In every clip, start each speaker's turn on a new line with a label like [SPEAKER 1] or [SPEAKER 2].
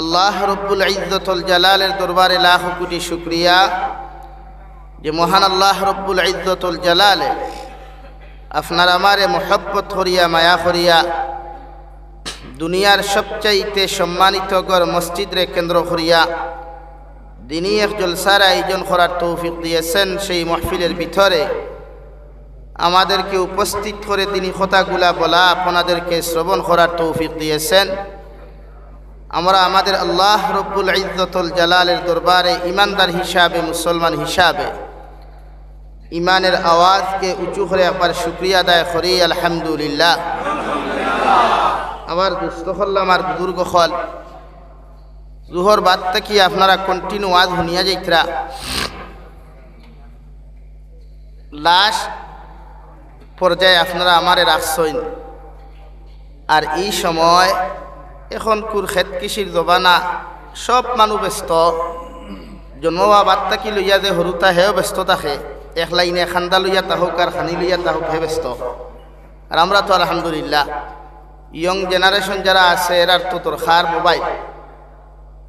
[SPEAKER 1] আল্লাহ রব্বুল ইজ্জতুল জালালের দরবারে লাখ কোটি শুকরিয়া যে মহান আল্লাহ রব্বুল ইজ্জতুল জালালে আপনার আমারে মোহব্বত করিয়া মায়া করিয়া দুনিয়ার সবচাইতে সম্মানিত গড় মসজিদরে কেন্দ্র করিয়া দিনী এক জলসার আয়োজন করার তৌফিক দিয়েছেন। সেই মাহফিলের ভিতরে আমাদেরকে উপস্থিত করে তিনি কথাগুলা বলা, আপনাদেরকে শ্রবণ করার তৌফিক দিয়েছেন। আমরা আমাদের আল্লাহ রব্বুল ইজ্জতুল জালালের দরবারে ইমানদার হিসাবে, মুসলমান হিসাবে ইমানের আওয়াজকে উঁচু করে একবার শুকরিয়া আদায় করি আলহামদুলিল্লাহ। আবার দুস্থ হল আমার বুজুর্গ হল জুহর বাদ থেকে আপনারা কন্টিনিউ আজ শুনিয়া যাইতরা। লাস্ট পর্যায়ে আপনারা আমারে রাখছেন। আর এই সময় এখন কুরখেত কৃষির জবানা, সব মানুষ ব্যস্ত। জন্মবা বাদ থাকি লইয়া যে সৰুতা হেও ব্যস্ত থাকে, এক লাইনে খান্দা লইয়া তাহোক আর খানি লইয়া তাহোক হে ব্যস্ত। আর আমরা তো আলহামদুলিল্লাহ ইয়ং জেনারেশন যারা আছে এরার তো তোর খার মোবাইল,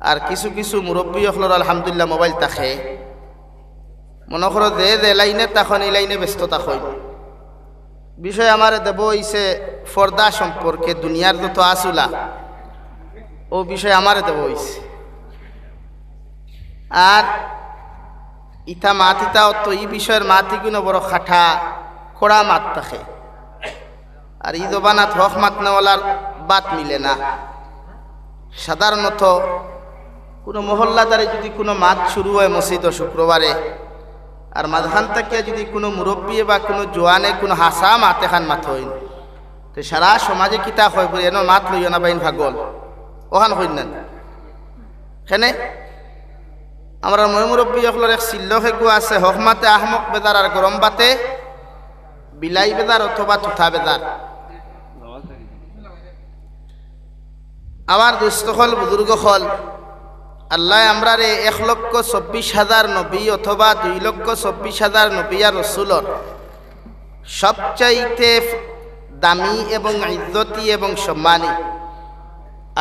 [SPEAKER 1] আর কিছু কিছু মুরব্বী হলর আলহামদুলিল্লাহ মোবাইল থাকে। মনে করো যে লাইনে তখন এই লাইনে ব্যস্ত থাকই। বিষয় আমার দেব হইছে পর্দা সম্পর্কে, দুনিয়ার যত আসুলা ও বিষয় আমার দেব হইছে। আর ইতা মাত ইতাও তো এই বিষয়ের মাতিগুলো বড় খাঠা কড়া মাত থাকে। আর এই জবানাত হক মাত নেওয়ালার বাত মিলে না। সাধারণত কোনো মহল্লাদারে যদি কোনো মাত শুরু হয় মসজিদ ও শুক্রবারে, আর মাঝখান থেকে যদি কোনো মুরব্বী বা কোনো জোয়ানে কোনো হাসা মাত এখান মাত হইন, তো সারা সমাজে কিতা হয় বলে এন মাত লইও না বাইন ভাগল ওখান হইন না। সেনে আমরা মুরব্বী সকলের এক চিল্লকে গু আছে, হক মাতে আহমক বেদার আর গরম বাতে বিলাই বেদার অথবা থুথা বেদার। আমার দুস্থ হল বুজুর্গ হল আল্লাহ আমরারে 1,24,000 নবী অথবা 2,24,000 নবী আর রসুলর সবচাইতে দামি এবং ইজ্জতি এবং সম্মানী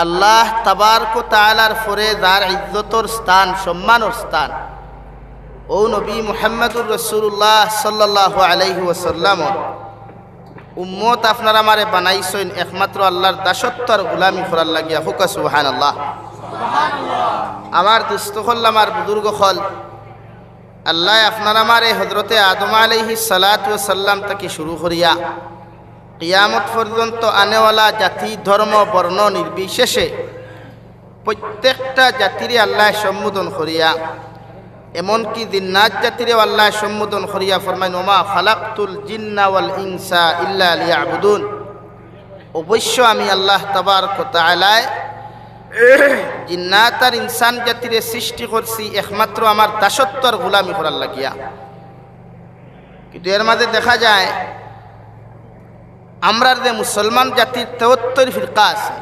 [SPEAKER 1] আল্লাহ তাবারক তাআলার ফরে যার ইজ্জতর স্থান, সম্মানের স্থান, ও নবী মুহাম্মদুর রাসূলুল্লাহ সাল্লাল্লাহু আলাইহি ওয়াসাল্লাম উম্মত আপনারা আমারে বানাইছেন একমাত্র আল্লাহর দাসত্ব আর গোলামি করার লাগিয়া। হুকা সুবহানাল্লাহ। আমার দুস্থ হল আমার বুজুর্গ হল আল্লাহ আপনার আমারে হজরতে আদম আলাইহিস সালাতু ওয়াস সালাম থেকে শুরু করিয়া কিয়ামত পর্যন্ত আনেওয়ালা জাতি, ধর্ম, বর্ণ নির্বিশেষে প্রত্যেকটা জাতিরে আল্লাহ সম্বোধন করিয়া, এমনকি জিন্নাত জাতিরেও আল্লাহ সম্বোধন করিয়া ফরমাইন ওমা খালাকতুল জিন্না ওয়াল ইনসা ইল্লা লিয়াবুদুন। অবশ্য আমি আল্লাহ তাবারক তাআলা জিন্নাত আর ইনসান জাতিরে সৃষ্টি করছি একমাত্র আমার দাসত্বর গোলামি করার লাগিয়া। কিন্তু এর মাঝে দেখা যায় আমরার যে মুসলমান জাতির 73 ফিরকা আছে,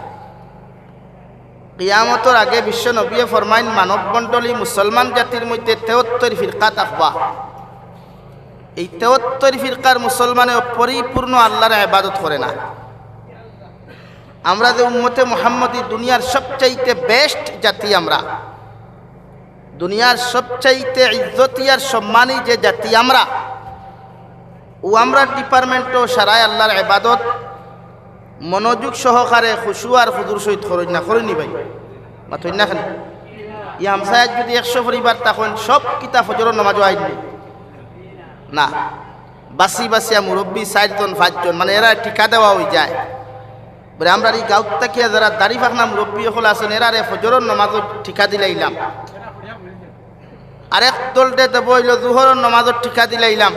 [SPEAKER 1] কিয়ামতর আগে বিশ্ব নবী ফরমাইন মানব মণ্ডলী মুসলমান জাতির মধ্যে 73 ফিরকা থাকবা। এই 73 ফিরকার মুসলমানে পরিপূর্ণ আল্লাহর ইবাদত করে না। আমরা যে উম্মতে মুহাম্মদী, দুনিয়ার সবচাইতে বেস্ট জাতি, আমরা দুনিয়ার সবচাইতে ইজ্জতি আর সম্মানী যে জাতি আমরা, ও আমরা ডিপার্টমেন্টও সারায় আল্লাহর ইবাদত মনোযোগ সহকারে খুশু আর হুজুর সহিত করেন না, করেনি ভাই মাথইন না। খালি ই আমসায় যদি 100 পরিবার তখন সব কিতা ফজরের নামাজও আইনি না, বাসি বাসিয়া মুরব্বী 4 জন 5 জন, মানে এরা টিকা দেওয়া হয়ে যায়। বলে আমরা এই গাঁত তাকিয়া যারা দাড়ি ফাঁকনা মুরব্বী হল আছেন এরারে ফজরের নামাজও ঠিকা দিলাইলাম, আরেক দলটে দেব হইল জোহরের নামাজও ঠিকা দিলাইলাম।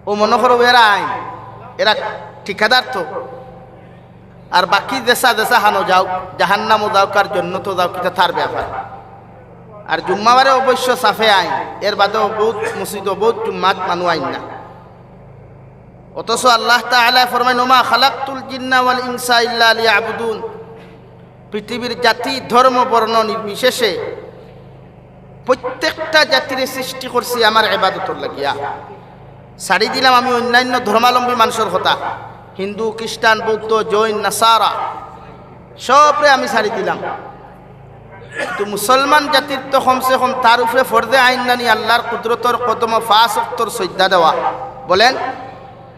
[SPEAKER 1] ও মনে করো এরা আইন, এরা ঠিকাদার তো। আর বাকি দেশা দেশা হানো যাও, জাহান্নামও যাও, কার জন্য তো যাও, কিতা তার ব্যাপার। আর জুম্মাবারে অবশ্য সাফে আইন, এর বাদেও বহুত মসজিদ বহুত জুম্মাত মানুষ আইন না। অথচ আল্লাহ তাআলা ফরমাইন ওমা খালাকতুল জিন্না ওয়াল ইনসা ইল্লা লিয়াবুদুন। পৃথিবীর জাতি, ধর্ম, বর্ণ নির্বিশেষে প্রত্যেকটা জাতির সৃষ্টি করছি আমার ইবাদতর লাগিয়া। ছাড়ি দিলাম আমি অন্যান্য ধর্মাবলম্বী মানুষের কথা, হিন্দু, খ্রিস্টান, বৌদ্ধ, জৈন, নাসারা, সবরে আমি ছাড়ি দিলাম। কিন্তু মুসলমান জাতির তো কমসে কম তার উপরে ফরদে আইন নানি আল্লাহর কুদরতর কদম 5 ওয়াক্তর সজদা দেওয়া, বলেন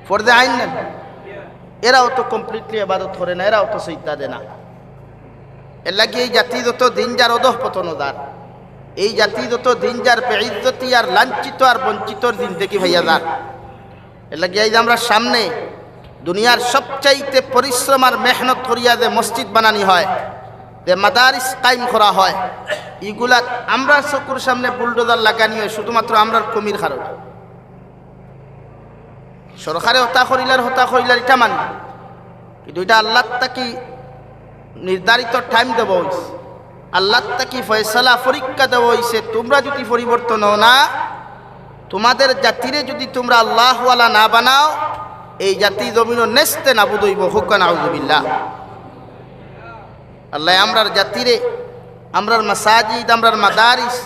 [SPEAKER 1] ফরদে আইন নানি। এরাও তো কমপ্লিটলি ইবাদত করে না, এরাও তো সজদা দেয় না। এর লাগে এই জাতি যত দিন যার অধঃপতনদার, এই জাতি যত দিন যার বেইজ্জতি আর লাঞ্ছিত আর বঞ্চিতর দিন দেখি ভাইয়া যার। এর লাগে এই যে আমরা সামনে দুনিয়ার সবচাইতে পরিশ্রম আর মেহনত করিয়া যে মসজিদ বানানি হয়, যে মাদারিস কায়েম করা হয়, এইগুলা আমরা চকুর সামনে বুলডোজার লাগানি হয় শুধুমাত্র আমরার কমির কারণে। সরকারে হতা করিলার এটা মানি, কিন্তু এটা আল্লাহ তাকি নির্ধারিত টাইম দেব হয়েছে, আল্লাহ তাকি ফয়সালা পরীক্ষা দেওয়া হয়েছে। তোমরা যদি পরিবর্তন হও না, তোমাদের জাতিরে যদি তোমরা আল্লাহওয়ালা না বানাও, এই জাতি জমিনও নেস্তে নাবুদ হইব। হুক্কা নাউযুবিল্লাহ। আল্লাহ আমরার জাতিরে, আমরার মাসাজিদ, আমরার মাদারিস,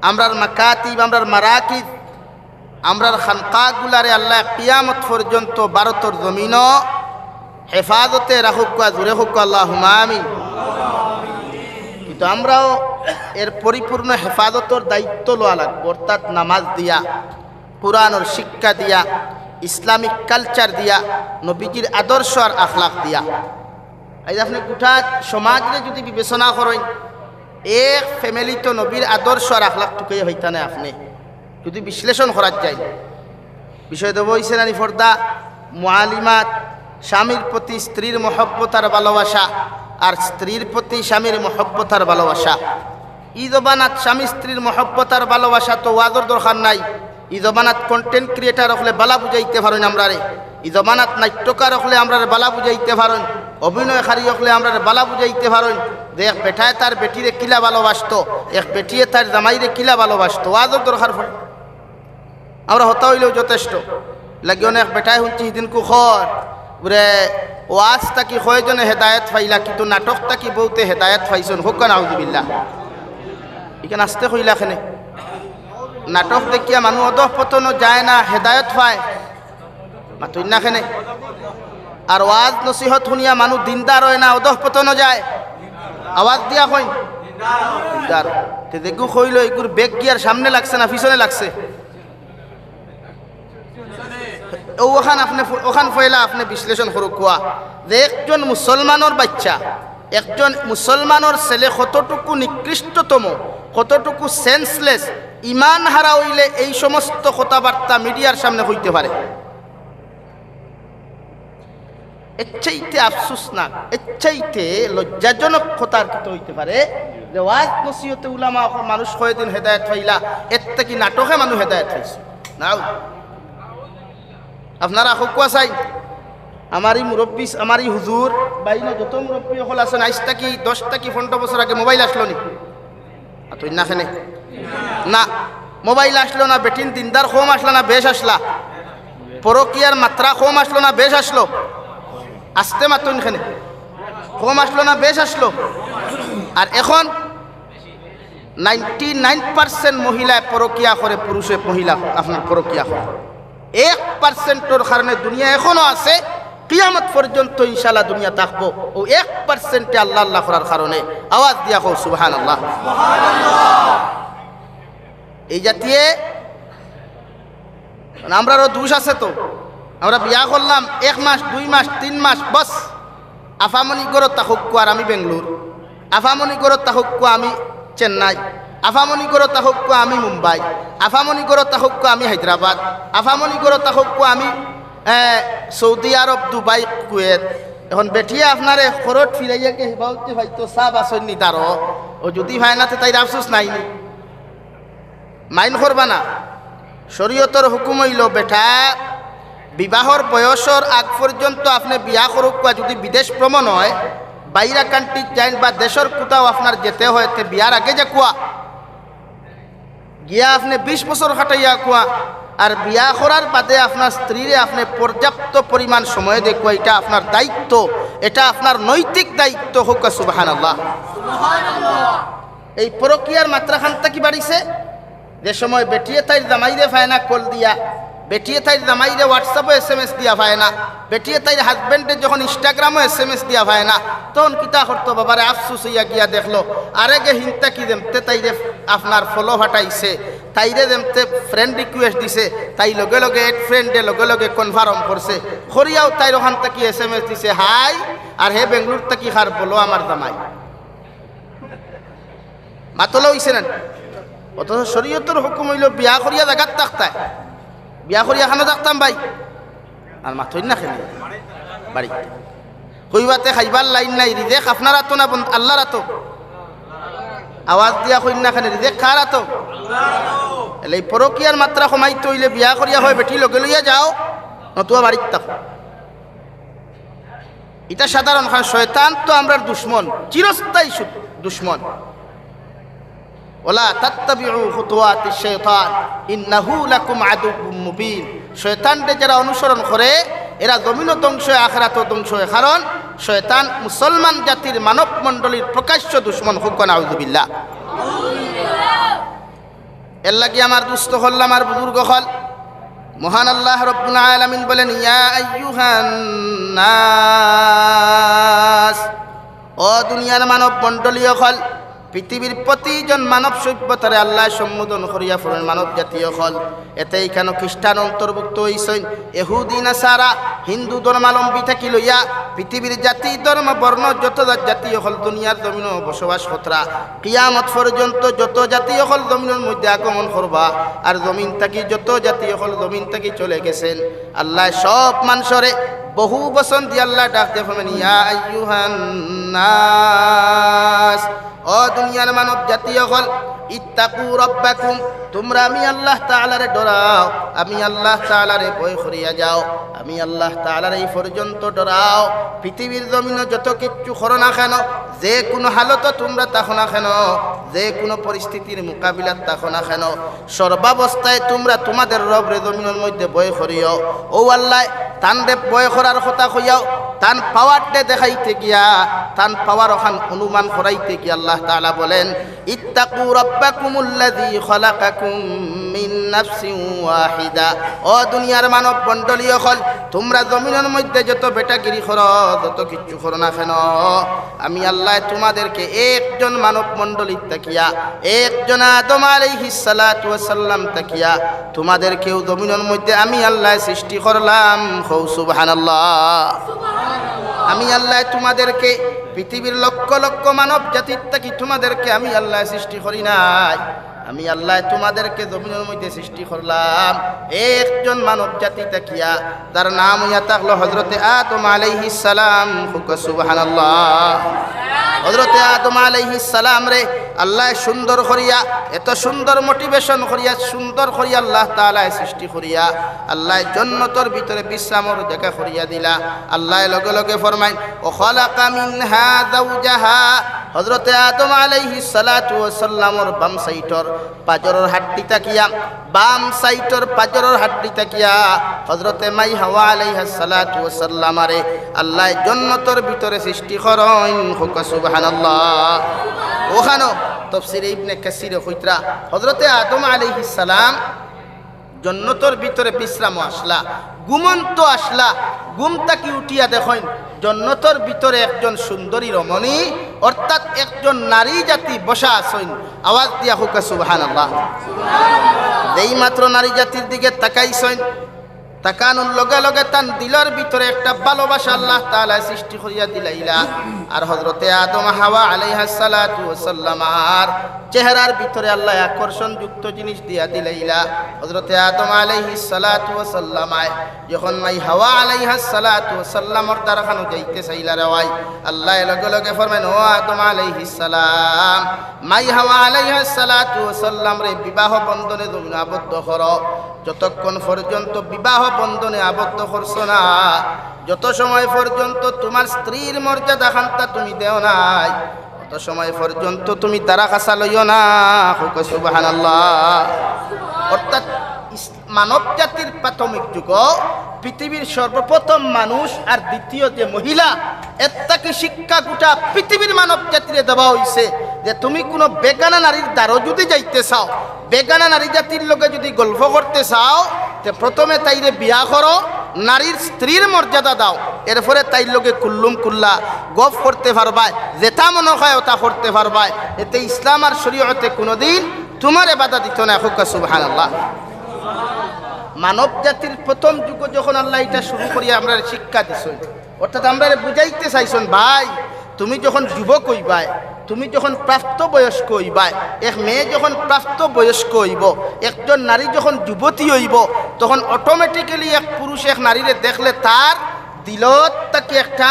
[SPEAKER 1] আমরার মাকাতিব, আমরার মারাকিদ, আমরার খানকাগুলারে আল্লাহ কিয়ামত পর্যন্ত ভারতের জমিনও হেফাজতে রাখুক, জুড়ে হোক আল্লাহুম্মা আমিন। কিন্তু আমরাও এর পরিপূর্ণ হেফাজতের দায়িত্ব লওয়া লাগবে, অর্থাৎ নামাজ দিয়া, কুরআনের শিক্ষা দিয়া, ইসলামিক কালচার দিয়া, নবীজির আদর্শ আর আখলাক দিয়া। এই আপনি গোটা সমাজে যদি বিবেচনা করেন, এক ফ্যামিলি তো নবীর আদর্শ আর আখলাক টুকে হইতা না। আপনি যদি বিশ্লেষণ করা যায়, বিষয় দেব হইছে নানি ফর্দা, মুআলিমাত, স্বামীর প্রতি স্ত্রীর মহব্বত আর ভালোবাসা, আর স্ত্রীর প্রতি স্বামীর মহব্বত আর ভালোবাসা। ই জবানাত স্বামী স্ত্রীর মহব্বত আর ভালোবাসা তো ওয়াজর দরকার নাই। ই জবানাত কন্টেন্ট ক্রিয়েটার হলে বালা বুঝাইতে পারেন আমরা রে, ই জবানাত নাট্যকার হলে আমরা বালা বুঝাইতে পারেন, অভিনয়কারী হলে আমরা বালা বুঝাইতে পারেন যে এক বেটায় তার বেটিরে কিলা ভালোবাসতো, এক বেটিয়ে তার জামাইরে কিলা ভালোবাসতো। ওয়াজর দরকার পড়ে, আমরা হতা হইলেও যথেষ্ট লাগে। অনেক বেটায় শুনছি সেদিন কুখর বলে ওয়াজ তাকি কয়জনে হেদায়ত পাইলা, কিন্তু নাটক তাকি বহুতে হেদায়ত পাইছন। হোক নাউযুবিল্লাহ। এখানে আসতে কইলা খেনে নাটক দেখিয়া মানুষ অধঃপতনও যায় না, হেদায়ত পায় মাতুই না খেনে। আর ওয়াজ নসিহত শুনিয়া মানুষ দিনদার হয় না, অধঃপতনও যায়। আওয়াজ দিয়া কইন দিনদার তে দেখু কইল এগুর বেগ গিয়ার সামনে লাগছে না পিছনে লাগছে, ওখান আপনি ওখান ফয়লা আপনি বিশ্লেষণ করুক। কোয়া যে একজন মুসলমানের বাচ্চা, একজন মুসলমানের ছেলে কতটুকু নিকৃষ্টতম, কতটুকু সেন্সলেস, ইমান হারা হইলে এই সমস্ত কথাবার্তা মিডিয়ার সামনে হইতে পারে। এর চাইতে আফসুস না, এর চাইতে লজ্জাজনক কথার কিছু হইতে পারে যে ওয়াজ নসিহতে উলামা মানুষ কয়দিন হেদায়েত পাইলা, এর থেকে নাটকে মানুষ হেদায়েত পাইছে। নাও আপনারা হকুয়া চাই আমারই মুরব্বী, আমারই হুজুর বাইরে যত মুরব্বী সকল আছেন, 10 কি 15 বছর আগে মোবাইল আসলো নি? তুই না খেনে না, মোবাইল আসলো না, বেটিন দিনদার কম আসলো না, বেশ আসলা, পরকিয়ার মাত্রা কম আসলো না, বেশ আসলো, আসতে মাত্র এখানে কম আসলো না, বেশ আসলো। আর এখন 99% মহিলায় পরকিয়া করে, পুরুষে মহিলা আপনার পরকিয়া করে। 1%-এর কারণে দুনিয়া এখনো আছে, কিয়ামত পর্যন্ত ইনশাআল্লাহ দুনিয়া থাকবো। ও 1%-এ আল্লাহ আল্লাহ করার কারণে। আওয়াজ দিয়া কও সুবহানাল্লাহ। এই জাতীয় আমরারও দোষ আছে তো। আমরা বিয়া করলাম 1 মাস 2 মাস 3 মাস বস, আফামনি করো তাহুক আর আমি বেঙ্গলোর, আফামনি করো তাহুক আমি চেন্নাই, আফামনি করো তাহুক আমি মুম্বাই, আফামনি করো তাহুক আমি হায়দ্রাবাদ, আফামনি করো তাহুক আমি সৌদি আরব, দুবাই, কুয়েত। এখন বেঠিয়ে আপনারে খরচ ফিরাইয়াকে হিবাউতে হয়তো চাপ আসেননি তারও, ও যদি ভাই না তাই আফসোস নাইনি, মাইন করবা না। শরীয়তর হুকুম হইল বেটা বিবাহর বয়সর আগ পর্যন্ত আপনি বিয়া করুক, যদি বিদেশ ভ্রমণ হয়, বাইরা কান্ট্রি যাইন বা দেশের কোথাও আপনার যেতে হয়, তে বিয়ার আগে যে কুয়া গিয়া আপনি 20 বছর খাটাইয়া কুয়া, আর বিয়া করার বাদে আপনার স্ত্রীরে আপনি পর্যাপ্ত পরিমাণ সময় দেখুয়া, এটা আপনার দায়িত্ব, এটা আপনার নৈতিক দায়িত্ব। হোক সুবহানাল্লাহ। এই পরকিয়ার মাত্রা খানটা কি বাড়িছে, যে সময় বেটিয়ে তাই জামাইরে ফায়না কল দিয়া বেটিয়ে তাই জামাইরে হোয়াটসঅ্যাপে SMS দিয়া পায় না, বেটিয়ে তাই হাজব্যান্ডে যখন ইনস্টাগ্রামে SMS দিয়া পায় না, তখন কিতা করতো বাবারে আফসুস হইয়া গিয়া দেখলো আরেগে হিনতা কি দেমতে তাইরে আপনার ফলো ফাটাইছে, তাইরে দেমতে ফ্রেন্ড রিকোয়েস্ট দিছে, তাই লগে লগে এড ফ্রেন্ডে লগে লগে কনফার্ম করছে, খরিয়াও তাই ওখান থেকে SMS দিছে হাই, আর হে বেঙ্গলুর থেকে খার বলো আমার জামাই। মাতলা হইছে না? অথচ শরীয়তের হুকুম হইল বিয়া করিয়া জাগাত থাকতায়, বিয়া করিয়া খানো থাকতাম ভাই, আর মাথই না খেলি বাড়ি কইবাতে খাইবার লাইন নাই, রিজেক আপনারা তো না আল্লাহর তো আওয়াজ দিয়া কই না খানে রিজেক কার তো এই পরকিয়ার মাত্রা কমাইতে হইলে বিয়া করিয়া হয় বেটি লগে লইয়া যাও, নতুবা বাড়িত থাকো। এটা সাধারণ, কারণ শয়তান তো আমরার দুশ্মন, চিরস্থায়ী দুশ্মন। ওয়ালা তাত্তাবিউ খুতুওয়াতিশ শাইতান ইন্নাহু লাকুম আদুউম মুবিন। শয়তানকে যারা অনুসরণ করে এরা জমিনও ধ্বংস হয়, আখিরাতও ধ্বংস হয়, কারণ শয়তান মুসলমান জাতির মানব মণ্ডলীর প্রকাশ্য দুশ্মন। হুক নাউযুবিল্লাহ। এর লাগি আমার দুস্থ হল, আমার বুজুর্গ হল, মহান আল্লাহ রব্বুল আলামিন বলেন ইয়া আইয়ুহান নাস, ও দুনিয়ার মানব মণ্ডলীয় হল, পৃথিবীর প্রতিজন মানব সভ্যতারে আল্লাহ সম্বোধন করিয়া ফুরেন মানব জাতীয় হল। এতে এইখানে খ্রিস্টান অন্তর্ভুক্ত হইছেন, এহুদি নাসারা হিন্দু ধর্মাবলম্বী থাকি লইয়া পৃথিবীর জাতি ধর্ম বর্ণ যত জাতীয় হল দুনিয়ার জমিনও বসবাস কতরা। কিয়ামত পর্যন্ত যত জাতীয় হল জমিনের মধ্যে আগমন করবা, আর জমিন থাকি যত জাতীয় হল জমিন থাকি চলে গেছেন। আল্লাহ সব মানুষরে বহু বচন দিয়ে আল্লাহ ডাক দিয়ে ফেলেন ইয়া আইয়ুহান নাস, ও দুনিয়ার মানব জাতীয় হল, ইত্তাকু রাব্বাকুম, তোমরা আমি আল্লাহ তাআলারে ডরাও, আমি আল্লাহ তাআলারে ভয় করিয়া যাও, আমি আল্লাহ তাআলার এই পর্যন্ত ডরাও। পৃথিবীর জমিনে যত কিচ্ছু করো না কেন, যে কোনো হালত তোমরা থাকো না কেন, যে কোনো পরিস্থিতির মোকাবিলাত থাকো না কেন, সর্বাবস্থায় তোমরা তোমাদের রবরে জমিনের মধ্যে ভয় করিও। ও আল্লাহ তানরে ভয় করার কথা কইয়াও, তান পাওয়ারটা দেখাইতে গিয়া, তান পাওয়ার ওখান অনুমান করাইতে গিয়া আল্লাহ তাআলা বলেন ইত্তাকু রাব্বাকুমুল্লাযী খালাকাকুম মিন নাফসিন ওয়াহিদা। ও দুনিয়ার মানব মণ্ডলীয় হল, তোমরা জমিনের মধ্যে যত বেটাগিরি করো, যত কিচ্ছু করো না কেন, আমি আল্লাহ তোমাদেরকে একজন মানব মণ্ডলীর তাকিয়া, একজন আদম আলাইহিস সালাতু ওয়াস সালাম তাকিয়া তোমাদেরকেও জমিনের মধ্যে আমি আল্লাহ সৃষ্টি করলাম। হৌ সুবহানাল্লাহ। আমি আল্লাহ তোমাদেরকে পৃথিবীর লক্ষ লক্ষ মানব জাতির থাকি তোমাদেরকে আমি আল্লাহ সৃষ্টি করি নাই, আমি আল্লাহ তোমাদেরকে জমিনের মধ্যে সৃষ্টি করলাম একজন মানব জাতি তাকিয়া, তার নাম হইয়া থাকলো হযরতে আদম আলাইহিস সালাম। সুবহানাল্লাহ। হযরতে আদম আলাইহিস সালাম রে আল্লাহ সুন্দর করিয়া, এত সুন্দর মোটিভেশন করিয়া, সুন্দর করিয়া আল্লাহ তাআলা সৃষ্টি করিয়া আল্লাহ জান্নাতের ভিতরে বিশ্রামর জায়গা করিয়া দিলা। আল্লাহ লগে লগে ফরমায় ও খালাকা মিনহা যাওজাহা। হযরতে আদম আলাইহিস সালাতু ওয়াস সালামর বাম সাইটর পাজরের হাড্ডি তাকিয়া, বাম সাইটর পাজরের হাড্ডি তাকিয়া হযরতে মাই হাওয়া আলাইহিস সালাতু ওয়াস সালামারে আল্লাহ জান্নাতের ভিতরে সৃষ্টি করেন। সুবহানাল্লাহ। ওখানে তাফসীরে ইবনে কাসির কইতরা হযরতে আদম আলাইহিস সালাম জান্নাতের ভিতরে বিশ্রাম আসলা, ঘুমন্ত আসলা, ঘুম থেকে উঠিয়া দেখেন জান্নাতের ভিতরে একজন সুন্দরী রমণী, অর্থাৎ একজন নারী জাতি বসা আছেন। আওয়াজ দিয়া হুকা সুবহানাল্লাহ। যেই মাত্র নারী জাতির দিকে তাকাইছেন, তাকানোর লগে লগে তান দিলের ভিতরে একটা ভালোবাসা আল্লাহ তাআলা সৃষ্টি করিয়া দিলাইলা। আর হযরতে আদম হাওয়া আলাইহিস সালাতু ওয়াস সালাম আর চেহারার ভিতরে আল্লাহ আকর্ষণ যুক্ত জিনিস দিয়া দিলাইলা। হযরতে আদম আলাইহিস সালাতু ওয়াস সালাম যখন মাই হাওয়া আলাইহিস সালাতু ওয়াস সালামর দ্বারখানো যাইতে চাইলা রে ভাই, আল্লাহ লগে লগে ফরমায় ও আদম আলাইহিস সালাম, মাই হাওয়া আলাইহিস সালাতু ওয়াস সালাম রে বিবাহ বন্ধনে তুমি আবদ্ধ করো। যতক্ষণ পর্যন্ত বিবাহ বন্ধনে আবদ্ধ করছো না, যত সময় পর্যন্ত তোমার স্ত্রীর মর্যাদা খান্তা তুমি দেও নাই, তত সময় পর্যন্ত তুমি তারা কাছা লইও না। সুবহানাল্লাহ। অর্থাৎ মানব জাতির প্রাথমিক যুগ পৃথিবীর সর্বপ্রথম মানুষ আর দ্বিতীয় যে মহিলা, এর থেকে শিক্ষা গোটা পৃথিবীর মানব জাতিরে দেওয়া হয়েছে যে তুমি কোনো বেগানা নারীর দ্বারও যদি যাইতে চাও, বেগানা নারী জাতির লোকে যদি গল্প করতে চাও, তে প্রথমে তাইরে বিয়া করো, নারীর স্ত্রীর মর্যাদা দাও, এরপরে তাইর লোকে কুল্লুম কুল্লা গপ করতে পারবায়, যেটা মনে হয় ওটা করতে পারবায়। এতে ইসলাম আর শরীয়তে কোনোদিন তোমারে বাধা দিত না। হুক্কা সুবহানাল্লাহ। মানব জাতির প্রথম যুগ যখন আল্লাহ এটা শুরু করিয়া আমরা শিক্ষা দিছেন, অর্থাৎ আমরা বুঝাইতে চাইছেন, ভাই তুমি যখন যুবক হইবাই, তুমি যখন প্রাপ্তবয়স্ক হইবাই, এক মেয়ে যখন প্রাপ্তবয়স্ক হইব, একজন নারী যখন যুবতী হইব, তখন অটোমেটিক্যালি এক পুরুষ এক নারীরে দেখলে তার দিলত তাকে একটা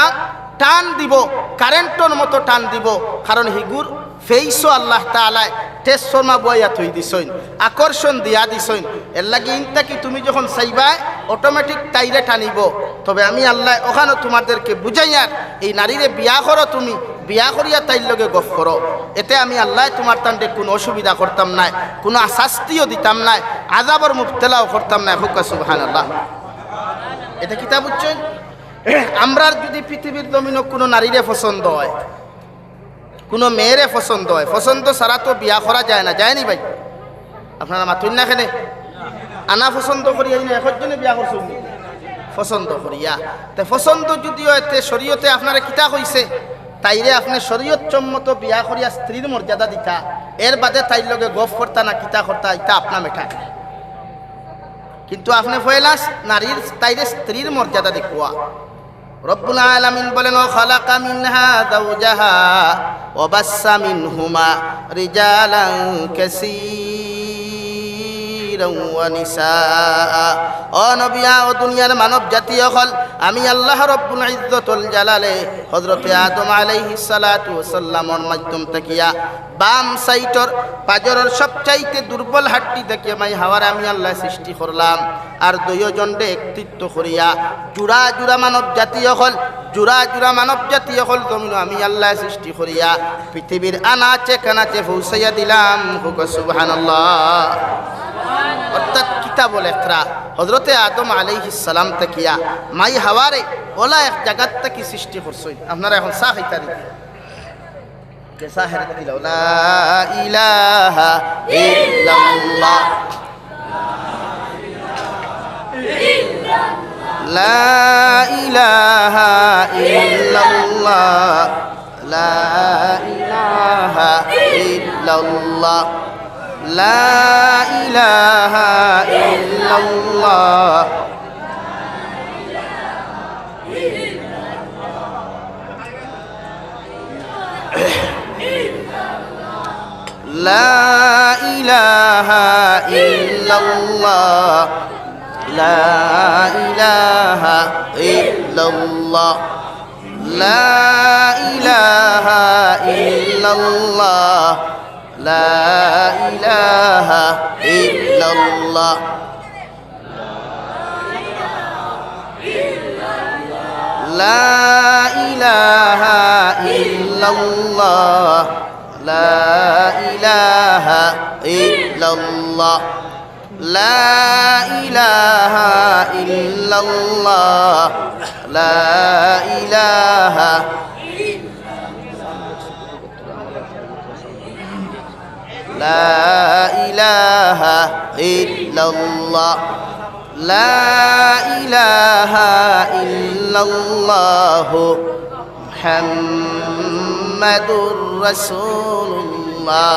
[SPEAKER 1] টান দিব, কারেন্টর মতো টান দিব। কারণ হিগুর ফেইসও আল্লাহ তাআলা তেজ শর্মা বইয়া থই দিছইন, আকর্ষণ দিয়া দিছইন। এর লাগে ইনটা কি তুমি যখন চাইবা অটোমেটিক তাইরে টানিব। তবে আমি আল্লাহ ওখানে তোমাদেরকে বুঝাইয়ার, এই নারীরে বিয়া করো, তুমি বিয়া করিয়া তাইর লগে গফ করো। এতে আমি আল্লাহ তোমার তান্ডে কোনো অসুবিধা করতাম না, কোনো শাস্তিও দিতাম না, আযাবর মুবতলাও করতাম না। হুক্কা সুবহানাল্লাহ। এটা কিতাব বুঝছেন? আমরার যদি পৃথিবীর জমিনে কোনো নারীরে পছন্দ হয়, কোনো মেয়েরে পছন্দ হয়, পছন্দ ছাড়া তো বিয়া করা যায় না, যায়নি ভাই? আপনারা মাতুন না খেলে আনা পছন্দ করিয়া না একজনে বিয়া করছো পছন্দ করিয়া। তে পছন্দ যদিও এতে শরীয়তে আপনারা কিতা কইছে, তাইরে আপনি শরীয়ত সম্মত বিয়া করিয়া স্ত্রীর মর্যাদা দিতা, এর বাদে তাইর লগে গফ করতা না কিতা করতা, এটা আপনা মেঠা। কিন্তু আপনি ফয়লাস নারীর তাইরে স্ত্রীর মর্যাদা দেখুয়া। রব্বুল আলামিন বলেন, ও খালাকা মিনহা যাওজাহা ওয়া বাসসা মিনহুমা রিজালান কাসীরান ওয়া নিসা। ও নবিয়া, ও দুনিয়ার মানব জাতি হল, আমি আল্লাহ রব্বুল ইজ্জতুল জালালে হযরতে আদম আলাইহিস সালাতু ওয়াস সালামের মাধ্যম থাকিয়া বাম সাইটর পাজরের সবচাইতে দুর্বল হাড্ডি থেকে মাই হাওয়ার আমি আল্লাহ সৃষ্টি করলাম। আর দুইজনকে একত্রিত করিয়া জুড়া জুড়া মানব জাতীয় হল, জুড়া জুড়া মানব জাতীয় হল জমিন আমি আল্লাহ সৃষ্টি করিয়া পৃথিবীর আনাচে কানাচে পৌঁছাইয়া দিলাম। সুবহানাল্লাহ। অর্থাৎ কিতাব লেখরা হযরতে আদম আলাইহিস সালাম তাকিয়া মাই হাওয়ারে ওলা এক জায়গাত থেকে সৃষ্টি করছেন। আপনারা এখন চা খাইতারি কেসা হেরে দিল, লা ইলাহা ইল্লাল্লাহ, লা ইলাহা ইল্লাল্লাহ, লা ইলাহা ইল্লাল্লাহ, লা ইলাহা ইল্লাল্লাহ। লা ইলাহা ইল্লাল্লাহ, লা ইলাহা ইল্লাল্লাহ, লা ইলাহা ইল্লাল্লাহ, লা ইলাহা ইল্লাল্লাহ, লা ইলাহা ইল্লাল্লাহ, লা ইলাহা ইল্লাল্লাহ, লা ইলাহা ইল্লাল্লাহ, লা ইলাহা লা ইলাহা ইল্লাল্লাহ, লা ইলাহা ইল্লাল্লাহ মুহাম্মাদুর রাসূলুল্লাহ।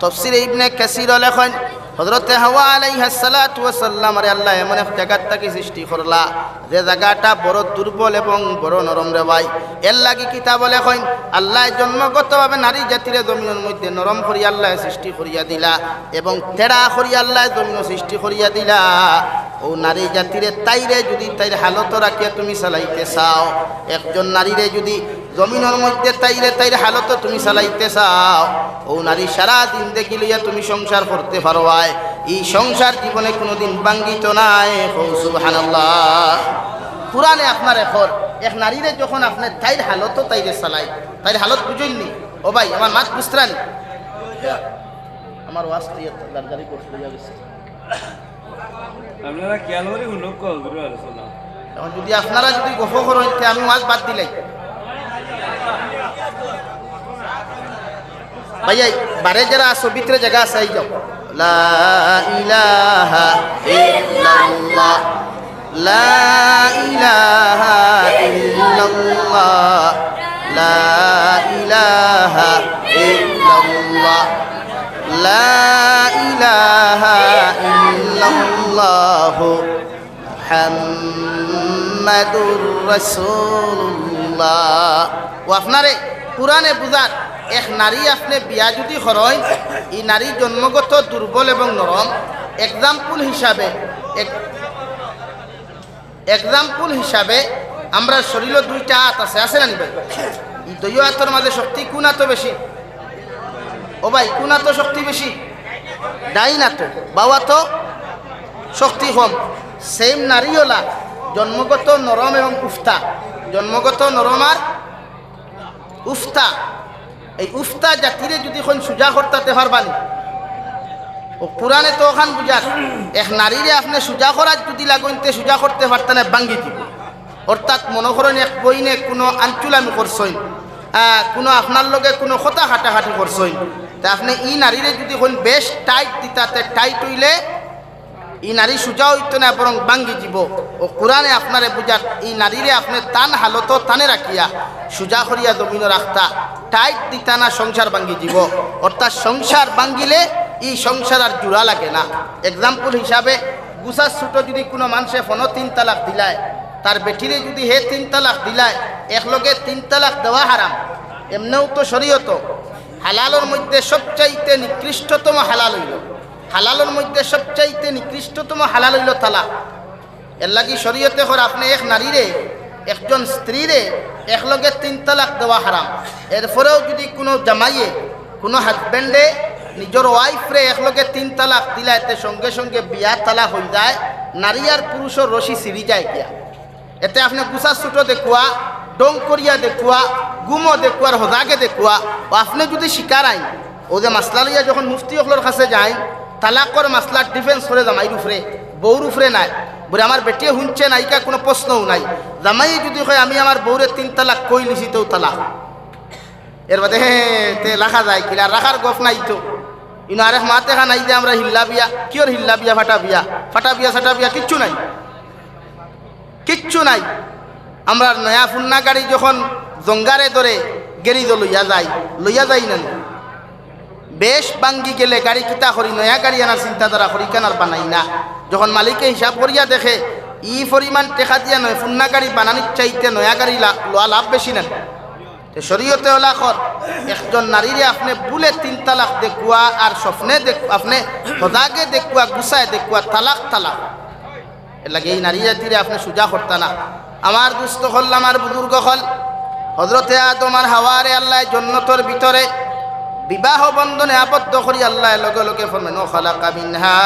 [SPEAKER 1] তাফসীরে ইবনে কাসীর লেখেন, হযরতে হাওয়া আলাইহিস সালাতু ওয়াস সালাম রে আল্লাহ এমন এক জায়গাটাকে সৃষ্টি করলা যে জায়গাটা বড় দুর্বল এবং বড় নরম রে ভাই। এর লাগি কিতাব লেখেন, আল্লাহ জন্মগতভাবে নারী জাতিরে জমিনের মধ্যে নরম করিয়া আল্লাহ সৃষ্টি করিয়া দিলা এবং তেড়া করিয়া আল্লাহ জমিন সৃষ্টি করিয়া দিলা। ও নারী জাতিরে তাইরে যদি তাইর হালত রাখিয়া তুমি চালাইতে চাও, একজন নারীরে যদি জমিনের মধ্যে তাইরে তাইর হালত তুমি চালাইতে চাও, ও নারী সারা দিন দেখি লইয়া তুমি সংসার করতে পারবাই। এই সংসার জীবনে কোনোদিন ভাঙ্গিত নাই। সুবহানাল্লাহ। পুরাণে আপনার এখন এক নারীরে যখন আপনার তাইর হালত তাইরে চালাই, তাইর হালত বুঝেননি? ও ভাই আমার মাছ বুঝতেন, আমার ওয়াজ গাড়ি করতে গেছে।
[SPEAKER 2] আপনারা খেয়াল করে আলোচনা,
[SPEAKER 1] এখন যদি আপনারা যদি গফ করেন আমি মাছ বাদ দিলাই ভাইয়া বারে যারা আসো ভিতরে জায়গা আছে, আই যাও লা ইলাহা ইল্লাল্লাহ লা ইলাহা ইল্লাল্লাহ লা ইলাহা ইল্লাল্লাহ লা ইলাহা ইল্লাল্লাহ মুহাম্মাদুর রাসূলুল্লাহ। ও আপনারে পুরাণে বুঝার এক নারী আপনি বিয়া যদি করেন, এই নারী জন্মগত দুর্বল এবং নরম। এক্সাম্পল হিসাবে আমরা শরীরে দুইটা হাত আছে না নি ভাই? এই দুই হাতের মাঝে শক্তি কোন হাতে বেশি? ও ভাই, কোন হাতে শক্তি বেশি? ডাইন হাতে। বাবা তো শক্তি কম। সেম নারীওলা জন্মগত নরম এবং উফতা, জন্মগত নরম আর উফতা। এই উফতা জাতিরে যদি কোন সুজা করতে পারবানি, ও পুরাণে তো ওখান বুঝার এক নারীরে আপনি সুজা করার যদি লাগুনতে সুজা করতে পারতেন ভাঙ্গি দিব। অর্থাৎ মনে করেন এক বইনে কোনো আঞ্চুলামি করছই, কোনো আপনার লগে কোনো কথা হাঁটাহাঁটি করছই, তা আপনি ই নারীরে যদি কোন বেশ টাইট দিতাতে টাইট হইলে এই নারী সুজা হইতো না, বরং ভাঙ্গি দিব। ও কোরআনে আপনারে বুঝার এই নারীরে আপনি টান হালত টানে রাখিয়া সুজা করিয়া জমিন রাখতা, টাইট দিতা না, সংসার ভাঙ্গি দিব। অর্থাৎ সংসার ভাঙ্গিলে এই সংসার আর জোড়া লাগে না। এক্সাম্পল হিসাবে গুছার ছুটো যদি কোনো মানুষে ফোনও 3 তালাক দিলায়, তার বেটিরে যদি হে 3 তালাক দিলায়, একলগে 3 তালাক দেওয়া হারাম। এমনিও তো শরীয়ত হালালের মধ্যে সবচাইতে নিকৃষ্টতম হালাল হইল, হালালের মধ্যে সবচাইতে নিকৃষ্টতম হালাল হইল তালাক। এর লাগি শরীয়তে করে আপনি এক নারীরে, একজন স্ত্রীরে একলগে 3 তালাক দেওয়া হারাম। এরপরেও যদি কোনো জামাইয়ে, কোনো হাজব্যান্ডে নিজের ওয়াইফরে একলগে 3 তালাক দিলা, এতে সঙ্গে সঙ্গে বিয়া তালাক হয়ে যায়, নারী আর পুরুষের রশি ছিঁড়ি যায় গিয়া। এতে আপনি গুছা ছুটো দেখুয়া, ডং করিয়া দেখুয়া, গুমো দেখুয়ার হদাকে দেখুয়া। ও আপনি যদি শিকার আইন ও যে মাসলা লইয়া যখন মুফতি অকলের কাছে যায়, তালাকর মাসলার ডিফেন্স করে জামাইর উপরে, বউর উপরে নাই, বলে আমার বেটিয়ে শুনছে নাইকা, কোনো প্রশ্নও নাই। জামাই যদি কয় আমি আমার বউরে 3 তালাক কই লিছি, তো তালাক। এর বাদে তে রাখা যায় কিলা, রাখার গফ নাই তো। ইনো আরেক মাতে খা নাই যে আমরা হিল্লা বিয়া, কিয়র হিল্লা বিয়া, ফাটা বিয়া, ফাটা বিয়া সাটা বিয়া কিচ্ছু নাই, কিচ্ছু নাই। আমরা নয়া ফুন্না গাড়ি যখন জঙ্গারে ধরে গেরি লইয়া যাই না, বেশ বাঙ্গি গেলে গাড়ি কিতা করি, নয়া গাড়ি আনার চিন্তাধারা করি কেনার বানাই না। যখন মালিকে হিসাব করিয়া দেখে ই পরিমাণ টেকা দিয়া নয় ফুন্না গাড়ি বানানির চাইতে নয়া গাড়ি লোয়া লাভ বেশি নেন। শরীয়তে ওলা কর একজন নারীরে আপনি বুলে 3 তালাক দেখুয়া, আর স্বপ্নে আপনি সদাকে দেখুয়া, গুছায় দেখুয়া, তালাক তালাক। এর লাগে এই নারী জাতিরে আপনি সুজা করতা না। আমার দুস্থ হল, আমার বুজুর্গ হল, হজরতে আদম আর হাওয়ারে আল্লাহ জন্নতর ভিতরে বিবাহ বন্ধনে আবদ্ধ করি আল্লাহ লগে লগে ফরমান ও খালাকা মিনহা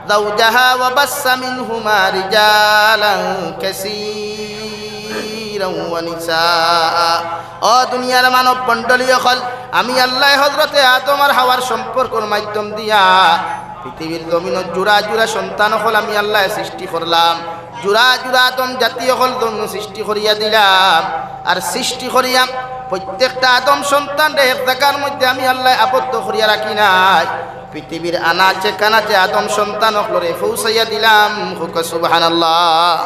[SPEAKER 1] যাওজাহা ওয়া বাসসা মিনহুমা রিজালান কাসীরান ওয়া নিসা। ও দুনিয়ার মানব মণ্ডলী হল, আমি আল্লাহ হযরতে আদম আর হাওয়ার সম্পর্কের মাধ্যম দিয়া পৃথিবীর জমিনত জোড়া জোড়া সন্তান হল আমি আল্লাহ সৃষ্টি করলাম। জোড়া জোড়া আদম জাতীয় হল জন্ম সৃষ্টি করিয়া দিলাম। আর সৃষ্টি করিয়া প্রত্যেকটা আদম সন্তান এক জায়গার মধ্যে আমি আল্লাহ আবদ্ধ করিয়া রাখি নাই। পৃথিবীর আনাচে কানাচে আদম সন্তান হলরে পৌঁছাইয়া দিলাম। সুবহানাল্লাহ।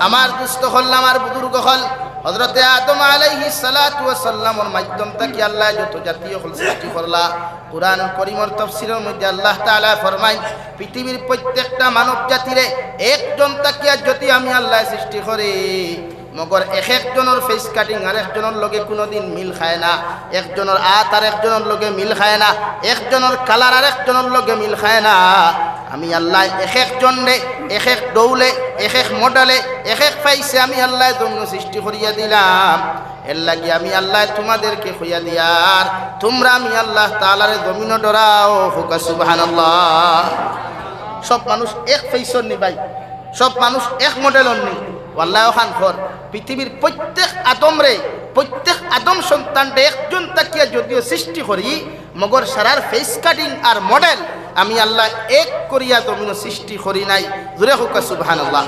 [SPEAKER 1] আমার দুস্থ হল, আমার বুজুর্গ হল, হযরতে আদম আলাইহিস সালাতু ওয়াস সালামের মাধ্যম থেকে আল্লাহ যত জাতীয় হল সৃষ্টি করলা। কুরআন কারীমের তাফসীরের মধ্যে আল্লাহ তাআলা ফরমায় পৃথিবীর প্রত্যেকটা মানব জাতিরে একজন তাকিয়া যদি আমি আল্লাহ সৃষ্টি করি, মগর এক একজনের ফেস কাটিং আর একজনের লগে কোনোদিন মিল খায় না, একজনের আত আর একজনের লগে মিল খায় না, একজনের কালার আর একজনের লগে মিল খায় না। আমি আল্লাহ এক একজন রে এক এক দৌলে, এক এক মডেলে, এক এক পাইছে আমি আল্লাহ জন্য সৃষ্টি করিয়া দিলাম। এর লাগি আমি আল্লাহ তোমাদেরকে হইয়া দিয়ার, তোমরা আমি আল্লাহ তাআলারে জমিন ডরাও। হুকা সুবহানাল্লাহ। সব মানুষ এক ফেসর নি ভাই, সব মানুষ এক মডেলর নি। আল্লাহ খান ঘর পৃথিবীর প্রত্যেক আদমরে, প্রত্যেক আদম সন্তানটা একজন তাকিয়া যদিও সৃষ্টি করি, মগর সারার ফেস কাটিং আর মডেল আমি আল্লাহ এক করিয়া জমিন সৃষ্টি করি নাই। জোরে হুকা সুবহানাল্লাহ।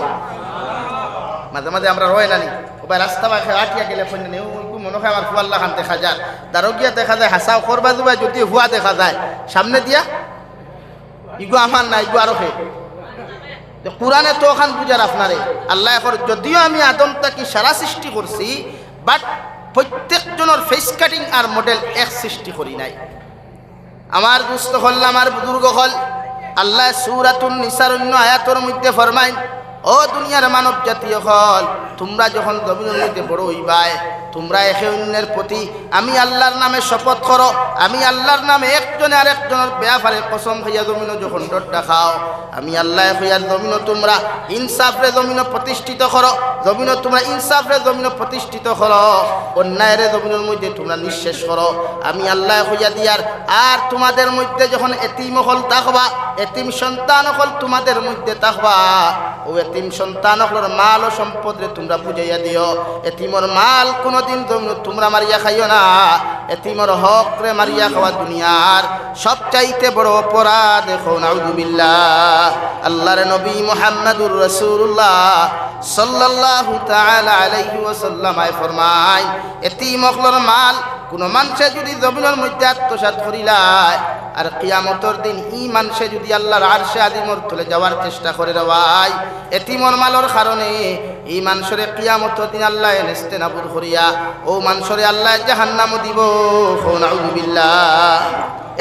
[SPEAKER 1] মাঝে মাঝে আমরা রয় নানি ওবার রাস্তা বাখে আটিয়া গেলে ফোন নেই, মনে হয় আমার ফুয়াল্লা খান দেখা যায়, দারো গিয়া দেখা যায় হাসাও করবা দুবা, যদি হুয়া দেখা যায় সামনে দিয়া ইগো আমার না, ইগো আরো হে কোরআনে তো ওখান বুঝার আপনারে আল্লাহ এখন যদিও আমি আদম তাকে সারা সৃষ্টি করছি, বাট প্রত্যেকজনের ফেস কাটিং আর মডেল এক সৃষ্টি করি নাই। আমার দুস্থ হল, আমার বুজুর্গ হল, আল্লাহ সূরাতুন নিসার অন্য আয়াতের মধ্যে ফরমাইন, ও দুনিয়ার মানব জাতীয় হল, তোমরা যখন জমিনের মধ্যে বড় হইবাই, তোমরা একে অন্যের প্রতি আমি আল্লাহর নামে শপথ করো, আমি আল্লাহর নামে একজনে আরেকজনের ব্যাপারে কসম খাইয়া জমিনও যখন ডরটা খাও, আমি আল্লাহ হইয়ার জমিনও তোমরা ইনসাফরে জমিনও প্রতিষ্ঠিত করো, জমিনও তোমরা ইনসাফরে জমিনও প্রতিষ্ঠিত করো, অন্যায়ের জমিনের মধ্যে তোমরা নিঃশেষ করো, আমি আল্লাহ হইয়া দিয়ার। আর তোমাদের মধ্যে যখন এতিম হল থাকবা, এতিম সন্তান হল তোমাদের মধ্যে থাকবা, ও এতিম সন্তান হলর মাল ও সম্পদরে তোমরা বুঝাইয়া দিও। এতিমর মাল কোনোদিন তোমরা মারিয়া খাইও না, এতিমর হক রে মারিয়া খাওয়া দুনিয়ার সবচাইতে বড় অপরাধ। দেখো নাউযুবিল্লাহ, আল্লাহর নবী মুহাম্মদুর রাসূলুল্লাহ সাল্লাল্লাহু তাআলা আলাইহি ওয়াসাল্লাম ফরমায়, এতিম হলর মাল কোনো মানুষে যদি জমিনের মধ্যে আত্মসাৎ করিলায়, আর কিয়ামতের দিন ই মানুষে যদি আল্লাহর আরশে আযিমর তলে যাওয়ার চেষ্টা করে রওয়াই, এতিমর মালর কারণে এই মানুষের কিয়ামতের দিন আল্লাহ নেস্তে নাবুদ করিয়া ও মানুষের আল্লাহ জাহান্নামও দিব। নাউযুবিল্লাহ।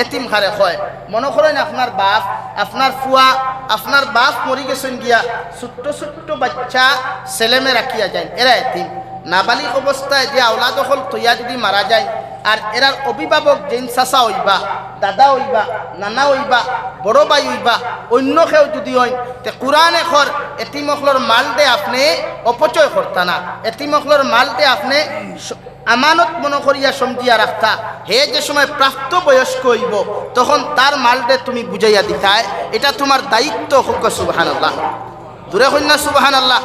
[SPEAKER 1] এতিম খারে হয় মনে করেন আপনার বাপ, আপনার ফুয়া, আপনার বাপ মরি গেছেন গিয়া, ছোট্ট ছোট্ট বাচ্চা ছেলেমে রাখিয়া যায়, এরা এতিম। নাবালিক অবস্থায় যে আওলাদ হল তৈয়া যদি মারা যায়, আর এরার অভিভাবক যেন চাচা হইবা, দাদা হইবা, নানা হইবা, বড় ভাই হইবা, অন্য কেউ যদি হয়, তে কোরআনে খর এতিমকলর মাল দে আপনি অপচয় করতা না, এতিমকলর মাল দে আপনি আমানত মনে করিয়া সমঝিয়া রাখতা। হে যে সময় প্রাপ্ত বয়স্ক হইব তখন তার মালদে তুমি বুঝাইয়া দিতায়, এটা তোমার দায়িত্ব। হোক সুবহানাল্লাহ, দূরে হইন না সুবহানাল্লাহ।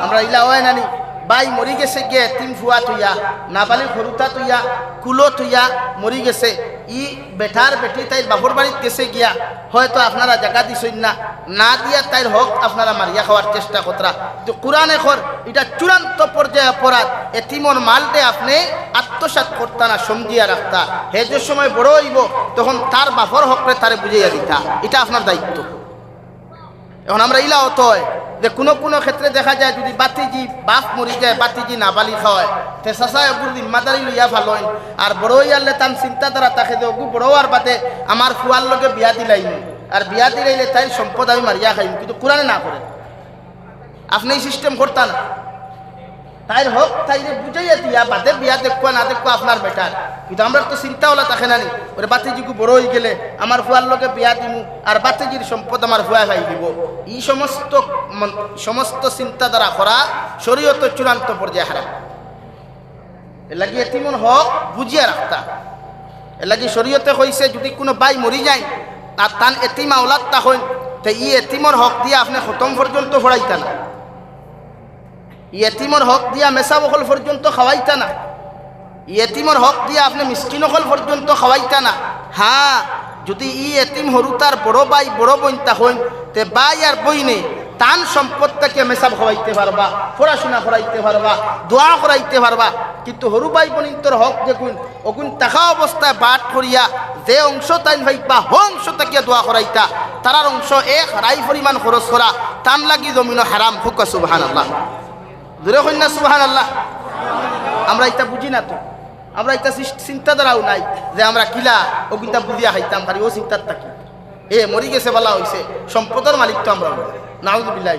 [SPEAKER 1] আমরা ইলা হয় নানি বাই মরি গেছে গিয়ে এতিম ফুয়া তুইয়া, নাবালিক হরুতা তুইয়া, কুলো তুইয়া মরি গেছে, ই বেটার বেটি তাই বাপর বাড়িত গেছে গিয়া, হয়তো আপনারা জায়গা দিছেন না, না দিয়া তাইর হক আপনারা মারিয়া খাওয়ার চেষ্টা কতরা। তো কোরআনে খর এটা চূড়ান্ত পর্যায়ে অপরাধ। এতিমর মালটে আপনি আত্মসাৎ করতা না, সমঝিয়া রাখতা। হে যে সময় বড় হইব তখন তার বাপর হকরে তারে বুঝাইয়া দিতা, এটা আপনার দায়িত্ব। এখন আমরা ইলা হতো হয় যে কোনো কোনো ক্ষেত্রে দেখা যায় যদি বাতিজি বাপ মরি যায়, বাতিজি নাবালিক হয়, তে চাচা এগুর জিম্মাদারি লইয়া ভাল হয়, আর বড় হইয়ালে তার চিন্তাধারা তাকে যে অগু বড় হওয়ার বাদে আমার ফুয়ার লগে বিয়া দিলাইম, আর বিয়া দিলাইলে তাই সম্পদ আমি মারিয়া খাইম, কিন্তু কোরআনে না করে। আপনি এই সিস্টেম করতা না, তাইর হক তাইরে বুঝাইয়া দিয়া বাদে বিয়া দেখবা না দেখবা আপনার বেটার, কিন্তু আমরা তো চিন্তা হলা তাকে নানি ওরে বাতিজিকু বড় হয়ে গেলে আমার ফুয়ার লোকে বিয়া দিমু, আর বাতিজির সম্পদ আমার ফুয়া খাই দিব। এই সমস্ত চিন্তাধারা করা শরীয়ত চূড়ান্ত পর্যায়ে হারাম। এর লাগি এতিমন হক বুঝিয়া রাখতা। এর লাগি শরীয়তে কইছে যদি কোনো বাই মরি যায় আর তান এতিম আওলাদ তা হইন, তো ই এতিমর হক দিয়ে আপনি খতম পর্যন্ত পড়াইতা না, ইয়েতিমর হক দিয়া মেসা বকল পর্যন্ত খাওয়াইতা না, ইয়েতিমর হক দিয়া আপনি মিসকিন হল পর্যন্ত খাওয়াইতা না। হ্যাঁ, যদি ই এতিম হরু তার বড় ভাই বড় বোনতা হইন, তে ভাই আর বইনে তান সম্পদটাকে মেসাব খাওয়াইতে পারবা, পড়াশোনা করাইতে পারবা, দোয়া করাইতে পারবা। কিন্তু হরু ভাই বোনিন্তর হক দেখুন অগুন টাকা অবস্থায় বাট করিয়া যে অংশ তাইন ভাইবা হ অংশ তাকিয়া দোয়া করাইতা, তারার অংশ এক রাই পরিমাণ খরচ করা, তান লাগি জমিন হারাম। হোক সুবহানাল্লাহ, দূরে হইন না সুবহানাল্লাহ। আমরা এটা বুঝি না, তো আমরা এটা চিন্তাধারাও নাই যে আমরা কিলা ও কিন্তু বুঝিয়া খাইতাম, খালি ও চিন্তার থাকি এ মরি গেছে বলা হয়েছে, সম্পদের মালিক তো আমরা নাউযুবিল্লাহ।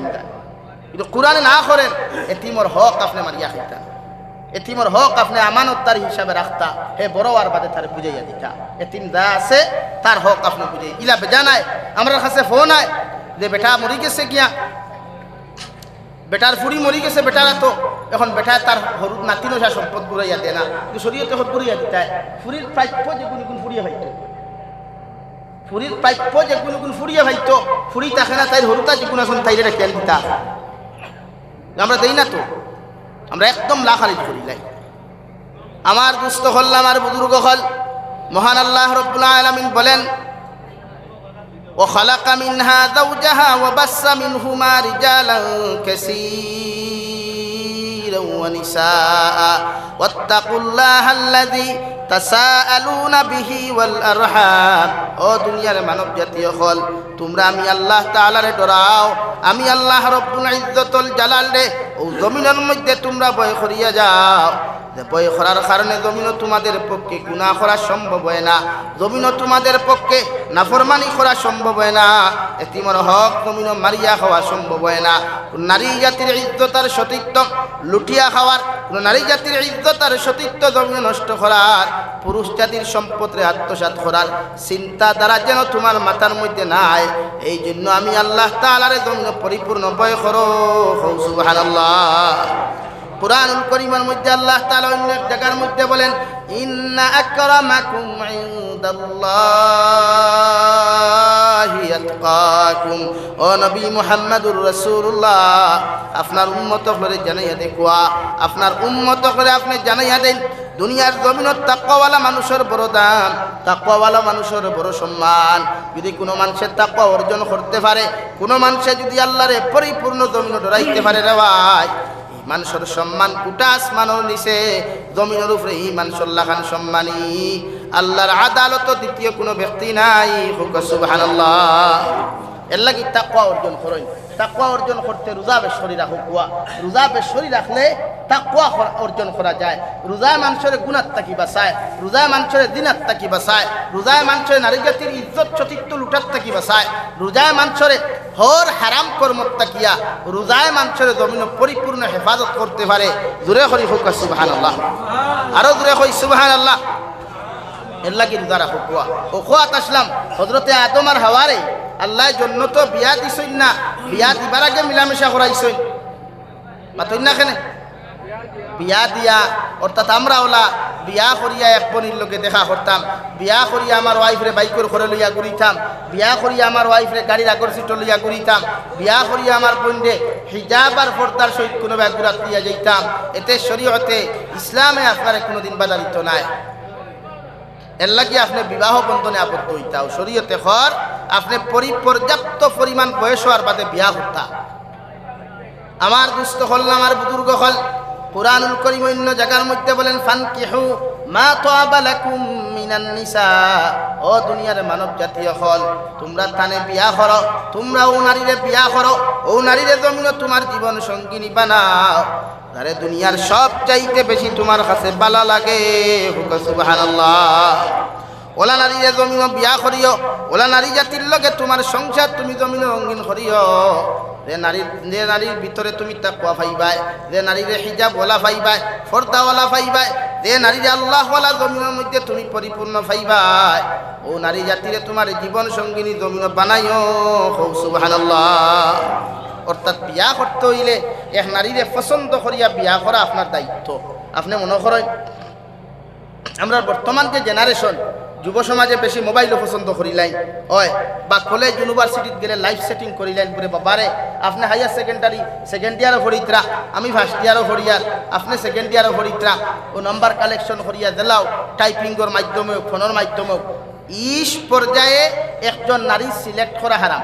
[SPEAKER 1] কিন্তু কোরআনে না করেন এতিমর হক আপনি মারিয়া খাইতা, এতিমর হক আপনি আমানতদার হিসাবে রাখতা, হে বড় আর বাদে তার বুঝাইয়া দিতা। এতিম যা আছে তার হক আপনি বুঝাই ইলা বেজা নাই। আমার কাছে ফোন আয় যে বেটা মরি গেছে গিয়া, বেটার ফুড়ি মরি গেছে, বেটারা তো এখন বেটা তার হরু নাতিনো সা সম্পদ ঘুরাইয়া দেয় না, কিন্তু শরীয়তে হর ঘুরিয়া দিতায়। ফুরির প্রাপ্য যে গুণ গুণ ফুরিয়া ভাইতো, ফুরির প্রাপ্য যে গুণ গুণ ফুরিয়া ভাইতো, ফুরি থাকে না তাই হরুতা যে গুণ এখন তাইরে রেখে দিতা। আমরা দেই না তো, আমরা একদম লাখালিজ করি লাই। আমার দুস্থ হল, আমার বুজুর্গ হল, মহান আল্লাহ রব্বুল আলামিন বলেন وخلق منها زوجها وبث منهما رجالا كثيرا ونساء ওয়াত্তাকুল্লাহাল্লাযী তাসাআলুনা বিহি ওয়াল আরহাম। ও দুনিয়ার মানব জাতীয় হল, তোমরা আমি আল্লাহ তাআলারে ডরাও, আমি আল্লাহ রব্বুল ইজ্জতুল জালাল রে ও জমিনের মধ্যে তোমরা ভয় করিয়া যাও। ভয় করার কারণে জমিনও তোমাদের পক্ষে গুনাহ করা সম্ভব হয় না, জমিনও তোমাদের পক্ষে নাফরমানি করা সম্ভব হয় না, এতিমের হক জমিনও মারিয়া খাওয়া সম্ভব হয় না। নারী জাতির ইজ্জত আর সতীত্ব লুটিয়া খাওয়ার, নারী জাতির ইজ্জত আর সতীত্ব জমিন নষ্ট করার, পুরুষ জাতির সম্পদরে আত্মসাৎ করার চিন্তা দ্বারা যেন তোমার মাথার মধ্যে নাই। এই জন্য আমি আল্লাহ তাআলারে জমিন পরিপূর্ণ ভয় করো। সুবহানাল্লাহ। কুরআনুল কারীমের মধ্যে আল্লাহ তাআলা অন্য এক জায়গার মধ্যে বলেন, ইন্না আকরামাকুম ইনদাল্লাহি আতকাকুম। ও নবী মুহাম্মদুর রাসূলুল্লাহ, আপনার উম্মত করে জানাইয়া দেখুয়া, আপনার উম্মত করে আপনি জানাইয়া দেন, দুনিয়ার জমিনত তাকওয়াওয়ালা মানুষের বড় দাম, তাকওয়াওয়ালা মানুষের বড় সম্মান। যদি কোনো মানুষের তাকওয়া অর্জন করতে পারে, কোনো মানুষে যদি আল্লাহরে পরিপূর্ণ জমিন ডরাইতে পারে রে ভাই, মানুষের সম্মান গোটা আসমানের নিচে, জমিনের উপরে এই মানুষের লাখান সম্মানী। আল্লাহর আদালত দ্বিতীয় কোনো ব্যক্তি নাই। সুবহানাল্লাহ। এর লাগি তাকওয়া অর্জন করেন। তাকওয়া অর্জন করতে রোজা বেশরি রাখো। রোজা বেশরি রাখলে তাকওয়া অর্জন করা যায়। রোজায় মানুষের গুনাহ থাকি বাঁচায়, রোজায় মানুষের দিনাত থাকি বাঁচায়, রোজায় মানুষের নারী জাতির ইজ্জত সতীত্ব লুটার থাকি বাঁচায়, রোজায় মানুষের হর হারাম কর্মত থাকিয়া রোজায় মানুষের জমিন পরিপূর্ণ হেফাজত করতে পারে। জোরে করি হোক সুবহানাল্লাহ, আরো জোরে কই সুবহানাল্লাহ। এর লাগি রোজা রাখো। ও খোয়াত আসলাম হযরতে আদম আর হাওয়ারে আল্লাহ জন্নত বিয়া দিছইন না, বিয়া দিবার আগে মিলামেশা করাইছইন। মাতইন না কেন? বিয়া দিয়া অর্থাৎ আমরা ওলা বিয়া করিয়া এক বনির লোকে দেখা করতাম, বিয়া করিয়া আমার ওয়াইফরে বাইকের ঘরে লইয়া ঘুরিতাম, বিয়া করিয়া আমার ওয়াইফরে গাড়ির আগর সিট লইয়া ঘুরিতাম, বিয়া করিয়া আমার বোনরে হিজাব আর পর্দার সহিত কোনো ব্যাগুরাত দিয়া যাইতাম। এতে শরীয়তে ইসলামে আপনার কোনোদিন বাধা দিত নাই। এর লাগি আপনি বিবাহ বন্ধনে আবদ্ধ হইতাও। শরীয়তে খর আপনি পর্যাপ্ত পরিমাণ বয়স হওয়ার বাদে বিয়া করতা। আমার দুস্থ হল, আমার বুজুর্গ হল, কুরআনুল কারীম অন্য জায়গার মধ্যে বলেন, ফানকিহু মা তাবা লাকুম মিনান নিসা। ও দুনিয়ার মানব জাতীয় হল, তোমরা তানে বিয়া করো, তোমরা ও নারীরে বিয়া করো, ও নারীরে জমিন তোমার জীবন সঙ্গিনী বানাও, আরে দুনিয়ার সব চাইতে বেশি তোমার কাছে ভালো লাগে। সুবহানাল্লাহ। ওলা নারীরে জমিন বিয়া করিও, ওলা নারী জাতির লগে তোমার সংসার তুমি জমিন রঙিন করিও। যে নারীর ভিতরে তুমি তাকওয়া পাইবাই, যে নারীরে হিজাব ওলা পাইবাই, পর্দাওয়ালা পাইবাই, যে নারীরে আল্লাহওয়ালা জমিনের মধ্যে তুমি পরিপূর্ণ পাইবাই, ও নারী জাতিরে তোমার জীবন সঙ্গিনী জমিন বানাইও। সুবহানাল্লাহ। অর্থাৎ বিয়া করতে হইলে এক নারীরে পছন্দ করিয়া বিয়া করা আপনার দায়িত্ব। আপনি মনে করেন আমরা বর্তমান যে জেনারেশন যুব সমাজে বেশি মোবাইলও পছন্দ করিলাই হয়, বা কলেজ ইউনিভার্সিটিত গেলে লাইফ সেটিং করিলেন বলে বাবারে আপনি হায়ার সেকেন্ডারি সেকেন্ড ইয়ারও পড়িত্রা, আমি ফার্স্ট ইয়ারও পড়িয়ার, আপনি সেকেন্ড ইয়ারও পড়িত্রা, ও নাম্বার কালেকশন করিয়া দিলাও টাইপিংয়ের মাধ্যমে ফোনের মাধ্যমে। ইস পর্যায়ে একজন নারী সিলেক্ট করা হারাম,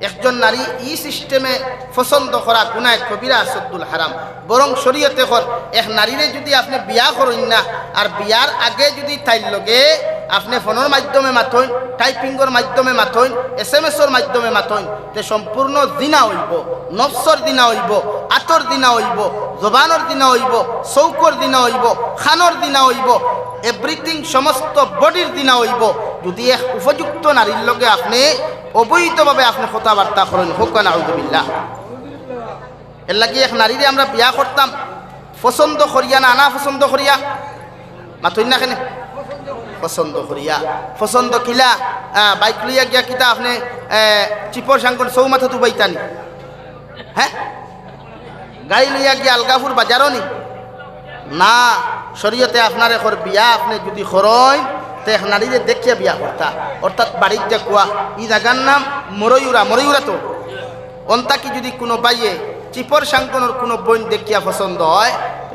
[SPEAKER 1] একজন নারী ই সিস্টেমে পছন্দ করা গুনাহ কবিরা সদ্দুল হারাম। বরং শরীয়তে কর এক নারীরে যদি আপনি বিয়া করেন না, আর বিয়ার আগে যদি তাইর লগে আপনি ফোনের মাধ্যমে মাথইন, টাইপিংয়ের মাধ্যমে মাথইন, SMS-এর মাধ্যমে মাথইন, তে সম্পূর্ণ দিনা হইব, নফসর দিনা হইব, আতর দিনা হইব, জবানের দিনা হইব, চৌকর দিনা হইব, খানোর দিনা হইব, এভরিথিং সমস্ত বডির দিনা হইব। যদি এক উপযুক্ত নারীর লগে আপনি অবৈধভাবে আপনি কথাবার্তা করেন, হোক না আউযুবিল্লাহ। এর লাগি এক নারীরে আমরা বিয়া করতাম পছন্দ করিয়া না, না পছন্দ করিয়া মাথইন না কেন? পছন্দ করিয়া। পছন্দ কিলা বাইক লইয়া গিয়া কিতা আপনি চিপর সাংকর চৌমাথা তো বাইতানি, হ্যাঁ গাড়ি লইয়া গিয়া আলগাপুর বাজারও নি না। শরীয়তে আপনার এখন বিয়া আপনি যদি করেন তো এক নারীরে দেখিয়া বিয়া করতা। অর্থাৎ বাড়ির যে কুয়া ই জায়গার নাম মরইউরা, মরইউরা তো অন্তাকি যদি কোনো বাইয়ে চিপর সাংকনের কোনো বইন দেখিয়া পছন্দ হয়,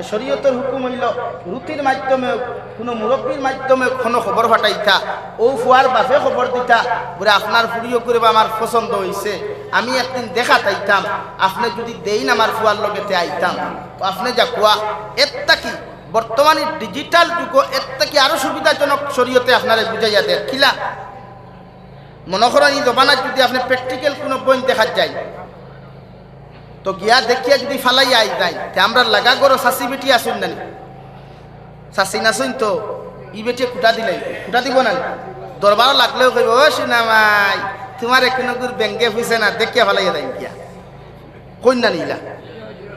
[SPEAKER 1] শরীয়তের হুকুম হইল রুটির মাধ্যমে কোনো মুরব্বীর মাধ্যমে কোনো খবর ফাটাইতা, ও ফুয়ার বাপে খবর দিতা বলে আপনার ফুরিও করে আমার পছন্দ হয়েছে, আমি একদিন দেখা তাইতাম, আপনি যদি দেইন আমার ফুয়ার লগেতে আইতাম। আপনি যা কুয়া এত্তা কি বর্তমানে ডিজিটাল যুগ এর থেকে আরো সুবিধাজনক শরীয়তে আপনারা বুঝাইয়া দেয় কিলা মনে করেন এই জমানায় যদি আপনি প্র্যাকটিক্যাল কোনো বই দেখা যায় তো গিয়া দেখিয়া যদি ফালাই আই যায় তে আমরা লাগা করো শাসি বেটি আসুন না শাসি নাসুন তো ই বেটি কুটা দিলাই কুটা দিব না দরবার লাগলেও কইব ও সিনামাই তোমার কোনো গুর ব্যাংকে ফুসে না দেখিয়া ফালাইয়া দেয় গিয়া কন্যা নিলা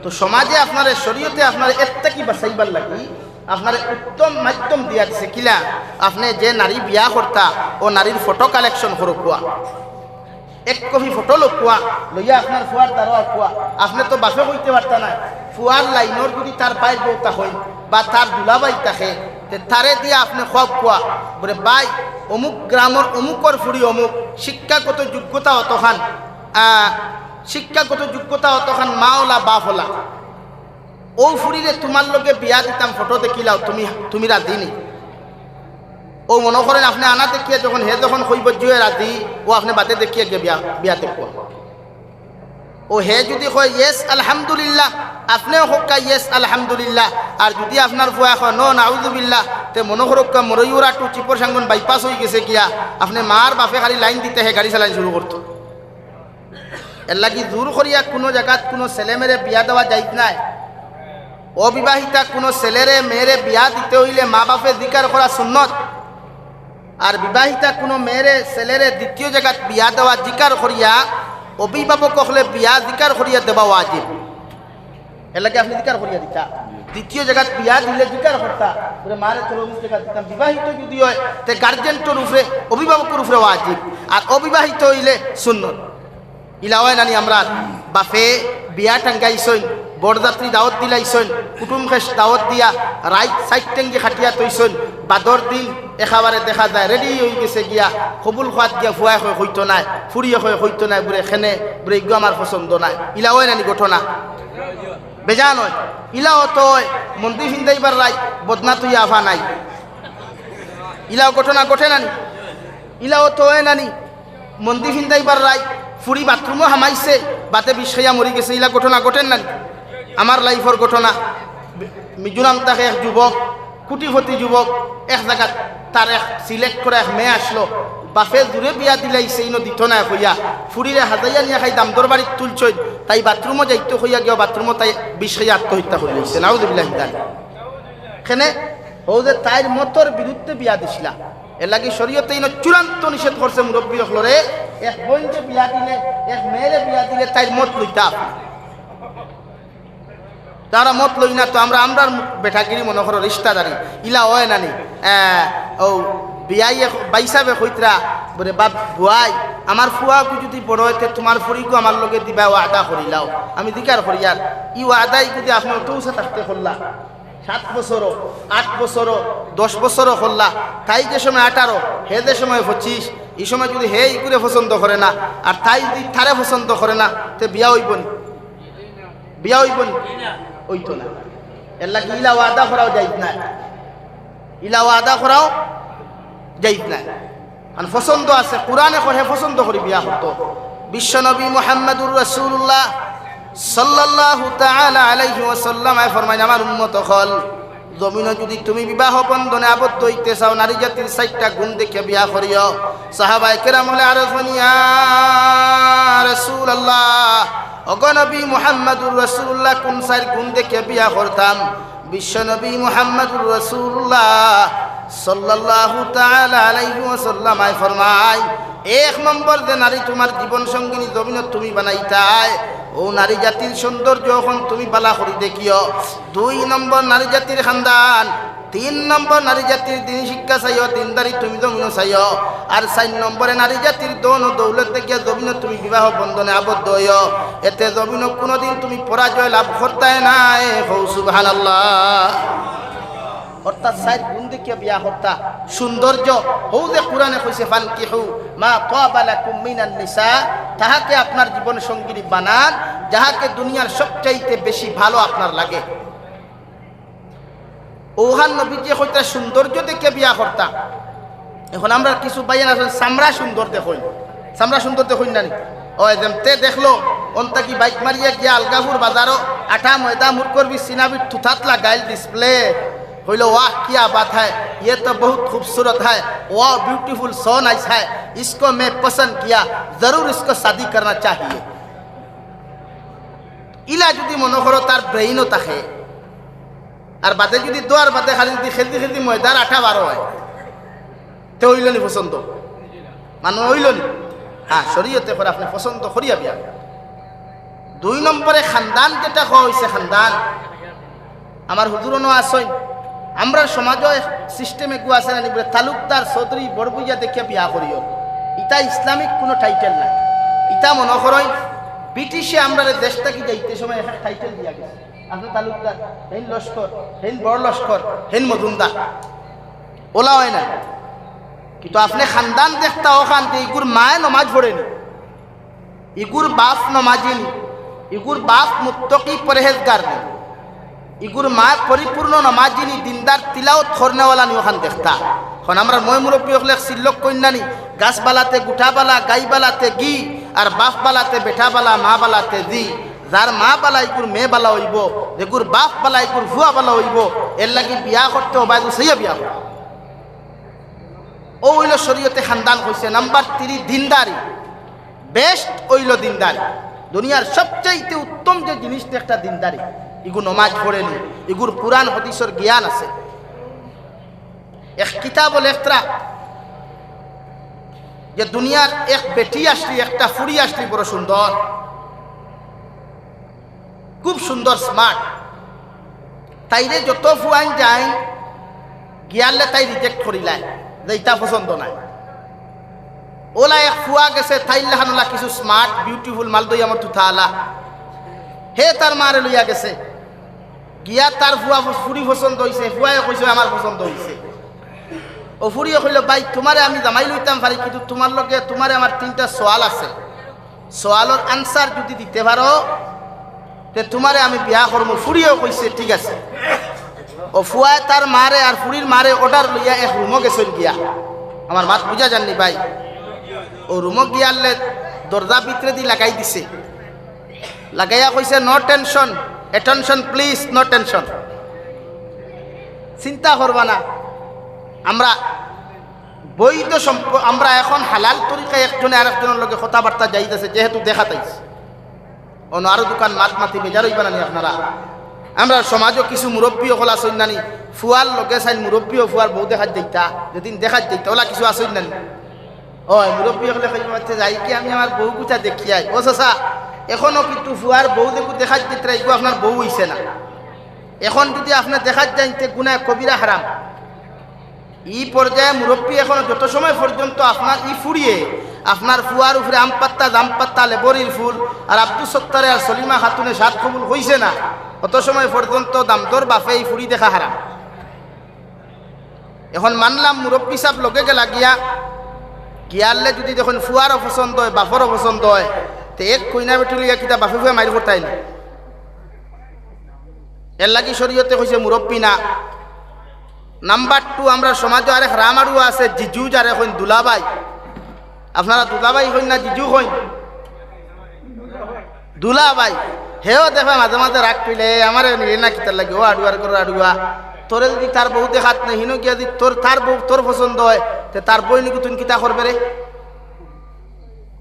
[SPEAKER 1] তো সমাজে আপনার শরীয়তে আপনার এর থেকে বাঁচাইবার লাগি আপনার উত্তম মাধ্যম দিয়া দিছে কিলা আপনি যে নারী বিয়া করতা ও নারীর ফটো কালেকশন করো কুয়া এক কপি ফটো লোকুয়া লইয়া আপনার ফুয়ার দ্বারা কুয়া আপনি তো বাসে হইতে পারতা না ফুয়ার লাইনের যদি তার পায়ের বউতা হয় বা তার দুলাবাই থাকে তারে দিয়ে আপনি খব কুয়া বলে বাই অমুক গ্রামের অমুকর ফুড়ি অমুক শিক্ষাগত যোগ্যতা অতখান শিক্ষাগত যোগ্যতা অতখান মাওলা বাপ হলা ও ফুরিরে তোমার লোকে বিয়া দিতাম ফটো দেখিলাও তুমি রাধি নি ও মনে করেন আপনি আনা দেখিয়ে যখন হে যখন হইব জুয়ে রাধি ও আপনি বাতে দেখিয়ে গিয়ে বিয়া দেখব ও হে যদি কয় ইয়েস আলহামদুলিল্লাহ আপনিও হকা ইয়েস আলহামদুলিল্লাহ আর যদি আপনার ফুয়া হয় নো নাউজুবিল্লাহ তে মনে করক্কা মরইউরা টু চিপর সাঙ্গন বাইপাস হয়ে গেছে গিয়া আপনি মার বাপে খালি লাইন দিতে হে গাড়ি চালান শুরু করতো এর লাগি জোর করিয়া কোনো জায়গাত কোনো ছেলে মেরে বিয়া দেওয়া যাইত নাই অবিবাহিতা কোনো ছেলেরে মেয়েরে বিয়া দিতে হইলে মা বাপে জিকার করা সুন্নত আর বিবাহিতা কোনো মেয়েরে ছেলেরে দ্বিতীয় জায়গাত বিয়া দেওয়া জিকার করিয়া অভিভাবক হলে বিয়া জিকার করিয়া দেওয়া ওয়াজিব এর লাগে আপনি জিকার করিয়া দিতা দ্বিতীয় জায়গাত বিয়া দিলে জিকার করতা বলে মারে তোর জায়গা দিতাম বিবাহিত যদি হয় তে গার্জেন্টর উপরে অভিভাবকের উপরে ওয়াজিব আর অবিবাহিত হইলে সুন্নত ইলাওয়াই নানি আমরা বাফে বিয়া টাঙ্গাইছইন বরযাত্রী দাওয়াত দিলাইছইন কুটুম খেস দাওয়াত দিয়া রাইট সাইড টেঙ্গি খাটিয়া তৈছইন বাদর দিন একেবারে দেখা যায় রেডি হয়ে গেছে গিয়া কবুল খাত গিয়া ফুয়াই হয়ে হইতো নাই ফুরিয়ে হয়ে হইতো নাই বুড়ে খেনে বুড়ে ইগো আমার পছন্দ নাই ইলাওয়াই নানি ঘটনা বেজা নয় ইলাও তো মন্দির হিন্দাইবার রাই বদনা তুই আভা নাই ইলাও ঘটনা ঘটে নানি ইলাও তো নানি মন্দির হিন্দাইবার রাই ফুরি বাথরুমও হামাইছে বাতে বিষয়া মরি গেছে ইলা ঘটনা ঘটেন না আমার লাইফর ঘটনা মিজোরাম থাকে এক যুবক কুটিপতি যুবক এক জায়গাত তার এক সিলেক্ট করে এক মেয়ে আসলো বাপে দূরে বিয়া দিলাইছে ইনো দিত না হইয়া ফুরিরে হাজাইয়া নিয়ে খাই দামদর বাড়ির তুলছই তাই বাথরুমও যাইতে হইয়া গিয়া বাথরুমও তাই বিষয়া আত্মহত্যা করে লইছে নাউজুবিল্লাহ এখানে ও যে তাইর মতর বিরুদ্ধে বিয়া দিছিলা এর লাগে শরীয়তে ইনো চূড়ান্ত নিষেধ করছে মুরব্বী হলরে এক বোনকে বিয়া দিলে এক মেয়েরে বিয়া দিলে তাই মত লইতা তারা মত লই না তো আমরা বেঠাগিরি মনে করো রিস্তাদারি ইলা হয় নানি ও বিয়াই বাইসাবে কইতরা বলে বাপ বুয়াই আমার ফুয়াকু যদি বড় হইতে তোমার ফুরিকু আমার লগে দিবা ওয়াদা করিলাও আমি দিকার করি আর ই ওয়াদাই যদি আপনার তৌসা থাকতে করলা 7 বছরও 8 বছরও 10 বছরও করলা তাই যে সময় 18 হে যে সময় 25 এই সময় যদি হে করে পছন্দ করে না আর তাই যদি তারে পছন্দ করে না তে বিয়া হইব নি বিয়া হইব নি হইতো না এর লাগে ইলা ওয়াদা করাও যাইত না ইলা ওয়াদা করাও যাইত না আর পছন্দ আছে কোরআনে করে পছন্দ করি বিয়া হতো বিশ্বনবী মুহাম্মদুর রাসূলুল্লাহ সাল্লাল্লাহু তাআলা আলাইহি ওয়াসাল্লাম ফরমায় আমার উম্মত হল জমিনে যদি তুমি বিবাহ বন্ধনে আবদ্ধ হইতে চাও নারী জাতির 4টা গুণ দেখে বিয়া করিও সাহাবায়ে কেরাম বলে ইয়া রাসূলুল্লাহ অগনবী মুহাম্মদুর রাসূলুল্লাহ কোন 4 গুণ দেখে বিয়া করতাম বিশ্বনবী মুহাম্মদুর রাসূলুল্লাহ সাল্লাল্লাহু তাআলা আলাইহি ওয়াসাল্লাম ফরমায় 1 নম্বর যে নারী তোমার জীবন সঙ্গিনী জমিনে তুমি বানাইতাই ও নারী জাতির সৌন্দর্য এখন তুমি বালা করি দেখিও 2 নম্বর নারী জাতির খানদান 3 নম্বর নারী জাতির দিন শিক্ষা চাইও দিনদারি তুমি জমিনে চাইও আর 4 নম্বরে নারী জাতির দন ও দৌলত দেখিয়া জমিনে তুমি বিবাহ বন্ধনে আবদ্ধ হইও এতে জমিনে কোনোদিন তুমি পরাজয় লাভ করতে নাই সুবহানাল্লাহ অর্থাৎ 4 গুণ দেখিয়া বিয়া করতা সৌন্দর্য হৌ যে কোরআনে কইছে ফানকিহু মা তাবা লাকুম মিনান নিসা তাহাকে আপনার জীবন সঙ্গিনী বানান যাহাকে দুনিয়ার সবচাইতে বেশি ভালো আপনার লাগে ওহান নবী যে কইতা সৌন্দর্য দেখে বিয়া করতা এখন আমরা কিছু বাইন আছে চামড়া সুন্দর দেখই চামড়া সুন্দর দেখই না ও যেমতে দেখলো অন্তা কি বাইক মারিয়া গিয়া আলগাপুর বাজারও আঠা ময়দা মুর করবি সিনাবি থুথাত লাগাইল ডিসপ্লে কইল वाह क्या बात है, ये तो बहुत खूबसूरत है, वाह ब्यूटीफुल सो नाइस है, इसको मैं पसंद किया, जरूर इसको शादी करना चाहिए। ইলা যদি মনে করো তার ব্রেইনও থাকে আর বাদে যদি দোয়ার বাদে খালি যদি খেলতে খেলতে ময়দার আঠা বারো হয় তে হইল নি পছন্দ মানুষ হইল নি? হ্যাঁ, শরীয়তে করে আপনি পছন্দ করিয়া বিয়া। 2 নম্বরে খানদান যেটা হয়েছে, খানদান আমার হুজুরনও আসই, আমরা সমাজও সিস্টেমে গু আছে না নিবলে তালুকদার চৌধুরী বড়বুইয়া দেখে বিয়া করিও, ইটা ইসলামিক কোনো টাইটেল নাই। ইটা মনে করেন ব্রিটিশে আমরা দেশটা কি যাইতে সময় একটা টাইটেল দিয়া গেছে, আপনি তালুকদার, হেন লস্কর, হেন বড় লস্কর, হেন মজুমদার, ওলা হয় না। কিন্তু আপনি খানদান দেখতা ওখান ইগুর মায় নমাজ পড়েনি, ইগুর বাপ নমাজিনি, ইগুর বাপ মুত্তকি পরহেজগার নেই, ইগুর মা পরিপূর্ণ নমাজিনি দিনদার তিলাওত করনেওয়ালা নি ওখান দেখতা। এখন আমরা মই মুরব্বী হলে সিল্লক কন্যানি গাছবালাতে গুঠাবালা, গাইবালাতে গি, আর বাপ বালাতে বেঠাবালা, মা বালাতে দি। যার মা বালা ইগুর মেয়ে বালা হইব, এগুর বাপ বালা ইগুর ভুয়া বালা হইব, এর লাগি বিয়া করতে হবে সেইয়া বিয়া করব। ও হইল শরীয়তে খানদান হয়েছে। নাম্বার 3 দিনদারি, বেস্ট হইল দিনদারি। দুনিয়ার সবচাইতে উত্তম যে জিনিসটা একটা দিনদারি। ইগু নমাজ পড়েনি, ইগুর কুরআন হাদিসের জ্ঞান আছে। এক কিতাব লেখরা যে দুনিয়ার এক বেটি আসলি, একটা ফুড়ি আসলি, বড় সুন্দর, খুব সুন্দর, স্মার্ট, তাইরে যত ফুয়াইন যায় গিয়ালে তাই রিজেক্ট করিলায় যে ইটা পছন্দ নাই। ওলা এক ফুয়া গেছে তাইল্লাহানুলা কিছু স্মার্ট বিউটিফুল মাল দই আমার তুথা আলা, হে তার মারে লইয়া গেছে, গিয়া তার ফুয়া ফুড়ি পছন্দ হয়েছে, ফুয়াই কইছে আমার পছন্দ হয়েছে। ও ফুড়িও কইল ভাই তোমারে আমি জামাই লইতাম পারি, কিন্তু তোমার লগে তোমারে আমার 3টা সওয়াল আছে, সওয়ালের আনসার যদি দিতে পারো তে তোমারে আমি বিয়া করবো। ফুড়িও কইছে ঠিক আছে। ও ফুয়ায় তার মারে আর ফুড়ির মারে অর্ডার লইয়া এক রুমো গেছেন গিয়া, আমার মাত বুঝা জাননি ভাই। ও রুমো গিয়ালে দরজা ভিতরে দি লাগাই দিছে, লাগাইয়া কইছে no tension, attention please, no tension, চিন্তা করবা না, আমরা বৈধ আমরা এখন হালাল তরিকায় একজনে আরেকজনের লগে কথাবার্তা যাইতেছে, যেহেতু দেখা তাইছে অন্য আরো দোকান মাত মাতি বেজার হইবা নানি আপনারা। আমরা সমাজও কিছু মুরব্বী হল আসইন নানি, ফুয়ার লগে চাইন মুরব্বী ও ফুয়ার বউ দেখাত যাইতা, যেদিন দেখাত যাইতা ওলা কিছু আসইন নানি। ও মুরব্বী হলে কইতে যাই কি আমি আমার বউ কুচা দেখিয়াই, ও চাচা এখনো কিন্তু ফুয়ার বউ দেখু দেখাত দিতে এগু আপনার বউ হইছে না, এখন যদি আপনার দেখাত যাইতে গুনাহ কবিরা হারাম। ই পর্যায়ে মুরব্বী এখন যত সময় পর্যন্ত আপনার ই ফুরিয়ে আপনার ফুয়ার উপরে আম পাত্তা, জাম পাত্তা, লেবরির ফুল আর আব্দুল সত্তারে আর সলিমা খাতুনে সাত কবুল হইছে না, অত সময় পর্যন্ত দামদর বাফে এই ফুরি দেখা হারাম। এখন মানলাম মুরব্বী সাহেব লগে গেলা গিয়ারলে যদি দেখুন ফুয়ারও পছন্দ হয়, বাফরও পছন্দ হয়, তো এক কইনা বেটুলিয়া কিতা বাফে ফুয়ে মারি ফোটাই না। এর লাগি শরীয়তে কইছে মুরব্বী না। নাম্বার 2 আমরা সমাজে আরেক রামারু আছে, জিজু যারে কইন দুলাভাই। আপনারা দুলাভাই কইন না জিজু কইন? দুলাভাই হেও দেখে মাঝে মাঝে রাগ পিলে আমারে নিলে না কিতার লাগে, ও আডুয়ার করে আডুয়া, তোরে যদি তার বউ দেখাত না হিনো গিয়া যদি তার বউ তোর পছন্দ হয় তে তার বই নাকি তুমি কিতা করবে রে?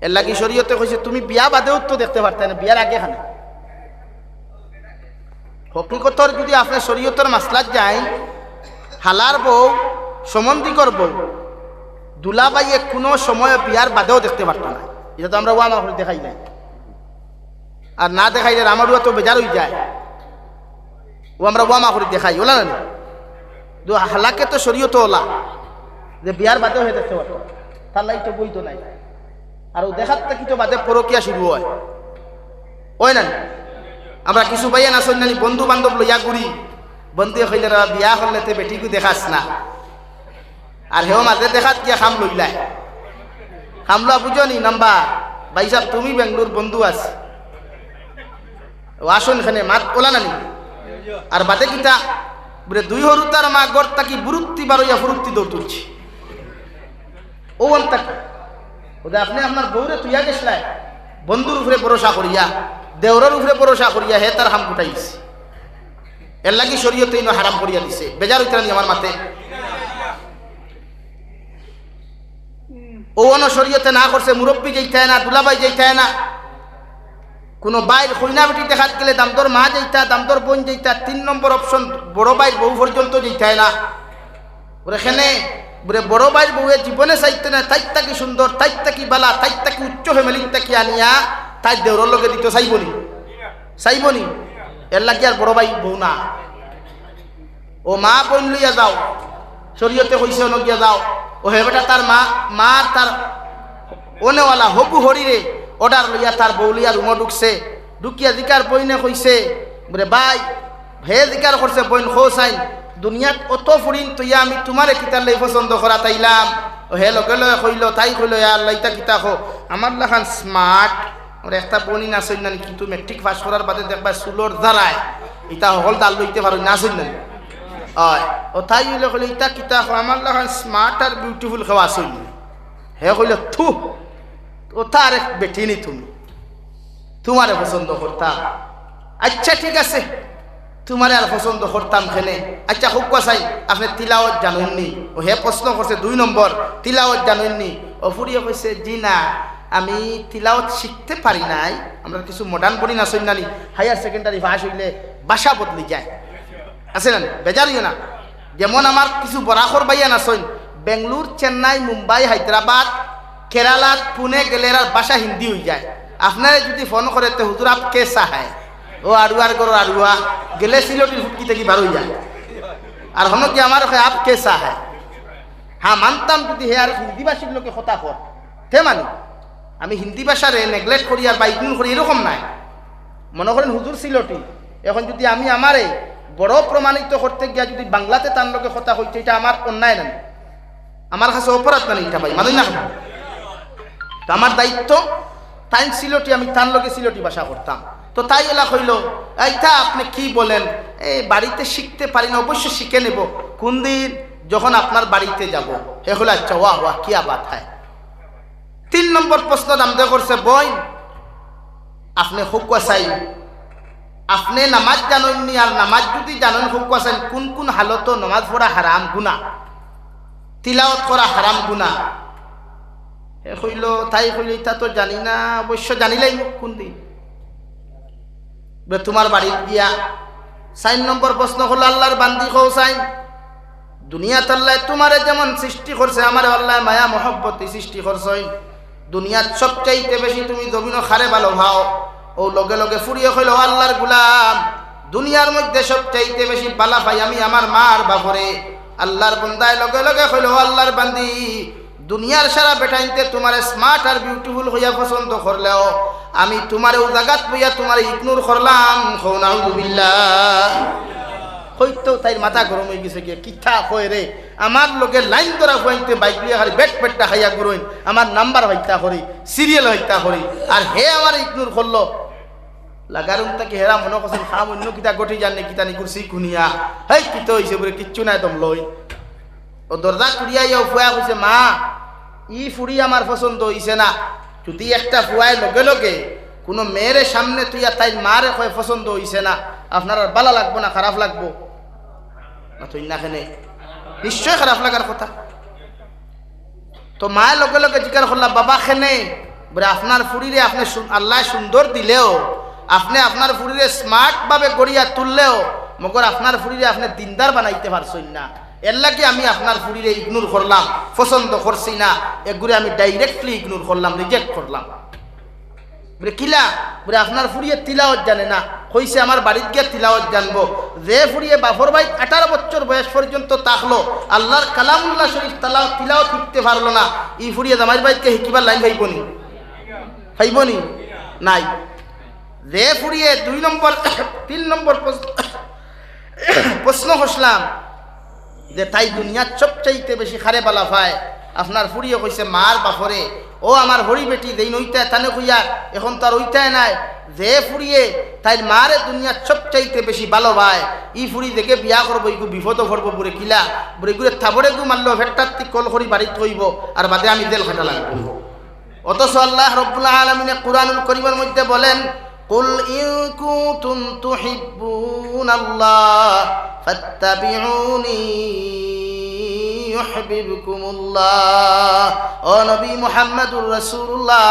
[SPEAKER 1] এর লাগি শরীয়তে কইছে তুমি বিয়া বাদেও তো দেখতে পারতে না, বিয়ার আগে খানে। হকিকতর যদি আপনি শরীয়তের মাসলাত যায়, হালার বউ সম্বন্ধিকর বউ দুলাভাইয়ে কোনো সময় বিয়ার বাদেও দেখতে পারত না। এটা তো আমরা ওয়া মা দেখাই নাই, আর না দেখাইলে আমারও তো বেজার হয়ে যায়, ও আমরা ওয়া মা করে দেখাই ওলা না। হালাকে তো শরীয়ত ওলা যে বিয়ার বাদেও হয়ে দেখতে পারত, তার লাই তো বই তো নাই। আর ও দেখার থেকে তো বাদে পরকিয়া শুরু হয়, ওই না? আমরা কিছু ভাইয়া না শোন বন্ধু বান্ধব লইয়া ঘুরি, বন্ধু হইলে বিয়া হলে তে বেটিকে দেখাস না, আর হেও মাঝে দেখাত গিয়া খাম লইলাই, খামলা বুঝো নি নাম্বা ভাই সাহেব তুমি বেঙ্গলোর বন্ধু আছে, আসুন এখানে মাত ওলা নানি। আর বাদে কিতা বলে 2 হরুতার মা গড় তাকি বুরুত্তি বারইয়া ফুরুত্তি দৌড় তুলছি, ও অন্তাকি ওদের আপনি আপনার বউরে তুইয়া গেছলাই বন্ধুর উপরে ভরসা করিয়া, দেওরের উপরে ভরসা করিয়া হে তার হাম কুটাইছে। এর লাগি শরীয়তে ইনো হারাম করিয়া দিছে বেজার হইতে নি আমার মাতে ও অন শরীয়তে না করছে মুরব্বী যেইতে না দুলাভাই যেইতে না কোনো বাইর কইনা বেটি দেখাত গেলে দামদর মা যেইতা দামদর বোন যেইতা 3 নম্বর অপশন বড় বাইর বউ পর্যন্ত যেইতে না ওখানে বড় ভাইয়ের বউয়ের জীবনে চাইতে না তাইতা কি সুন্দর তাইতা কি বালা তাইতা কি উচ্চ ফ্যামিলিটা কি আনিয়া তাই দেওয়ার লোকে দিত চাইবনি এর লাগি আর বড় ভাই বউ না ও মা বোন লইয়া যাও শরীয়তে কইছে নগিয়া যাও ও হে বেটা তার মা তার ওনেওয়ালা হবু হরিরে অর্ডার লইয়া তার বউ লইয়া রুমো ঢুকছে ঢুকিয়া জিকার বইনে কইছে বলে ভাই হে জিকার করছে বইন খোসাইন দুনিয়াত অত ফুরিন তুইয়া আমি তোমারে কিতার লাই পছন্দ করা তাইলাম ও হে লগে লগে কইল তাই কইল আর লাইতা কিতা খো আমার লাখান স্মার্ট ওর একটা বনি না সইন না কিন্তু মেট্রিক পাস করার বাদে দেখবা চুলোর দ্বারায় ইটা হল দাল লইতে পারো না সইন না ও তাই হইলে কইল ইটা কিতা খো আমার লাখান স্মার্ট আর বিউটিফুল খাওয়া সইন হে কইল থু ও তার এক বেটি নি তুমি তোমারে পছন্দ করতাম আচ্ছা ঠিক আছে তোমারে আর পছন্দ করতাম খেলে আচ্ছা খুব কথাই আপনি তিলাওয়াত জানেননি ও হে প্রশ্ন করছে 2 নম্বর তিলাওয়াত জানেননি ও ফুরিয়ে কইছে জি না আমি তিলাওয়াত শিখতে পারি নাই আমরা কিছু মডার্ন পড়ি না সৈন্যানি হায়ার সেকেন্ডারি পাস হইলে ভাষা বদলি যায় আছে না বেজারিও না যেমন আমার কিছু বরাখর বাইয়া না সৈন বেঙ্গলোর চেন্নাই মুম্বাই হায়দ্রাবাদ কেরালা পুনে গেলে আর ভাষা হিন্দি হয়ে যায় আপনারা যদি ফোন করে তো হুজুর আপ কেসা হয় ও আড়ুয়ার গরো আড়ুয়া গেলে সিলেটির ফুটকি থেকে বার হয়ে যায় আর হন কি আমার আপ কেসা হয় হ্যাঁ মানতাম যদি হে আর হিন্দি ভাষীর লোকে কথা কর তে মানি আমি হিন্দি ভাষারে নেগলেক্ট করি আর বা ইগনোর করি এরকম নাই মনে করেন হুজুর সিলটি এখন যদি আমি আমারে বড় প্রমাণিত করতে গিয়া যদি বাংলাতে তার লোকে কথা হইতে এটা আমার অন্যায় না আমার কাছে অপরাধ না এটা ভাই মানুষ না তো আমার দায়িত্ব তাই সিলটি আমি তার লোকে সিলটি ভাষা করতাম তো তাই এলা কইল এইটা আপনি কি বলেন এই বাড়িতে শিখতে পারি না অবশ্যই শিখে নেব কোন দিন যখন আপনার বাড়িতে যাব হে হলো আচ্ছা ওয়াহ ওয়াহ কি বাত হয় 3 নম্বর প্রশ্ন দামদে করছে বই আপনি হুকুয়া চাই আপনি নামাজ জানেননি আর নামাজ যদি জানেন হুকুয়া চাই কোন কোন হালত নামাজ পড়া হারাম গুনাহ তিলাওয়াত করা হারাম গুনাহ হে কইল তাই কইল এটা তো জানি না অবশ্য জানিলাই কোন দিন তোমার বাড়ি গিয়া 4 নম্বর প্রশ্ন হলো আল্লাহর বান্দি কও চাই দুনিয়াত আল্লাহ তোমারে যেমন সৃষ্টি করছে আমারে আল্লাহ মায়া মহব্বত সৃষ্টি করছে দুনিয়াত সবচাইতে বেশি তুমি জমিন খারে ভালো ভাও ও লগে লগে ফুরিয়ে কইল আল্লাহর গোলাম দুনিয়ার মধ্যে সবচাইতে বেশি বালা পাই আমি আমার মার বাপরে আল্লাহর বান্দায় লগে লগে কইল আল্লাহর বান্দি দুনিয়ার সারা বেটাইতে তোমার স্মার্ট আর বিউটিফুল হইয়া পছন্দ করলেও আমি তোমারে ও জায়গাত বইয়া তোমার ইগনোর করলাম নাউযুবিল্লাহ হইতো তাই মাথা গরম হয়ে গেছে কি কিথা কয় রে আমার লোকে লাইন ধরা হইতে বাইক লিয়া খালি বেট পেটটা খাইয়া গরইন আমার নাম্বার হইতা করি সিরিয়াল হইতা করি আর হে আমার ইগনোর করলো লাগারুম তাকে হেরা মনে করছেন খাম অন্য কিতা গঠি জানে কিতা নি কুরসি কুনিয়া হেই কিতো হইছে বলে কিচ্ছু নাই তোম লই ও দরজা কুড়িয়াইয়া ফুয়া কইছে মা ই ফুড়ি আমার পছন্দ হইছে না যদি একটা ফুয়ায় লগে লগে কোনো মেয়ের সামনে তুইয়া তাই মারে কয় পছন্দ হইছে না আপনার আর ভালো লাগবো না খারাপ লাগবো না তুই না খেনে নিশ্চয় খারাপ লাগার কথা তো মায়ের লগে লগে জিজ্ঞার করলাম বাবা খেনে বলে আপনার ফুড়িরে আপনি আল্লাহ সুন্দর দিলেও আপনি আপনার ফুড়িরে স্মার্ট ভাবে গড়িয়া তুললেও মগর আপনার ফুড়িরে আপনি দিনদার বানাইতে পারছেন না এর লাগে আমি আপনার ফুড়িরে ইগনোর করলাম পছন্দ করছি না এগুলো আমি ডাইরেক্টলি ইগনোর করলাম রিজেক্ট করলাম বলে কিলা বলে আপনার ফুড়িয়ে তিলাওয়াত জানে না কইছে আমার বাড়িতে গিয়ে তিলাওয়াত জানবো যে ফুড়িয়ে বাফর ভাই 18 বছর বয়স পর্যন্ত তাকলো আল্লাহর কালামুল্লাহ শরীফ তিলাওয়াত শিখতে পারলো না ই ফুড়িয়ে জামাই ভাইকে শিকিবার লাইন ভাইবনি নাই যে ফুড়িয়ে 2 নম্বর 3 নম্বর প্রশ্ন করলাম যে তাই দুনিয়ার সবচাইতে বেশি খারে বালা পায় আপনার ফুড়িয়ে কইছে মার বাফরে ও আমার হরি বেটি যেই নইতে তানে কইয়া এখন তার ওইটাই নাই যে ফুড়িয়ে তাই মারে দুনিয়ার সবচাইতে বেশি ভালো ভাই ই ফুড়ি দেখে বিয়া করবো ইগু বিপদ ভরবো বুড়ে কিলা বুড়ে গুড়ে থাবড়ে গু মারলো ভেট্টাত্তি কল করি বাড়িত কইব আর বাদে আমি জেল খাটা লাগবো অথচ আল্লাহ রব্বুল আলামিন কুরআনুল কারীমের মধ্যে বলেন কুল ইন কুনতুম তুহিব্বুনাল্লাহ ফাত্তাবিউনি ইউহিব্বুকুমুল্লাহ। ও নবী মুহাম্মদুর রাসূলুল্লাহ,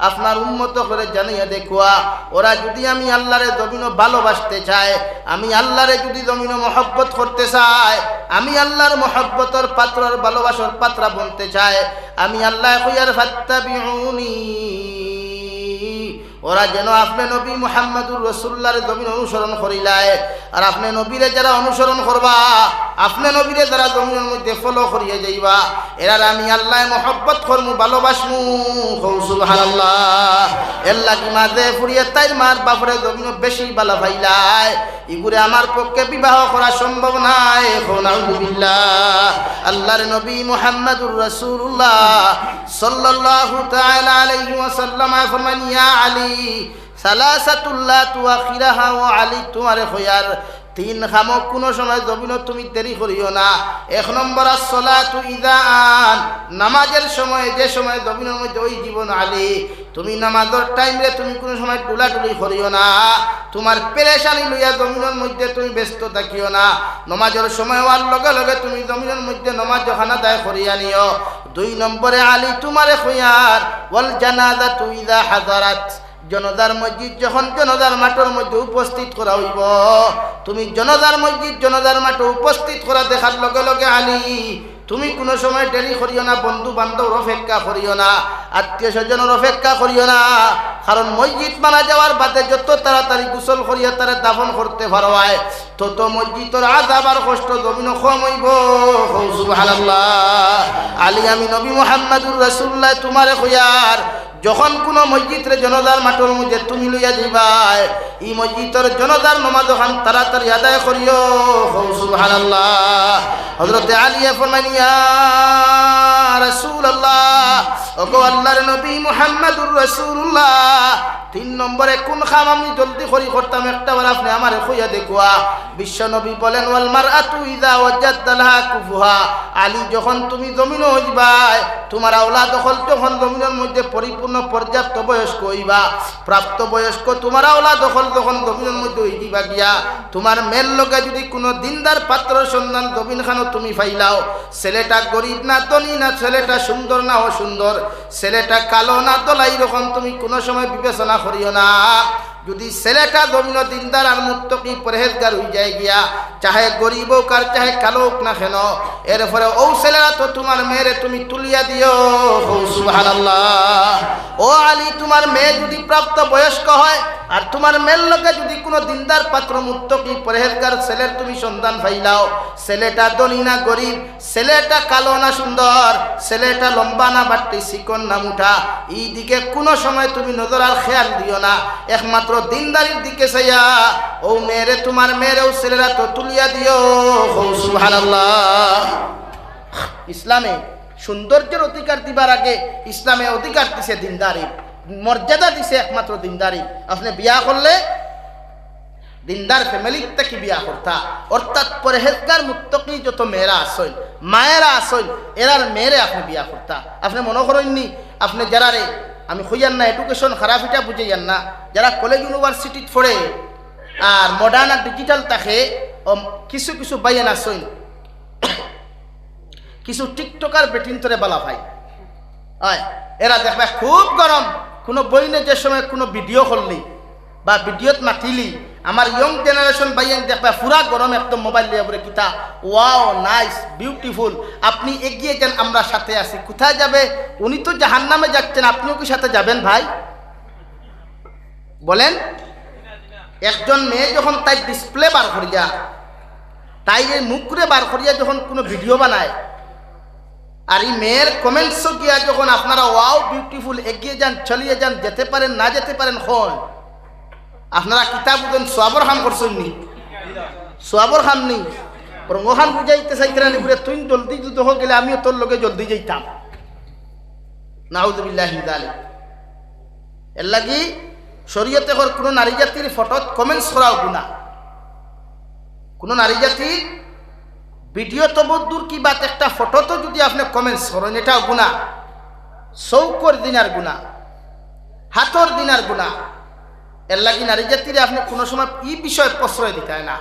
[SPEAKER 1] আপনার উম্মত করে জানিয়ে দেখুয়া, ওরা যদি আমি আল্লাহরে জমিনও ভালোবাসতে চায়, আমি আল্লাহরে যদি জমিনও মহব্বত করতে চায়, আমি আল্লাহর মহব্বতর পাত্রর ভালোবাসার পাত্রা বনতে চায়, আমি আল্লাহ কইয়ার ফাত্তাবিউনি, ওরা যেন আপনি নবী মুহাম্মদুর রাসূলুল্লাহর জমিন অনুসরণ করিলায়। আর আপনি নবীরে যারা অনুসরণ করবা, আপনি নবীরে যারা জমিনের মধ্যে ফলো করিয়ে যাইবা, এরার আমি আল্লাহ মহব্বত করমু, ভালোবাসমু। সুবহানাল্লাহ। এর লাগি মাঝে ফুরিয়ে তাই মার বাপরে জমিন বেশি ভালো পাইলায়, ইগুরে আমার পক্ষে বিবাহ করা সম্ভব নাই। নাউযুবিল্লাহ। আল্লাহর নবী মুহাম্মদুর রাসূলুল্লাহ সাল্লাল্লাহু তাআলা আলাইহি ওয়াসাল্লাম ফরমান, ইয়া আলী সালাসাতুল্লাহ তুআখিরাহা ওয়া আলী তোমার খয়ার, তিন খামক কোনো সময় জমিন তুমি দেরি করিও না। এক নম্বর আসসালাতু ইযা আন, নামাজের সময়, যে সময় জমিনের মধ্যে ওই জীবন আলী তুমি নামাজের টাইমে তুমি কোনো সময় টুলাটুলি করিও না, তোমার পেরেশানি লইয়া জমিনের মধ্যে তুমি ব্যস্ত থাকিও না। নামাজের সময় হওয়ার লগে লগে তুমি জমিনের মধ্যে নামাজ যখন আদায় করিয়া নিও। দুই নম্বরে আলী তোমারে খয়ার ওয়াল জানাজাতু ইযা হাযারাত, জনতার মসজিদ যখন জনতার মাঠের মধ্যে উপস্থিত করা হইব, তুমি জনতার মসজিদ জনতার মাঠে উপস্থিত করা দেখার লগে লগে আলী তুমি কোনো সময় দেরি করিও না, বন্ধু বান্ধব অপেক্ষা করিও না, আত্মীয় স্বজনের অপেক্ষা করিও না। কারণ মসজিদ মারা যাওয়ার বাদে যত তাড়াতাড়ি গোসল করিয়া তারা দাফন করতে পারোয়, তত মসজিদের আযাব আর কষ্ট জমিন কম হইব। সুবহানাল্লাহ। আলী আমি নবী মুহাম্মদুর রাসূলুল্লাহ তোমারে কইয়ার, যখন কোনো মসজিদরে জনতার মাঠের মধ্যে তুমি লইয়া যাইবাই, এই মসজিদের জনতার নামাজ খান তাড়াতাড়ি আদায় করিও। সুবহানাল্লাহ। হযরতে আলী ফরমান, ইয়া রাসূলুল্লাহ, ওগো আল্লাহর নবী মুহাম্মদুর রাসূলুল্লাহ, তিন নম্বরে কোন কাম আমি জলদি করি করতাম, একটা বার আপনি আমারে কইয়া দেখুয়া। বিশ্ব নবী বলেন, ওয়াল মারআতু ইযা ওয়াজাদতা লাহা কুফুহা, আলী যখন তুমি জমিন হইবাই, তোমার আওলাদ হল যখন জমিনের মধ্যে পরিপূর্ণ পর্যাপ্ত বয়স্ক হইবা, প্রাপ্ত বয়স্ক তোমার আওলাদ হল যখন জমিনের মধ্যে হইবা গিয়া, তোমার মেয়ের লগে যদি কোনো দিনদার পাত্রের সন্ধান জমিন খানো তুমি পাইলাও, ছেলেটা গরিব না ধনী না, ছেলেটা সুন্দর না অসুন্দর, ছেলেটা কালো না দলা, এরকম তুমি কোনো সময় বিবেচনা করিও না। যদি ছেলেটা জমিন দিনদার আর মুত্তাকি পরহেজগার হয়ে যায় গিয়া, চাহে গরিব হোক আর চাহে কালো হোক না কেন, এরপরে ও ছেলেরা তো তোমার মেয়েরে তুমি তুলিয়া দিও। সুবহানাল্লাহ। ও আলী, তোমার মেয়ে যদি প্রাপ্ত বয়স্ক হয় আর তোমার মেয়ের লোকে যদি কোনো দিনদার পাত্র মুত্তাকি পরহেজগার ছেলের তুমি সন্ধান পাইলাও, ছেলেটা ধনী না গরিব, ছেলেটা কালো না সুন্দর, ছেলেটা লম্বা না বাট্টি চিকন না মুঠা, এই দিকে কোনো সময় তুমি নজর আর খেয়াল দিও না, একমাত্র দিনদারির দিকে চাইয়া ও মেয়েরে তোমার মেয়েরেও ছেলেরা তো তুলিয়া দিও। সুবহানাল্লাহ। ইসলামে সৌন্দর্যের অধিকার দিবার আগে ইসলামে অধিকার দিছে দিনদারি, মর্যাদা দিছে একমাত্র দিনদারি। আপনি বিয়া করলে দিনদার ফ্যামিলি থেকে বিয়া করতা, অর্থাৎ পরহেজগার মুত্তাকি যত মেয়েরা আসল, মায়েরা আসল, এরার মেয়েরে আপনি বিয়া করতা। আপনি মনে করেননি, আপনি যারা রে আমি হইয়ান না এডুকেশন খারাপ এটা বুঝাইয়ান না, যারা কলেজ ইউনিভার্সিটিত পড়ে আর মডার্ন আর ডিজিটাল থাকে, কিছু কিছু বাইয়ান আসইন, কিছু টিকটকার বেটিন্তরে বালা ভাই, এরা দেখবে খুব গরম, কোনো বইনে যে সময় কোনো ভিডিও করলি বা ভিডিওত মাতিলি, আমার ইয়ং জেনারেশন বাইয়ান দেখবে পুরা গরম একদম মোবাইল লিয়ে বলে কিতা ওয়াও নাইস বিউটিফুল, আপনি এগিয়ে যান, আমরা সাথে আছি। কোথায় যাবে? উনি তো জাহান্নামে যাচ্ছেন, আপনিও কি সাথে যাবেন ভাই? বলেন। একজন মেয়ে যখন তাই ডিসপ্লে বার করিয়া, তাই এই মুখরে বার করিয়া যখন কোনো ভিডিও বানায়, আর এই মেয়ের কমেন্টসও গিয়া যখন আপনারা ওয়াও বিউটিফুল, এগিয়ে যান, চলিয়ে যান, যেতে পারেন না যেতে পারেন, খন আপনারা কিতাব বুঝেন সোয়াবর খাম করছেন নি? সোয়াবর খাম নি, বরং ওখান বুঝাইতে চাইতেন তুই জলদি যুদ্ধ হয়ে গেলে আমিও তোর লোকে জলদি যাইতাম। নাউযুবিল্লাহি মিন যালিক। এর লাগি শরীয়তে কোনো নারী জাতির ফটোত কমেন্টস করাও গুনাহ, কোনো নারী জাতির ভিডিও তো দূর কি বাত, একটা ফটো তো যদি আপনি কমেন্টস করেন এটাও গুনাহ, চৌকর দিনার গুনাহ, হাতর দিনার গুনাহ। এর লাগি নারী জাতিরে আপনি কোনো সময় এই বিষয়ে প্রশ্রয় দিতে হয় না।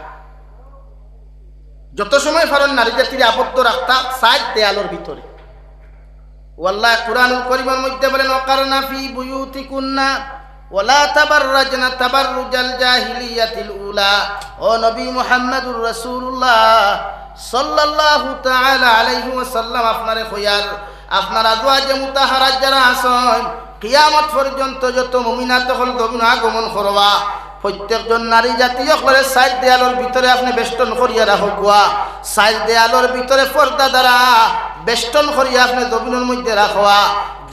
[SPEAKER 1] যত সময় পারেন নারী জাতিরে আবদ্ধ রাখতা সাইড দেয়ালোর ভিতরে। ওয়াল্লাহ কুরআনুল কারীমের মধ্যে বলেন ওয়াকারনা ফি বুয়ুতিকুন্না ওয়ালা তাবাররাজনা তাবাররুজাল জাহিলিয়াতিল উলা। ও নবী মুহাম্মদুর রাসূলুল্লাহ সাল্লাল্লাহু তাআলা আলাইহি ওয়াসাল্লাম আপনারে কইয়ার আপনার আজওয়াজে মুতাহারাত যারা আছেন কিয়ামত পর্যন্ত যত মুমিনাত হল গমন আগমন করবা প্রত্যেকজন নারী জাতীয় করে সাইড দেয়ালোর ভিতরে আপনি বেষ্টন করিয়া রাখবা। সাইড দেয়ালোর ভিতরে পর্দা দ্বারা বেষ্টন করিয়া আপনি জমিনের মধ্যে রাখবা।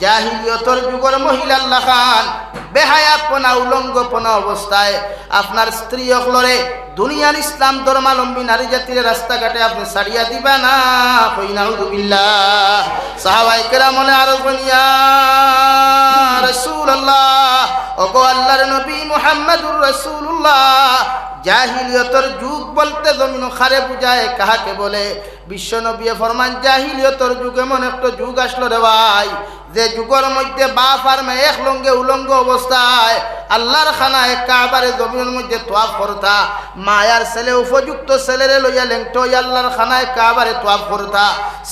[SPEAKER 1] জাহিলিয়তর যুগের মহিলা খান বেহায়াপনা উলঙ্গপনা অবস্থায় আপনার স্ত্রী অকলরে দুনিয়ার ইসলাম ধর্মাবলম্বী নারী জাতির রাস্তাঘাটে আপনি ছাড়িয়া দিবা না। কই নাউযুবিল্লাহ। সাহাবায়ে কেরাম আরো বলিয়া রাসূলুল্লাহ ওগো আল্লাহর নবী মুহাম্মদুর রাসূলুল্লাহ জাহিলিয়তর যুগ বলতে জমিন খারে বুঝায় কাহাকে বলে? বিশ্ব নবী ফরমান জাহিলিয়তর যুগে এমন একটা যুগ আসলো রে ভাই যে যুগের মধ্যে বাপ আর মেয়ে এক লঙ্গে উলঙ্গ অবস্থায় আল্লাহর খানায় কাবারে জমিনের মধ্যে তোয়াফ করতা। মায়ার ছেলে উপযুক্ত ছেলেরে লইয়া লেংটো আল্লাহর খানায় কাবারে তোয়াফ করতা।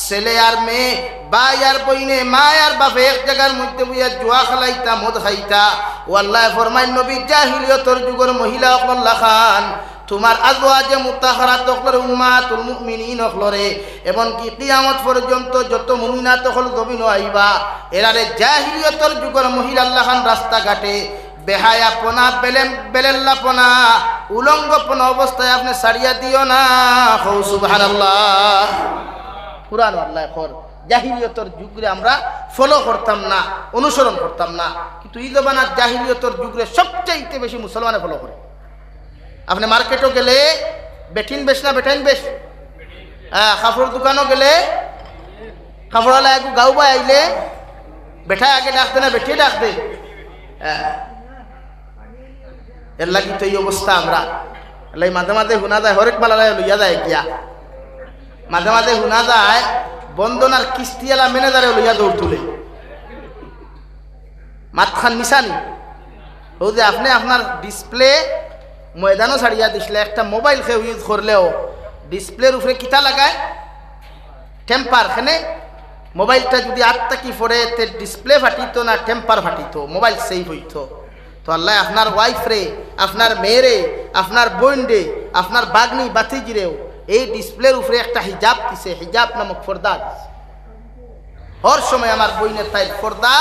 [SPEAKER 1] ছেলে আর মেয়ে ভাই আর বইনে মা আর বাপে এক জায়গার মধ্যে বইয়া জুয়া খেলাইতা মদ খাইতা। ও আল্লাহ ফরমায় নবী জাহিলিয়তর যুগের মহিলা আল্লাহ খান তোমার আজওয়াজে মুতাহারাত হলরে উম্মাতুল মুমিনিন হলরে এবং কি কিয়ামত পর্যন্ত যত মুমিনাত হল জমিন আইবা এরারে জাহিলিয়তর যুগের মহিলা আল্লাহ খান রাস্তাঘাটে বেহায়াপনা বেলেল্লাপনা উলঙ্গপনা অবস্থায় আপনি ছাড়িয়া দিও না। হৌ সুবহানাল্লাহ। কুরআন আল্লাহ কর জাহিলিয়তর যুগরে আমরা ফলো করতাম না, অনুসরণ করতাম না, কিন্তু এই জমানার জাহিলিয়তর যুগরে সবচেয়ে বেশি মুসলমানে ফলো করে। আপনি মার্কেটও গেলে বেটিন বেশ না বেটাইন বেশ, হ্যাঁ কাপড় দোকানও গেলে কাপড়ওয়ালা একটু গাও বা আইলে বেঠায় আগে ডাকতে না বেঠিয়ে ডাকতে। এর লাগি তো এই অবস্থা আমরা মাঝে মাঝে শুনা যায় হরেক মালায় লইয়া যায় গিয়া, মাঝে মাঝে শুনা যায় বন্দনার কিস্তিওয়ালা ম্যানেজারে লইয়া দৌড় তুলে মাতখান মিশানি। ও যে আপনি আপনার ডিসপ্লে ময়দানও ছাড়িয়া দিছিলে একটা মোবাইল খেয়ে ইউজ করলেও ডিসপ্লের উপরে কিতা লাগায় টেম্পার, খেনে মোবাইলটা যদি আটটা কি পড়ে তে ডিসপ্লে ফাটিত না টেম্পার ফাটিত, মোবাইল সেভ হইত। তো আল্লাহ আপনার ওয়াইফরে, আপনার মেয়েরে, আপনার বোনরে, আপনার বাগনি বাতিজিরেও এই ডিসপ্লের উপরে একটা হিজাব দিছে, হিজাব নামক পর্দা দিছে। হর সময় আমার বইনের তাই পর্দা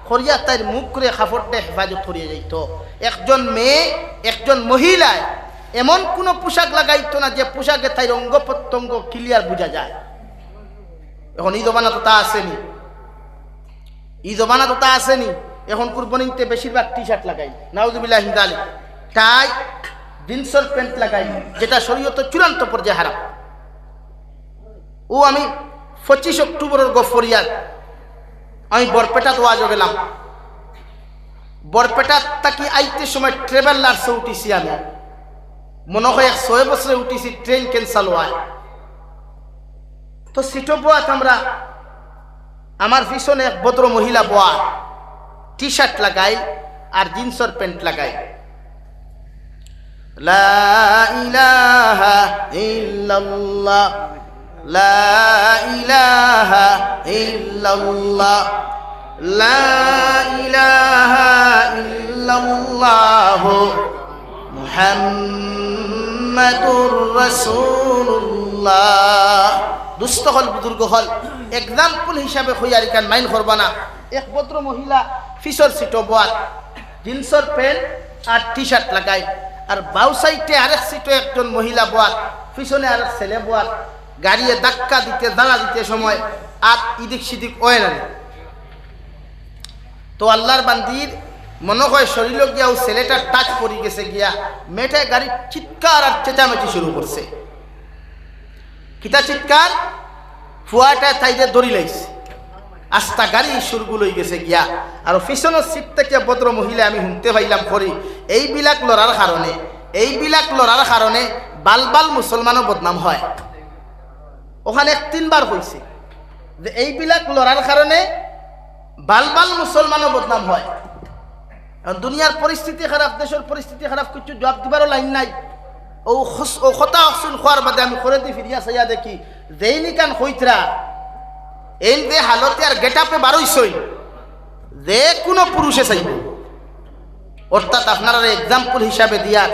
[SPEAKER 1] করিয়া তাই মুখ করে কাপড়টা হেফাজত করিয়া যাইত। একজন মেয়ে একজন মহিলায় এমন কোনো পোশাক লাগাইতো না যে পোশাকে তাই অঙ্গ প্রত্যঙ্গ ক্লিয়ার বোঝা যায়। এখন এই জমানা তো তা আসেনি, এই জমানা তো তা আসেনি। এখন কুরবানিতে বেশিরভাগ টি শার্ট লাগাই, নাউযুবিল্লাহি মিন যালিক, টাই জিন্সের প্যান্ট লাগাই, যেটা শরীয়তের চূড়ান্ত পর্যায়ে হারাম। ও আমি 25 অক্টোবরের গফরিয়ার আমি বরপেটা তো আজও গেলাম। বরপেটা তাকি আইতে সময় ট্রেভেলার্সে উঠিছি, আমি মনে হয় 6 বছরে উঠিছি, ট্রেন ক্যান্সেল হয়। তো সিটো বোয়াত আমরা, আমার পিছনে এক ভদ্র মহিলা বোয়া টি শার্ট লাগাই আর জিন্সের প্যান্ট লাগাই। লা ইলাহা ইল্লাল্লাহ লা ইলাহা ইল্লাল্লাহ লা ইলাহা ইল্লাল্লাহ মুহাম্মাদুর রাসূলুল্লাহ। দুস্থ হল বুজুর্গ হল এক্সাম্পল হিসাবে হইয়ার কান মাইন করবা না। এক ভদ্র মহিলা ফিসর সিটো বোয়াত জিন্সের প্যান্ট আর টি শার্ট লাগাই, আর বাউ সাইডে আরেক সিটো একজন মহিলা বোয়াত, পিছনে আরেক ছেলে বোয়াত। গাড়িয়ে ধাক্কা দিতে দাঁড়া দিতে সময় আর ইদিক সিদিক ওয় না। তো আল্লাহর বান্দির মনে হয় শরীর গিয়া ও ছেলেটার টাচ পড়ে গেছে গিয়া, মেয়েটায় গাড়ির চিৎকার আর চেঁচামেচি শুরু করছে। কিতা চিৎকার, ফুয়াটা তাইতে দড়ি লাইছে, আস্তা গাড়ি সুরগুলো হয়ে গেছে গিয়া। আর পিছনের সিট থেকে ভদ্র মহিলা আমি শুনতে পাইলাম করি এইবিলাক লড়ার কারণে, এইবিলাক লড়ার কারণে বাল মুসলমানও বদনাম হয়। ওখানে 3 বার হয়েছে যে এইবিলাক লড়ার কারণে বাল মুসলমানও বদনাম হয়। এখন দুনিয়ার পরিস্থিতি খারাপ, দেশের পরিস্থিতি খারাপ, কিছু জবাব দিবারও লাইন নাই। ও কথা অকসুন খোয়ার বাদে আমি করে দি ফিরিয়া চাইয়া দেখি যেইনি কান হইতরা এই যে হালতে আর গেট আপে বারোইছই যে কোনো পুরুষে চাইব। অর্থাৎ আপনারা এক্সাম্পল হিসাবে দিয়ার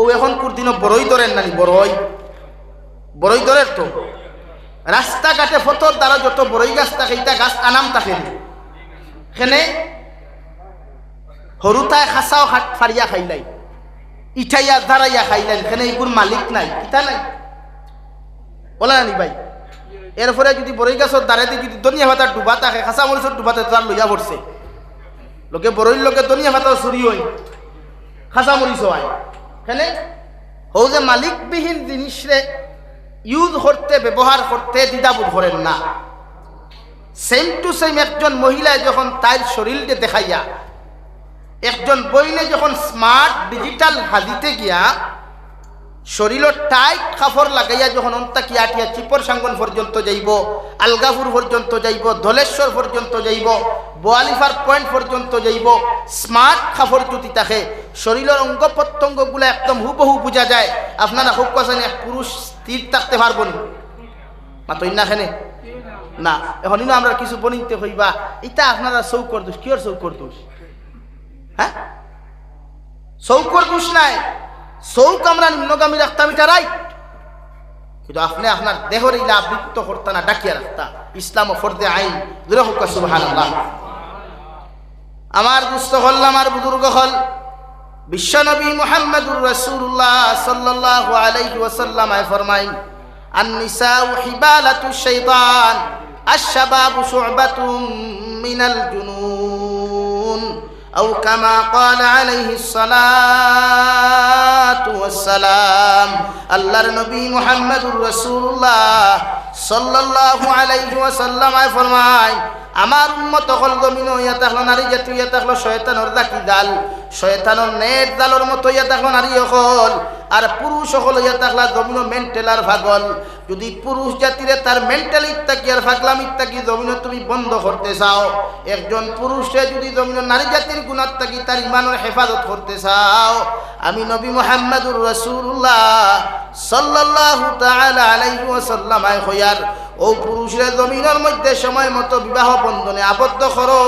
[SPEAKER 1] ও এখন কোনদিনও বড়ই ধরেন নানি, বড়ই ধরের তো রাস্তাঘাটে ফতর দ্বারা যত বড়ই গাছ থাকে এটা গাছ আনাম থাকে সেখানে হরুতায় খাসাও ফাড়িয়া খাইলাই, ইঠাইয়া দাঁড়াইয়া খাইলেন, এখানে এইগুর মালিক নাই, ইটা নাই বলা নানি ভাই। এরপরে যদি বড়ই গাছের দাঁড়াইতে যদি দনিয়া ভাতার ডুবা থাকে, খাসা মরিচের ডুবাতে তার লইয়া পড়ছে লোকে বড়ইর লোকে দনিয়া ভাতার চুরি হই, খাসা মরিচ হয় এখানে হৌ যে মালিকবিহীন জিনিসরে ইউজ করতে ব্যবহার করতে দ্বিধাবোধ করেন না। সেম টু সেম একজন মহিলায় যখন তার শরীরকে দেখাইয়া, একজন বইনে যখন স্মার্ট ডিজিটাল হাজিতে গিয়া শরীরের টাইট কাপড় লাগাইয়া যখন অন্তাকি আটিয়া চিপর সাঙ্গন পর্যন্ত যাইব, আলগাপুর পর্যন্ত যাইব, ধলেশ্বর পর্যন্ত যাইব, বোয়ালিফার পয়েন্ট পর্যন্ত যাইব, স্মার্ট কাপড় যদি থাকে শরীরের অঙ্গ প্রত্যঙ্গগুলো একদম হুবহু বোঝা যায়। আপনারা খুব কাছেন এক পুরুষ স্থির থাকতে পারবো না তো ইন্নাখানে না। এখন আমরা কিছু বনিতে হইবা এটা আপনারা চৌকর দোষ, কিয়র চৌকর দোষ? হ্যাঁ, চৌকর দোষ নাই, চৌক আমরা নিম্নগামী রাখতাম, এটা রাইট, কিন্তু আপনি আপনার দেহর ইলা আবৃত্ত করতা না, ডাকিয়া রাখতা। ইসলাম ও ফরদে আইন দূরে হোক সুবহানাল্লাহ। আমার দুস্থ হল, আমার বুজুর্গ হল, বিশ্বনবী মুহাম্মদুর রাসূলুল্লাহ সাল্লাল্লাহু আলাইহি ওয়াসাল্লাম ফরমাইন, আন-নিসাউ হিবালাতুশ শাইতান, আশ-শাবাবু শু'বাতুম মিনাল জুনুন, আও কামা ক্বালা আলাইহিস সালাতু ওয়াস সালাম। আল্লাহর নবী মুহাম্মদুর রাসূলুল্লাহ সাল্লাল্লাহু আলাইহি ওয়াসাল্লাম ফরমায়, আমার উম্মত হল জমিন হইয়া থাকলো নারী জাতি হইয়া থাকলো শয়তানোর দাকি জাল, শয়তানোর নেট জালর মতো হইয়া থাকলো নারী হল, আর পুরুষ হল হইয়া থাকলা জমিন মেন্টালার ভাগল। যদি পুরুষ জাতিরে তার মেন্টাল ইত্যাকি আর ফাগলাম ইত্যাকি জমিন তুমি বন্ধ করতে চাও, একজন পুরুষে যদি জমিন নারী জাতির গুণাত থাকি তার ইমানের হেফাজত করতে চাও, আমি নবী মুহাম্মদুর রাসূলুল্লাহ সাল্লাল্লাহু তাআলা আলাইহি ওয়াসাল্লাম হইয়ার ও পুরুষের জমিনের মধ্যে সময় মতো বিবাহ বন্ধনে আবদ্ধ করো,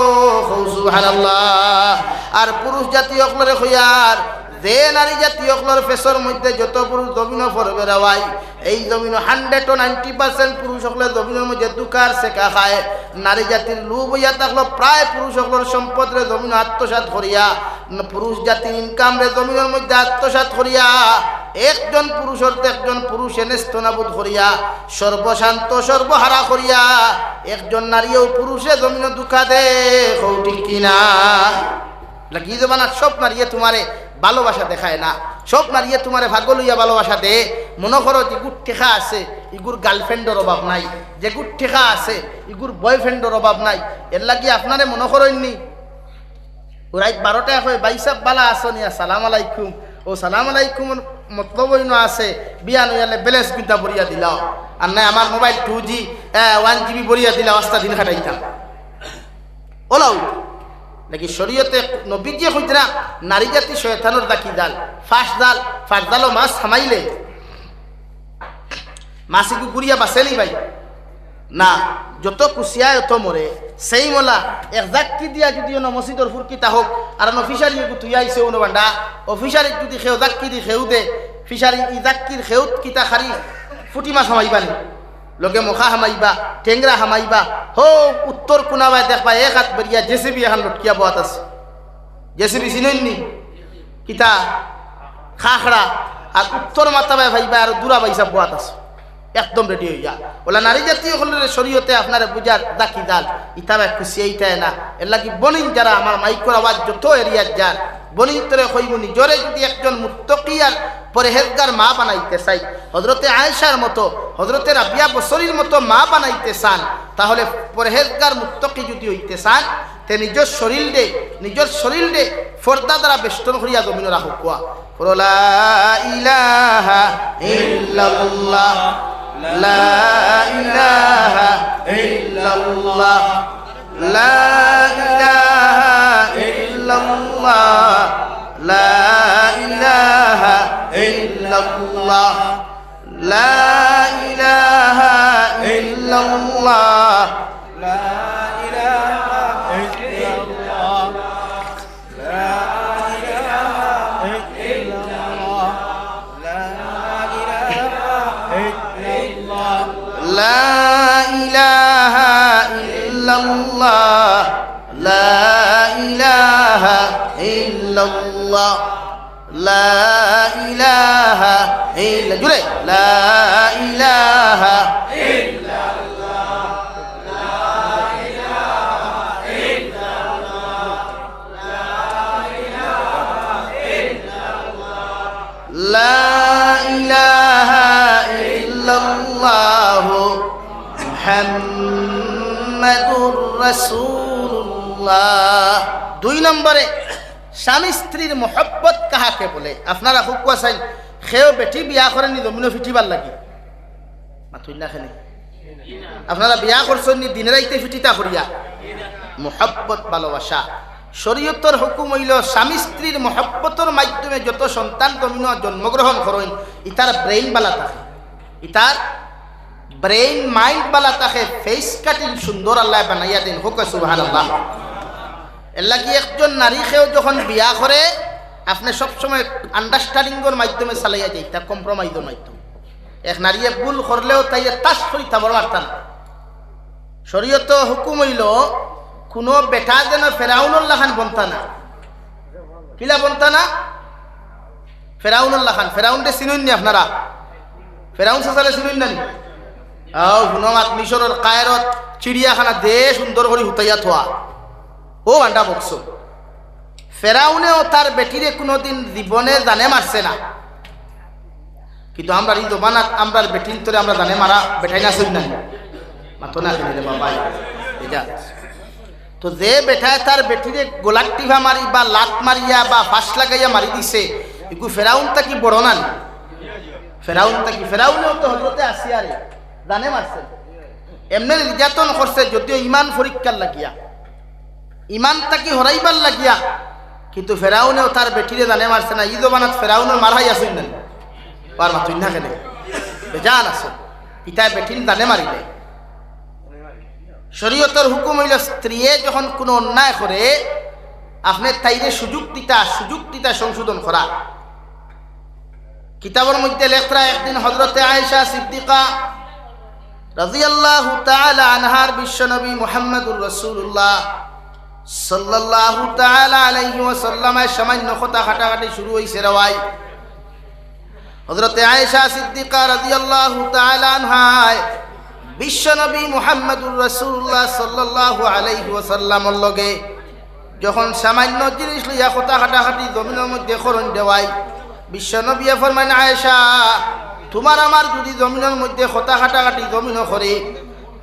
[SPEAKER 1] সুবহানাল্লাহ। আর পুরুষ জাতি অকলরে হইয়ার যে নারী জাতি অকলর ফেসর মধ্যে যত পুরুষ জমিন পড়বে রাওয়াই, এই জমিন 190% পুরুষ সকলের জমিনের মধ্যে দুকার সেকা খায়। নারী জাতির লোভ হইয়া থাকলো প্রায় পুরুষ সকলের সম্পদরে জমিন আত্মসাৎ করিয়া, পুরুষ জাতির ইনকাম রে জমিনের মধ্যে আত্মসাৎ করিয়া, একজন পুরুষ অর্থে একজন পুরুষ নেস্তনাবুদ করিয়া, সর্বশান্ত সর্বহারা করিয়া, একজন নারীও পুরুষে জমিন দুঃখা দে, ঠিক কিনা? কি জমানার সব নারীয়ে তোমারে ভালোবাসা দেখায় না, সব নারীয়ে তোমারে ভাগ্য লইয়া ভালোবাসা দে। মনে করো যে গুড় ঠেকা আছে ইগুর গার্লফ্রেন্ডের অভাব নাই, যে গুড় ঠেকা আছে ইগুর বয়ফ্রেন্ডের অভাব নাই, এর লাগি আপনারে মনে করেননি রাত 12টায় হয় বাইসাব বালা আসনি, সালাম আলাইকুম, ও সালাম আলাইকুম মতলব আছে বিয়া নইয়ালে ব্যালেন্স বিদ্যা বরিয়া দিলাও, আর নাই আমার মোবাইল 2G 1GB বরিয়া দিলাও, আস্তা দিন খাটাইতাম ওলাও নাকি। শরীয়তে নবীজি কইতে না নারী জাতি শয়তানের দাকি জাল, ফাঁস জালও মাছ থামাইলে মাছিকু গুড়িয়া বাঁচেনি ভাই না, যত কুচিয়ায় অত মরে। সেই মোলা এক জাক্কি দিয়া যদি মসজিদর ফুরকিতা হোক আর ফিশারি তুই আইসে অন্য বান্ডা অফিসারিক যদি খেউ জাক্কি দি খেউ দে, ফিশারি ই জাক্কির খেউত কিতা খারি ফুটি মাছ হামাইবানি, লগে মুখা হামাইবা, টেংরা হামাইবা, হো উত্তর কোনাবায় দেখবা এক হাত বেরিয়া জেসিবি এখন লটকিয়া বোয়াত আছে। জেসিবি চিননি কিতা খাখড়া, আর উত্তর মাতাবায় ভাইবা আর দূরা বাইসা বোয়াত আছে, একদম রেডি হইয়া। ওলা নারী জাতীয় হলের শরীয়তে আপনারা বুঝার দাকি জাল ইতাবে খুশি এইটাই না। এর লাগি বনিন যারা আমার মাইকর আওয়াজ যত এরিয়ার যার বনিন তরে হইবনি জোরে যদি একজন মুত্তকি আর পরহেজগার মা বানাইতে চাই, হজরতে আয়েশার মতো হজরতে রাবিয়া বসরির মতো মা বানাইতে চান, তাহলে পরহেজগার মুত্তকি যদি হইতে চান তে নিজের শরীর দে ফর্দা দ্বারা বেষ্টন করিয়া জমিন রাখুক। লা ইলাহা ইল্লাল্লাহ, লা ইলাহা ইল্লাল্লাহ, লা ইলাহা ইল্লাল্লাহ। ইল্লাল্লাহ লা ইলাহা ইল্লাল্লাহ লা ইলাহা ইল্লাল্লাহ লা ইলাহা ইল্লাল্লাহ লা ইলাহা ইল্লাল্লাহ লা ইলাহা ইল্লাল্লাহ লা ইলাহা ইল্লাল্লাহ লা ইলাহা ইল্লা জুড়ে লা ইলাহা ইল্লাল্লাহ লা ইলাহা ইল্লাল্লাহ লা ইলাহা ইল্লাল্লাহ মুহাম্মাদুর রাসূলুল্লাহ। 2 নম্বরে স্বামী স্ত্রীর মহব্বত কাহাকে বলে? আপনারা খুব কোয়াছেন সেও বেটি বিয়া করেন নি জমিন ফিটিবার লাগি মাথুই না খেলে আপনারা বিয়া করছেন নি দিনের রাইতে ফিটিতা করিয়া মহব্বত ভালোবাসা। শরীয়তের হুকুম হইল স্বামী স্ত্রীর মহব্বতের মাধ্যমে যত সন্তান জমিন জন্মগ্রহণ করেন ইতার ব্রেইন বালা থাকে, ইতার ব্রেইন মাইন্ড বালা থাকে, ফেস কাটিং সুন্দর আল্লাহ বানাইয়া দিন হোক সুবহানাল্লাহ। এর লাগি একজন নারী সেও যখন বিয়া করে আপনি সবসময় আন্ডারস্ট্যান্ডিংয়ের মাধ্যমে চালাইয়া যাই, তার কম্প্রোমাইজের মাধ্যমে। এক নারীয়ে ভুল করলেও তাই তাস করি থাকবার পারত না। শরীয়ত হুকুম হইল কোনো বেটা যেন ফেরাউনুল্লাহ খান বনতা না। কিলা বনতা না? ফেরাউনুল্লাহ খান। ফেরাউনকে চিনুন নি আপনারা? ফেরাউন সাসালে চিনুন না নি? হুনমাত মিশরের কায়রত চিড়িয়াখানা দে সুন্দর করে হুতাইয়া থোয়া ও আন্ডা বকস। ফেরাউনেও তার বেটিরে কোনোদিন জীবনে জানে মারছে না, কিন্তু আমরা এই জমানাত আমরা বেটির তোরে আমরা জানে মারা বেটাই না শুন না মাতো না রে বাবা। এটা তো যে বেটায় তার বেটিরে গোলাট টিভা মারি বা লাত মারিয়া বা ফাঁস লাগাইয়া মারি দিছে এগু ফেরাউন তা কি বড় না? ফেরাউন তা কি? ফেরাউনেও তো হজরতে আসিয়ারে জানে মারছে, এমনি নির্যাতন করছে, যদিও ইমান পরীক্ষার লাগিয়া, ইমান তাকি হরাইবার লাগিয়া, কিন্তু ফেরাউনেও তার বেটিরে জানে মারছে না। ঈদ বানাত ফেরাউনের মারাই আসুন না পার মাতুই না কেন বেজান আছে ইটায় বেটির জানে মারিলে। শরীয়তের হুকুম হইল স্ত্রী যখন কোনো অন্যায় করে আপনি তাইরে সুযোগ দিতা সংশোধন করা। কিতাবের মধ্যে লেখরা একদিন হযরতে আয়েশা সিদ্দিকা রাদিয়াল্লাহু তাআলা আনহার বিশ্বনবী মুহাম্মদুর রাসূলুল্লাহ সাল্লাল্লাহু তাআলা আলাইহি ওয়াসাল্লামের সামান্য কথা কাটাকাটি শুরু হইছে রাওয়াই। হযরতে আয়েশা সিদ্দিকা রাদিয়াল্লাহু তাআলা আনহা বিশ্বনবী মুহাম্মদুর রাসূলুল্লাহ সাল্লাল্লাহু আলাইহি ওয়াসাল্লামের লগে যখন সামান্য জিনিস লইয়া কথা কাটাকাটি জমিনের মধ্যে করন দেওয়াই, বিশ্বনবী ফরমান আয়েশা তোমার আমার যদি জমিনের মধ্যে কথা কাটাকাটি জমিন করে,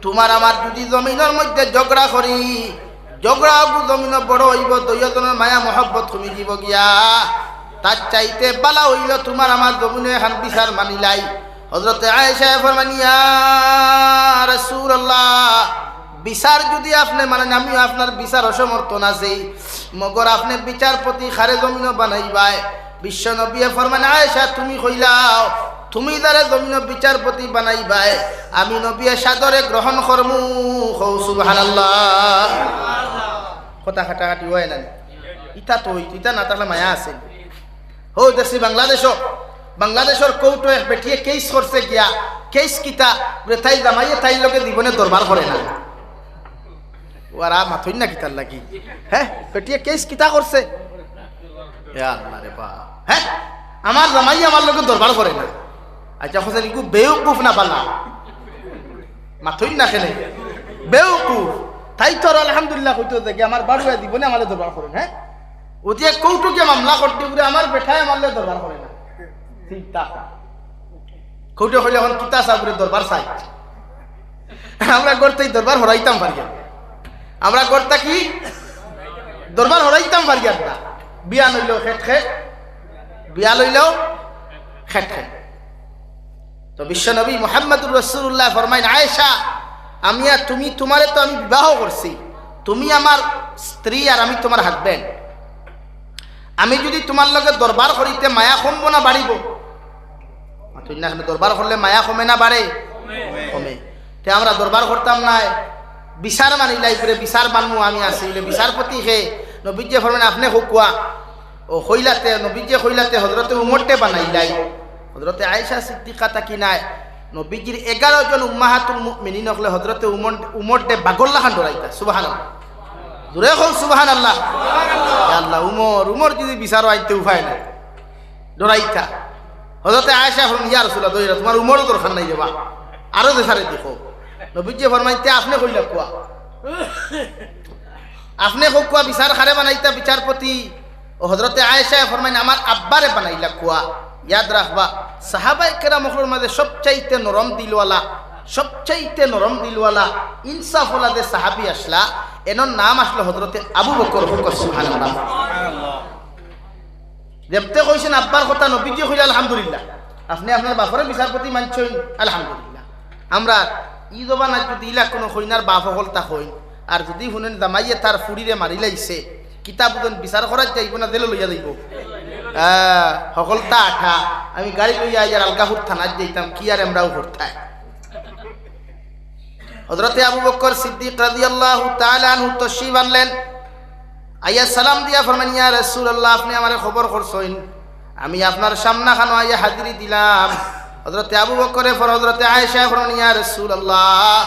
[SPEAKER 1] তোমার আমার যদি জমিনের মধ্যে ঝগড়া করি, ঝগড়া জমিন বড় হইব, দুইজনের মায়া মহব্বত কমি দিব গিয়া, তার চাইতে বালা হইল তোমার আমার জমিনে এখন বিচার মানিলাই। হযরতে আয়েশা ফরমান ইয়া রাসূলুল্লাহ বিচার যদি আপনি মানেন আমিও আপনার বিচার অসমর্থন আছি, মগর আপনি বিচারপতি খারে জমিন বানাইবাই। বিশ্বনবী ফরমান আয়েশা তুমি কইলাও তুমি যারা জমিন বিচারপতি বানাইবাই আমি নবী সাদরে গ্রহণ করমু। সুবহানাল্লাহ। কথা কাটাকাটি হয় না ইটা তো ইটা না থাকলে মায়া আছে। হো দেখছি বাংলাদেশের কৌটো এক বেটিয়ে কেস করছে গিয়া, কেস কিতা তাই জামাইয়ে তাই লোকে জীবনে দরবার করে না ওরা মাথুই না কিতার লাগি। হ্যাঁ বেটিয়ে কেস কিতা করছে হ্যাঁ আমার জামাই আমার লোকে দরবার করে না। আচ্ছা হোসেন ইকু বেউকুফ না পালা মাথুই না খেলে বেউকুফ তাই তো আলহামদুলিল্লাহ হইতো দেখি আমার বাড়ুয়া জীবনে আমাদের দরবার করেন। হ্যাঁ ও যে কৌটুকে মামলা করতে পুরে আমার বেঠায় আমাদের দরবার করে না। কৌটো হইলে এখন কিতা সাবরে দরবার চাই আমরা করতেই দরবার হরাইতাম পারি, আমরা করতে কি দরবার হরাইতাম পারি না। বিয়া লইলেও খেট বিয়া লইলেও খেট। তো বিশ্বনবী মুহাম্মদুর রাসূলুল্লাহ ফরমাইন আয়েশা আমি আর তুমি তোমারে তো আমি বিবাহ করছি, তুমি আমার স্ত্রী আর আমি তোমার হাজবেন্ড, আমি যদি তোমার লগে দরবার করিতে মায়া কমবো না বাড়িব? তুই না দরবার করলে মায়া কমে না বাড়ে? কমে। তে আমরা দরবার করতাম না, বিচার মানিলাই করে বিচার বানমু আমি আছি বিচারপতি হে নবীজি ফরমান আপনি হুকুয়া ও হইলাতে নবীজি হইলাতে হজরতে উমরটে বানাইলাই। হজরতে আয়েশা সিদ্দিকা তাকি নাই নবীজির 11 জন উম্মাহাতুল মুমিনিন হলে হজরতে উমরটে বাগল্লা খান ডরাইতা। সুবহানাল্লাহ, জোরে হোক সুবহানাল্লাহ। আল্লাহ উমর যদি বিচার আইতে উপায় নাই ডরাইতা। হজরতে আয়েশা ফরমান ইয়া রাসূলুল্লাহ দইরা তোমার উমরও দরকার নাই যাবা আরো দেখারে দেখো। নবীজি ফরমাইতে আপনি কইলা কুয়া আপনি কুয়া বিচার খারে বানাইতা বিচারপতি। ও হযরতে আয়েশা ফরমাইন আমার আব্বারে বানাইলা কুয়া। ইয়াদ রাখবা সাহাবায়ে কেরামের মাঝে সবচাইতে নরম দিলওয়ালা ইনসাফওয়ালা যে সাহাবী আসলা এনর নাম আসলো হযরতে আবু বকর। সুবহানাল্লাহ। দেখতে কইছেন আব্বার কথা নবীজি কইলা আলহামদুলিল্লাহ। আপনি আপনার বাপরে বিচারপতি মানছেন আলহামদুলিল্লাহ। আমরা ই জবান যদি ইলা কোনো হইনার বাপ হল তা হইন আর যদি শুনেন জামাইয়ে তার ফুড়িরে মারি লাইছে কিতাব বিচার করার যাইব না জেলে লইয়া যাইব। সকলটা আঠা আমি গাড়ি লইয়া ইয়ার আলগাপুর থানায় যাইতাম কি আর আমরাও করতাই। হযরতে আবু বকর সিদ্দিক রাদিয়াল্লাহু তাআলা আনহু তশরিফ আনলেন। আইয়া সালাম দিয়া ফরমান ইয়া রাসূলুল্লাহ আপনি আমারে খবর করছেন আমি আপনার সামনা খানো আইয়া হাজিরি দিলাম। হযরতে আবু বকরে হযরতে আয়েশা ফরমান ইয়া রাসূলুল্লাহ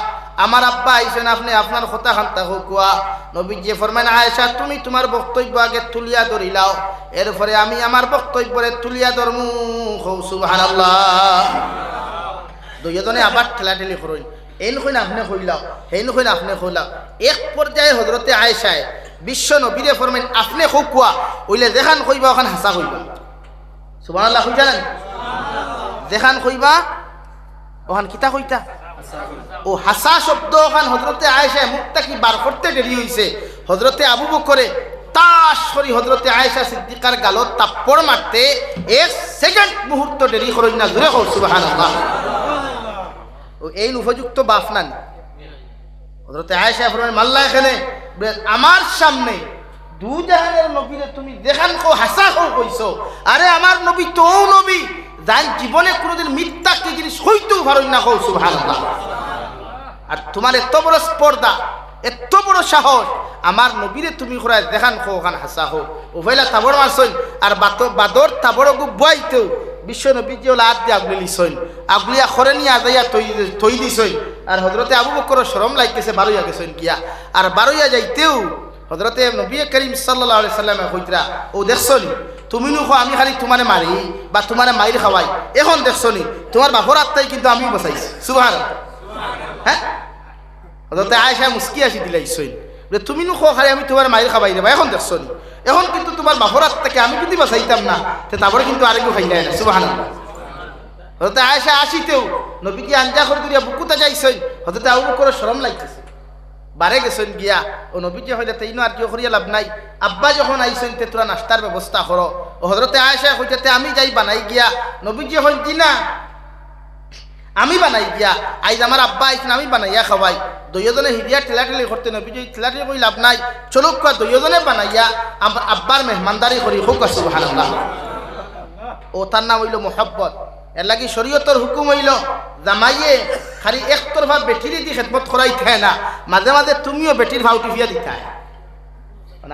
[SPEAKER 1] আমার আব্বা আইছেন আপনি আপনার কথা খান্তা হুকুয়া। নবীজি ফরমান আয়েশা তুমি তোমার বক্তব্য আগে তুলিয়া ধরিলাও এরপরে আমি আমার বক্তব্যরে তুলিয়া ধরমু। সুবহানাল্লাহ। দুইজনে আবার ঠেলাঠেলি করুন এইন কইন আপনি কইলাও হেইন কইন আপনি কইলাও। এক পর্যায়ে হযরতে আয়েশায় বিশ্ব নবীরে ফরমান আপনি হুকুয়া ওইলে যেখান কইবা ওখান হাসা কইবা। সুবহানাল্লাহ। কই জানেন যেখান কইবা ওখান কিতা কইতা ও হাসা শব্দ ওখান হযরতে আয়েশা মুখটা কি বার করতে দেরি হইছে। হযরতে আবু বকরে তাস করি হযরতে আয়েশা সিদ্দিকার গালত তাপ্পড় মারতে 1 সেকেন্ড মুহূর্ত দেরি করেন না। জোরে হোক সুবহানাল্লাহ। ও এই উপযুক্ত বাপ না হযরতে আয়েশা ফরমান মাল্লা এখানে আমার সামনে দু জাহানের নবীরে তুমি দেখান কো হাসা কো কইছো। আরে আমার নবী তো নবী যান জীবনে কোনোদিন মিথ্যা কি জিনিস হইতেও পারেন না। কো সুবহানাল্লাহ। আর তোমার এত বড় স্পর্ধা এত বড় সাহস আমার নবীরে তুমি খরায় দেখান কো ওখান হাসা হো ও ফেলা তাবড় মারছইন আর বাদর তাবড় গু বইতেও বিশ্ব নবীজি ওলা হাত দিয়ে আগলি লিছইন আগলিয়া খরে নিয়ে যাইয়া থই দিছইন। আর হযরতে আবু বকর শরম লাগতেছে বারইয়া গেছইন গিয়া আর বারইয়া যাইতেও হযরতে নবী করিম সাল্লাল্লাহু আলাইহি সাল্লামে কইতরা ও দেখছনি তুমি নুখো আমি খালি তোমারে মারি বা তোমারে মাইর খাওয়াই এখন দেখছনি তোমার বাপর আত্মাই কিন্তু আমি বাঁচাইছি। সুবহানাল্লাহ। হ্যাঁ হযরতে আয়েশা মুস্কি আসি দিলাইছইন তুমি নুখো খালি আমি তোমার মাইর খাওয়াই দেবা এখন দেখছনি এখন কিন্তু তোমার বাপর আত্মাকে আমি যদি বাঁচাইতাম না তারপরে কিন্তু আরেকটু খাই যায় না। সুবহানাল্লাহ। হযরতে আয়েশা আসিতেও নবীকে আঞ্জা করে দিয়া বুকুতা যাইছইন হযরতে আবু বকর শরম লাগতেছে বারে গেছেন গিয়া ও নবীজি হইলে তাইনো আর কেউ করিয়া লাভ নাই আব্বা যখন আইছেন তে তোরা নাস্তার ব্যবস্থা করো। ও হযরতে আয়েশা কইতে আমি যাই বানাই গিয়া নবীজি হইন কি না আমি বানাই গিয়া আইজ আমার আব্বা আইছেন আমি বানাইয়া খাওয়াই। দুইজনে হিরিয়া ঠেলাঠেলি করতে নবীজি ঠেলাঠেলি কই লাভ নাই চলুক কা দুইজনে বানাইয়া আমার আব্বার মেহমানদারি করি হোক। সুবহানাল্লাহ। ও তার নাম হইল মোহাব্বত। এর লাগি শরীয়তের হুকুম হইল জামাইয়ে খালি একতরফা বেটিরে দি খেদমত করাই থাকে না মাঝে মাঝে তুমিও বেটির ভাও টিফিয়া দিতে হয়।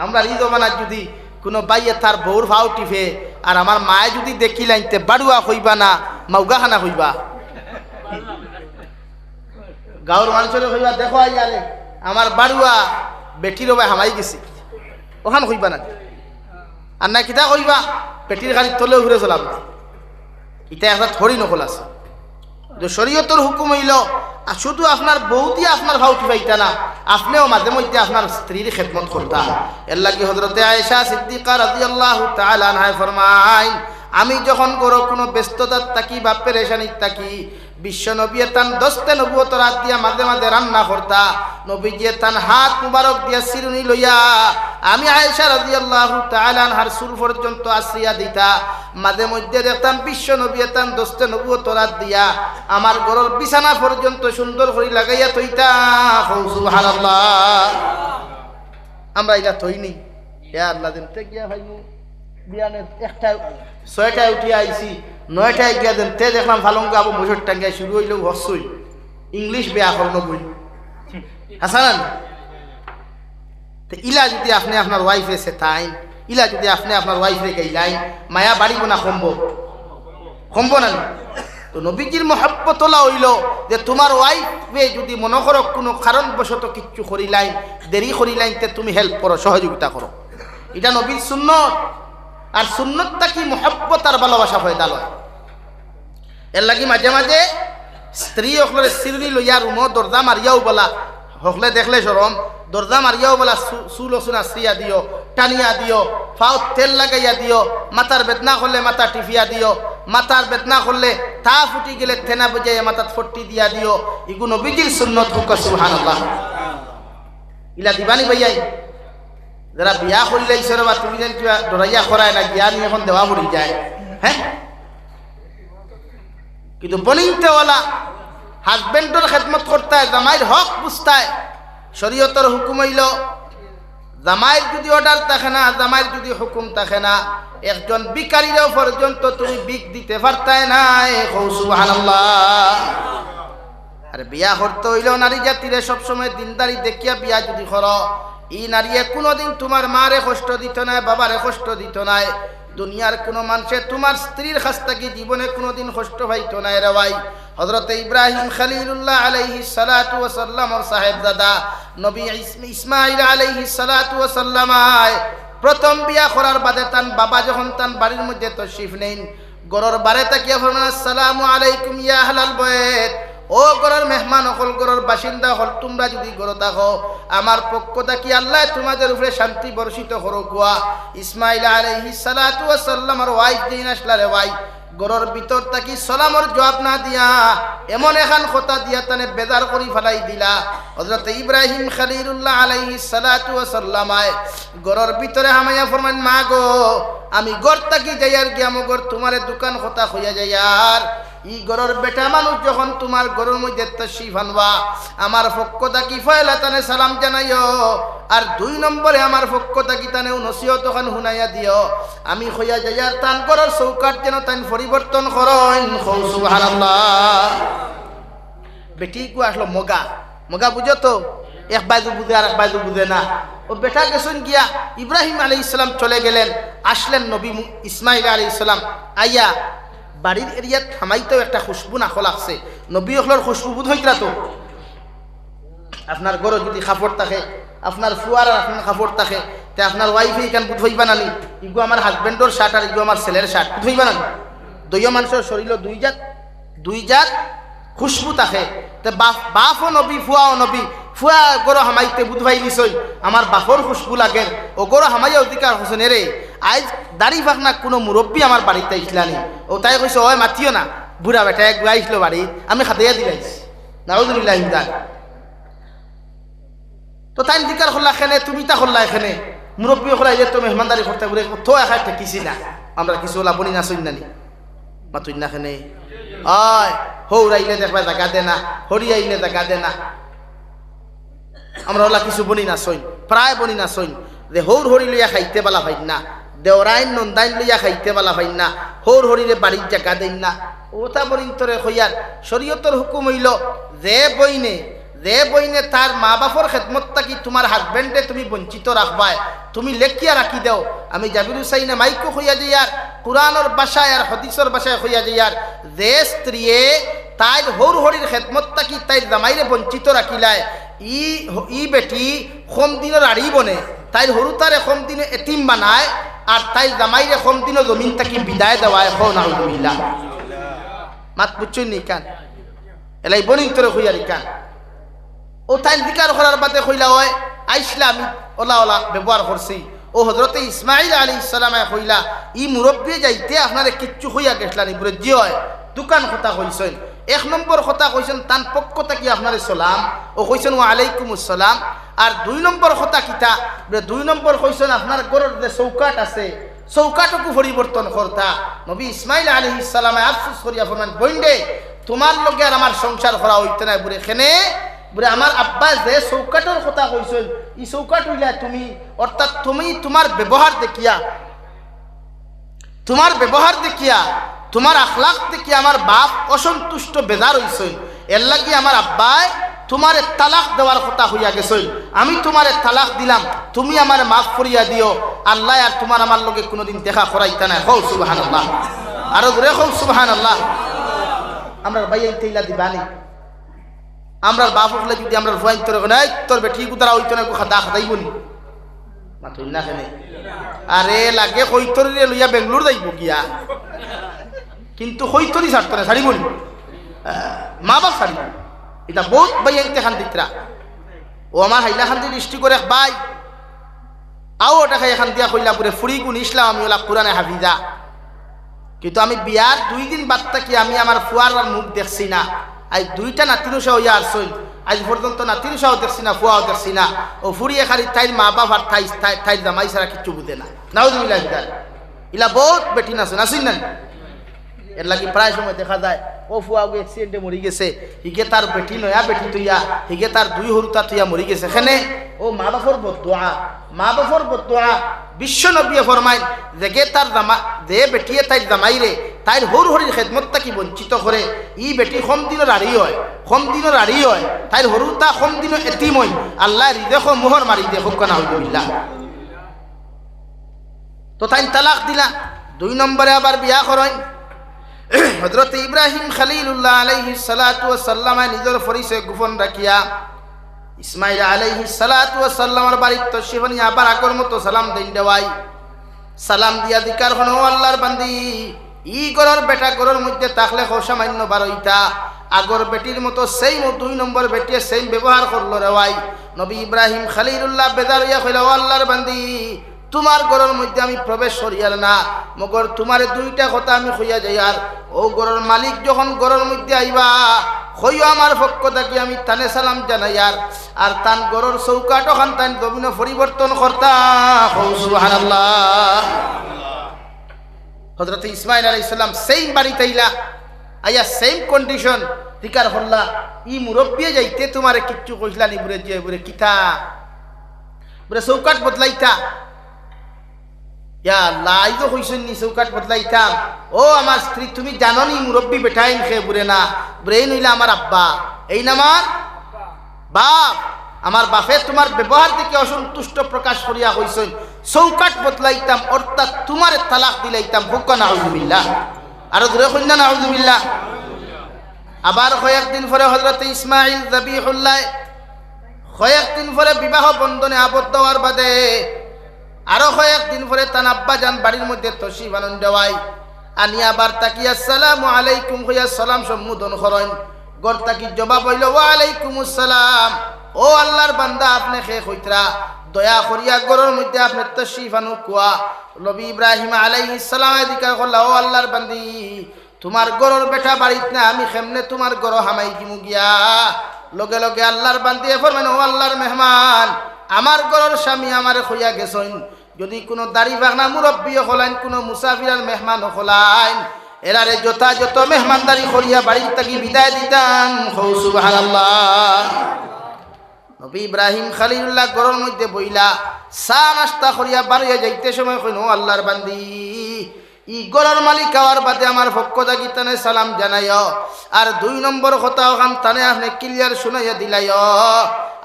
[SPEAKER 1] আমরা এই জমানার যদি কোনো বাইয়ে তার বউর ভাও টিফে আর আমার মায়ে যদি দেখি লাইনতে বাড়ুয়া হইবা না মাউগাখানা হইবা গাঁর মানুষের হইবা দেখো আইয়ারে আমার বাড়ুয়া বেটির ভাই হামাই গেছি ওখান হইবা না আর না কিতা কইবা বেটির খালি তলে ঘুরে চলাম এটা একটা থরি নকল আছে। শরীয়তের হুকুম হইল শুধু আপনার বউ দিয়ে আপনার ভাও টিপাইতা না আপনিও মাঝে মধ্যে আপনার স্ত্রীর খেদমত করতা। এর লাগি হযরতে আয়েশা সিদ্দিকা রাদিয়াল্লাহু তাআলা আনহা ফরমায় আমি যখন কোনো ব্যস্ততার থাকি বা পেরেশানির থাকি বিশ্ব নবী তান দস্তে নবুয়তর হাত দিয়া মাঝে মাঝে রান্না করতা নবীজি তান হাত মুবারক দিয়া চিরুনি লইয়া আমি আয়েশা রাদিয়াল্লাহু তাআলা আনহার চুল পর্যন্ত আশ্রিয়া দিতা। মাঝে মধ্যে দেখতাম বিশ্ব নবী তান দস্তে নবুয়তর হাত দিয়া আমার ঘরের বিছানা পর্যন্ত সুন্দর করে লাগাইয়া থইতা। সুবহানাল্লাহ। আমরা এটা থইনি হে আল্লাহ দিনতে গিয়া ভাইমু বিয়ানে একটা 6টায় উঠি আইছি 9টায় গিয়া দেন তে দেখলাম ফালঙ্গা আবু মুসর টাঙ্গায় শুরু হইল হসই ইংলিশ ব্যাকরণ বই হাসান ইলা যদি আপনি আপনার ওয়াইফে সেটাইন ইলা যদি আপনি আপনার ওয়াইফে গাইলাইন মায়া বাড়িব না কমব না তো নবীজির মহব্বত হইল যে তোমার ওয়াইফে যদি মনে করো কোনো কারণবশত কিচ্ছু করিলাইন দেরি করিলাইন তে তুমি হেল্প করো সহযোগিতা করো এটা নবীর সুন্নত আর সুন্নতটা কি মহব্বত আর ভালোবাসা পয়দা লয় এর লাগি মাঝে মাঝে স্ত্রী হকলের সিরনি লইয়া রুমো দরজা মারিয়াও বলা হকলে দেখলে সরম দরজা মারিয়াও বলা চুল ওসুন আশ্রিয়া দিও টানিয়া দিও ফাউত তেল লাগাইয়া দিও মাথার বেদনা করলে মাথা টিফিয়া দিও মাথার বেদনা করলে তা ফুটি গেলে থেনা বুঝাইয়া মাথাত ফট্টি দিয়া দিও ইগুলো নবীজির সুন্নত হুক সুবহানাল্লাহ ইলা দিবানি ভাইয়াই যারা বিয়া করলে ঈশ্বর বা তুমি যেন কিবা ডরাইয়া করায় না জ্ঞান এখন দেওয়া মরি যায় হ্যাঁ কিন্তু বনিতেওয়ালা হাজবেন্ডর খেদমত করতে হয় জামাইয়ের হক বুঝতায় শরীয়তের হুকুম হইল জামাইয়ের যদি অর্ডার থাকে না জামাইয়ের যদি হুকুম থাকে না একজন বিকারীরাও পর্যন্ত তুমি বিক দিতে পারতায় না সুবহানাল্লাহ আর বিয়া করতে হইলেও নারী জাতিরে সবসময় দিনদারি দেখিয়া বিয়া যদি করো ই নারীয়ে কোনোদিন তোমার মারে কষ্ট দিত না বাবারে কষ্ট দিত না দুনিয়ার কোনো মানুষে তোমার স্ত্রীর কাছ থেকে জীবনে কোনোদিন কষ্ট পাইতো না রে ভাই হযরত ইব্রাহিম খলিলুল্লাহ আলাইহিস সালাতু ওয়াস সালামের সাহেবজাদা নবী ইসমাঈল আলাইহিস সালাতু ওয়াস সালাম প্রথম বিয়া করার বাদে তান বাবা যখন তান বাড়ির মধ্যে তশরিফ নেন গরর বারে তাকিয়া ফরমান আসসালামু আলাইকুম ইয়া আহলাল বাইত ও গরর মেহমান হল গরর বাসিন্দা হল তোমরা যদি গরো থাকো আমার পক্ষ থেকে আল্লাহ তোমাদের উপরে শান্তি বর্ষিত করো কুয়া ইসমাঈল আলাইহিস সালাতু ওয়াস সালামের ওয়াইফ দিন আসলারে ভাই গরর ভিতর থাকি সালামর জবাব না দিয়া এমন এখন কথা দিয়া তানে বেজার করি ফেলাই দিলা হযরত ইব্রাহিম খলিলুল্লাহ আলাইহিস সালাতু ওয়াস সালাম গরর ভিতরে হামাইয়া ফরমান মা গো আমি গর থাকি যাইয়ার গিয়া মগর তোমারে দোকান কথা হইয়া যাইয়ার ই গরর বেটা মানুষ যখন তোমার গরুর মধ্যে তশরিফ আনবা আমার পক্ষ থাকি ফয়লা তানে সালাম জানাইও আর 2 নম্বরে আমার পক্ষ থাকি তানে নসিহত খান হুনাইয়া দিও আমি হইয়া যাইয়ার তান গরর চৌকাট যেন তান পরিবর্তন করেন সুবহানাল্লাহ বেটি কো আসলো মগা মগা বুঝো তো এক বাজু বুঝে আর এক বাজু বুঝে না ও বেটা গেছেন গিয়া ইব্রাহিম আলাইহিস সালাম চলে গেলেন আসলেন নবী ইসমাঈল আলাইহিস সালাম আইয়া বাড়ির এরিয়াত থামাইতেও একটা খুশবু নাখল লাগছে নবী হলর খুশবু বুধ হইতরা তো আপনার ঘরে যদি কাপড় থাকে আপনার ফুয়ার আপনার কাপড় থাকে তে আপনার ওয়াইফে এখান বুধ হইবা নানি ইগো আমার হাজবেন্ডর শার্ট আর ইগো আমার ছেলের শার্ট বুধ হইবা নানি দুইও মানুষের শরীর দুই জাত খুশবু থাকে তে বাপও নবী ফুয়াও নবী ফুয়া গরো হামাইতে বুধ ভাই নিছই আমার বাপর খুশবু লাগে ও গরো হামাইয়া অধিকার হোসেন রে আজ দাড়ি ফাঁকনা কোনো মুরব্বী আমার বাড়িতে আইসলানি ও তাই কইছে ওই মাতিও না বুড়া বেটা এক আইসলো বাড়ি আমি খাতাইয়া দিলাইছি নাউযুবিল্লাহ ইমদাদ তো তাই অধিকার করলা এখানে তুমি তা করলা এখানে মুরব্বী হলা যে তো মেহমানদারি করতে বলে তো এখানে ঠেকিছি না আমরা কিছু লাবনি না শুন নানি মাতুই না এখানে আয় হৌরাইলে দেখবা জায়গা দে না হরিয়াইলে জায়গা দে না আমরা ওলা কিছু বনি না সইন প্রায় বনি না সইন যে হৌর হরি লইয়া খাইতে বালা ভাই না দেওরাইন নন্দাইন লইয়া খাইতে বালা ভাই না হৌর হরিরে বাড়ির জায়গা দেন না ওটা বরিন্তরে হইয়ার শরীয়তের হুকুম হইল যে বইনে তার মা বাপর খেদমত থাকি তোমার হাজবেন্ডে তুমি বঞ্চিত রাখবায় তুমি লেখিয়া রাখি দেও আমি জাবির হুসাইনে মাইকো হইয়া যাইয়ার কুরআনের ভাষায় আর হাদিসের ভাষায় হইয়া যাইয়ার যে স্ত্রীয়ে তাই হৌর হরির খেদমত থাকি তাই জামাইরে বঞ্চিত রাখিলায় ই বেটি কম দিনের আড়ি বনে তাই হরু তারে কম দিনে এতিম বানায় আর তাই জামাইরে কম দিনে জমিন থাকি বিদায় দেওয়ায় হো নাউযুবিল্লাহ মাত বুঝছই নি কান এলাই বনিন্তরে হইয়া রিকান ও তাই জিকার করার বাদে কইলা হয় আইসলা আমি ওলা ব্যবহার করছি ও হযরতে ইসমাঈল আলাইহিস সালামে কইলা ই মুরব্বী যাইতে আপনারে কিচ্ছু হইয়া গেছলানি বলে জি হয় দোকান কথা কইছেন 1 নম্বর কথা কইছেন তান পক্ষ থেকে আপনারে সালাম ও কইছেন ওয়া আলাইকুমুস সালাম আর 2 নম্বর কথা কিতা 2 নম্বর কইছেন আপনার ঘরের যে চৌকাট আছে চৌকাটকু পরিবর্তন করতা নবী ইসমাঈল আলাইহিস সালামে আফসোস করিয়া ফরমান বইন্ডে তোমার লগে আর আমার সংসার করা হইতে না বলে এখানে বলে আমার আব্বা যে চৌকাটের কথা কইছেন এই চৌকাট হইলা তুমি অর্থাৎ তুমি তোমার ব্যবহার দেখিয়া তোমার ব্যবহার দেখিয়া তোমার আখলাক দেখিয়া আমার বাপ অসন্তুষ্ট বেজার হইছই, এর লাগি আমার আব্বাই তোমারে তালাক দেওয়ার কথা হইয়া গেছই। আমি তোমারে তালাক দিলাম, তুমি আমারে মাফ করিয়া দিও। আল্লাহ আর তোমার আমার লগে কোনোদিন দেখা করাইতা না। হৌ সুবহানাল্লাহ, আরো ধরে হৌ সুবহানাল্লাহ। আমরা ভাই তেইলা দিবানি, আমরা বাপ হলে যদি আমরা ভয় তোর বেটি কুতারা হইতো না খাদা খাদাইব নি মাথুই না কেনে। আরে লাগে কৈতরে লইয়া বেঙ্গলোর যাইব গিয়া, কিন্তু কৈতরি ছাড়তো না, ছাড়িব নি মা বাপ ছাড়িব। এটা বহুত ভাই আনতে খান্দিতরা ও আমার হাইলা খান্দি দৃষ্টি করে ভাই আও ওটা খাই এখান দিয়া কইলা পুরে ফুরি গুণ ইসলাম আমি ওলা কোরআনে হাফিজা, কিন্তু আমি বিয়ার 2 দিন বাদ থাকি আমি আমার ফুয়ার মুখ দেখছি না। আজ 2টা নাতিনুষা হইয়া আসছই, আজ পর্যন্ত নাতিনুষাও দেখছি না, ফুয়াও দেখছি না। ও ফুরিয়ে খালি তাইর মা বাপ আর তাইর জামাই ছাড়া কিচ্ছু বুঝে না। নাউজুবিল্লাহ ইলা বহুত বেটি নাচুন আসুন না। এর লাগি প্রায় সময় দেখা যায় ও ফুয়া অ্যাক্সিডেন্টে মরি গেছে, হিগে তার বেটি নয়া বেটি তুইয়া, হিগে তার 2 হরুতা তুইয়া মরি গেছে। এখানে ও মা বাপর বদদুয়া, মা বাপর বদদুয়া। বিশ্ব নবীয়ে ফরমাইন যে তার জামা যে বেটিয়ে তাইর জামাই রে তাইর হর হরির খেদমতটা কি বঞ্চিত করে, ই বেটি কম দিনের আড়ি হয়, কম দিনের আড়ি হয়, তাইর হরুতা কম দিনের এতিম হয়। আল্লাহ হৃদয় মোহর মারি দে হোক না হইবিল্লাহ। তো তাই তালাক দিলা। 2 নম্বরে আবার বিয়া করেন হযরত ইব্রাহিম খলিলুল্লাহ আলাইহিস সালাতু ওয়াস সালাম নিজের পরিচয় গোপন রাখিয়া ইসমাইল আলাইহিস সালাতু ওয়াস সালামের বাড়িতে তশরিফ নিয়ে আবার আগর মতো সালাম দেন দেওয়াই। সালাম দিয়া দিকার হন ও আল্লাহর বান্দি, ই গরর বেটা গরর মধ্যে থাকলে সামান্য বারইতা আগর বেটির মতো সেই 2 নম্বর বেটিয়ে সেই ব্যবহার করলো রে ভাই। নবী ইব্রাহিম খলিলুল্লাহ বেজার হইয়া কইলা ও আল্লাহর বান্দি, তোমার ঘরের মধ্যে আমি প্রবেশ করিয়ার না, মগর তোমার 2টা কথা আমি কইয়া যাই। আর ও ঘরের মালিক যখন ঘরের মধ্যে আইবা হইও আমার পক্ষ থাকি আমি তানে সালাম জানাই। আর তান ঘরের চৌকাট ওখান তান জমিন পরিবর্তন করতা। সুবহানাল্লাহ। হযরত ইসমাইল আলাইহিস সালাম সেম বাড়িতে আইলা, আইয়া সেম কন্ডিশন দিকার হল্লা ই মুরব্বী যাইতে তোমারে কিচ্ছু কইলা নি বুরে যে বুরে কিতা বুরে চৌকাট বদলাইতা। ইয়া আল্লাহ আইজো কইছেন নি চৌকাট বদলাইতাম। ও আমার স্ত্রী তুমি জানো নি মুরব্বী বেটাইন খে বুরে না বুরে নইলা আমার আব্বা, এই না আমার বাপ। আমার বাপে তোমার ব্যবহার দেখে অসন্তুষ্ট প্রকাশ করিয়া কইছেন চৌকাট বদলাইতাম অর্থাৎ তোমারে তালাক দিলাইতাম। হোক না আউযুবিল্লাহ, আরো দূরে কইনা না আউযুবিল্লাহ। আবার কয়েকদিন পরে হযরত ইসমাইল যাবিহুল্লাহ কয়েকদিন পরে বিবাহ বন্ধনে আবদ্ধ হওয়ার বাদে আরো কয়েকদিন পরে তার আব্বা যান বাড়ির মধ্যে তশরিফ আনন দেওয়াই। আনি আবার তাকি আসসালামু আলাইকুম কইয়া সালাম সম্বোধন করেন। গর তাকি জবাব হইল ওয়া আলাইকুমুস সালাম। ও আল্লাহর বান্দা আপনি খে কইতরা দয়া করিয়া গরের মধ্যে আপনি তশরিফ আনো কুয়া। নবী ইব্রাহিম আলাইহিস সালাম জিকির করলা ও আল্লাহর বান্দি তোমার গরের বেটা বাড়িত না, আমি কেমনে তোমার গর হামাই দিমু গিয়া। লগে লগে আল্লাহর বান্দি ফরমান ও আল্লাহর মেহমান আমার গরের স্বামী আমারে কইয়া গেছেন যদি কোনো দাড়ি বাগনা মুরব্বী হলাইন কোনো মুসাফিরার মেহমান হলাইন এরারে যথাযথ মেহমানদারি করিয়া বাড়ি থেকে বিদায় দিতাম। সুবহানাল্লাহ। নবী ইব্রাহিম খলিলুল্লাহ ঘরের মধ্যে বইলা চা নাস্তা করিয়া বাড়িয়া যাইতে সময় কইন ও আল্লাহর বান্দি ই ঘরের মালিক হওয়ার বাদে আমার পক্ষ থাকি তানে সালাম জানাইও। আর 2 নম্বর কথা ওখান তানে আপনি ক্লিয়ার শুনাইয়া দিলাইও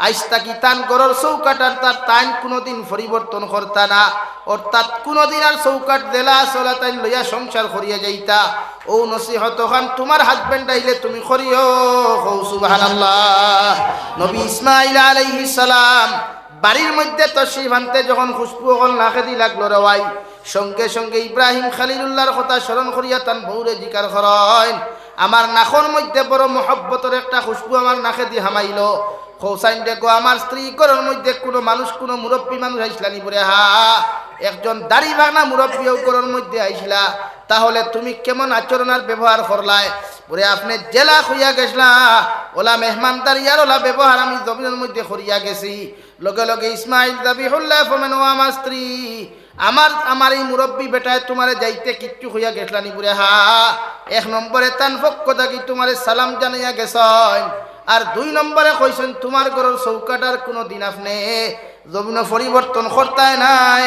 [SPEAKER 1] আইস্তা কি তান ঘরের চৌকাটার তার টাইম কোনোদিন পরিবর্তন করতা না, অর্থাৎ কোনোদিন আর চৌকাট দেলা চলা তাইন লইয়া সংসার করিয়া যাইতা। ও নসিহত খান তোমার হাজবেন্ড আইলে তুমি করিও। সুবহানাল্লাহ। নবী ইসমাইল আলাইহিস সালাম বাড়ির মধ্যে তশরিফ আনতে যখন খুশবু হল নাকে দি লাগলো রেওয়াই সঙ্গে সঙ্গে ইব্রাহিম খলিলুল্লাহর কথা স্মরণ করিয়া তান বউরে জিকার করেন আমার নাকর মধ্যে বড় মহব্বতের একটা খুশবু আমার নাকে দি হামাইল। হোসাইন দেখো আমার স্ত্রী ঘরের মধ্যে কোনো মানুষ কোনো মুরব্বী মানুষ আইসলানি বলে হা একজন দাড়ি ভাঙা মুরব্বীও ঘরের মধ্যে আইসলা, তাহলে তুমি কেমন আচরণ আর ব্যবহার করলাই বলে আপনি জেলা হইয়া গেছলা ওলা মেহমানদারি আর ওলা ব্যবহার আমি জমিনের মধ্যে করিয়া গেছি। লগে লগে ইসমাইল যাবিহুল্লাহ ফরমান ও আমার স্ত্রী আমার এই মুরব্বী বেটায় তোমারে যাইতে কিচ্ছু হইয়া গেছলানি বলে হা 1 নম্বরে তান পক্ষ থাকি তোমারে সালাম জানাইয়া গেছেন। আর 2 নম্বরে কইছেন তোমার ঘরের চৌকাটার কোনো দিন আপনি জমিন পরিবর্তন করতায় নাই।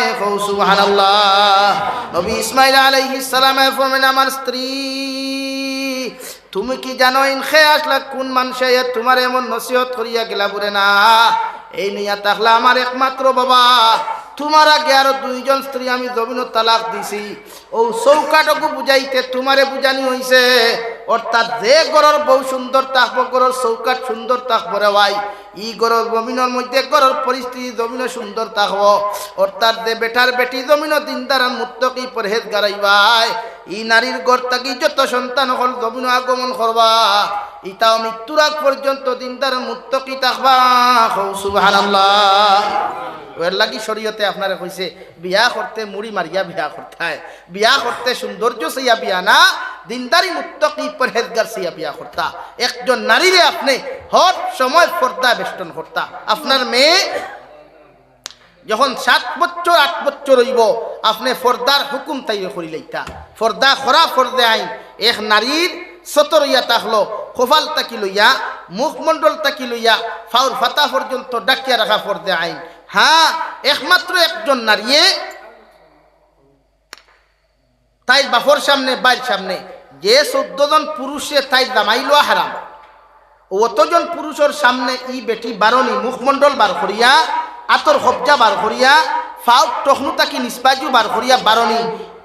[SPEAKER 1] সুবহানাল্লাহ। নবী ইসমাইল আলাইহিস সালামে ফরমান আমার স্ত্রী তুমি কি জানো ইনখে আসলা কোন মানুষে তোমার এমন নসিহত করিয়া গেলা বলে না এই নিয়া তাহলে আমার একমাত্র বাবা তোমার আগে আরো দুইজন স্ত্রী আমি জমিন তালাক দিছি ও চৌকাটকু বুঝাইতে তোমারে বুঝানি হইছে অর্থাৎ যে ঘরের বউ সুন্দর থাকবো ঘরের চৌকাট সুন্দর থাকবো রে ভাই ই ঘরের জমিনের মধ্যে ঘরের পরিস্থিতি জমিন সুন্দর থাকবো অর্থাৎ যে বেটার বেটি জমিন দিনদার মুত্তকি পরহেজগার ভাই ই নারীর ঘর থাকি যত সন্তান হল জমিন আগমন করবা ইতাও মৃত্যুর আগ পর্যন্ত দিনদার মুত্তকি থাকবা। সুবহানাল্লাহ। এর লাগি শরীয়তে আপনারা কইছে বিয়া করতে মুড়ি মারিয়া বিয়া করতে হয়, বিয়া করতে সৌন্দর্য চাইয়া বিয়া না দিনদারি মুত্তকি পরহেজগার চাইয়া বিয়া করতা। একজন নারীরে আপনি হর সময় পর্দা বেষ্টন করতা। আপনার মেয়ে যখন 7 বছর 8 বছর হইব আপনি পর্দার হুকুম তাই করি লইতা। পর্দা খরা ফর্দে আইন এক নারীর সতর ইয়া তাহলো খোফাল তাকি লইয়া মুখমণ্ডল তাকি লইয়া ফাউর ফাতা পর্যন্ত ডাকিয়া রাখা ফর্দে আইন। হ্যাঁ একমাত্র একজন নারীয়ে তাই বাপর সামনে বাইর সামনে যে 14 জন পুরুষে তাই দামাই লওয়া হারাম অতজন পুরুষের সামনে ই বেটি বারণী মুখমণ্ডল বার করিয়া আতর হবজা বার করিয়া ফাউট টখনু তাকি নিষ্পাজু বার করিয়া বারণী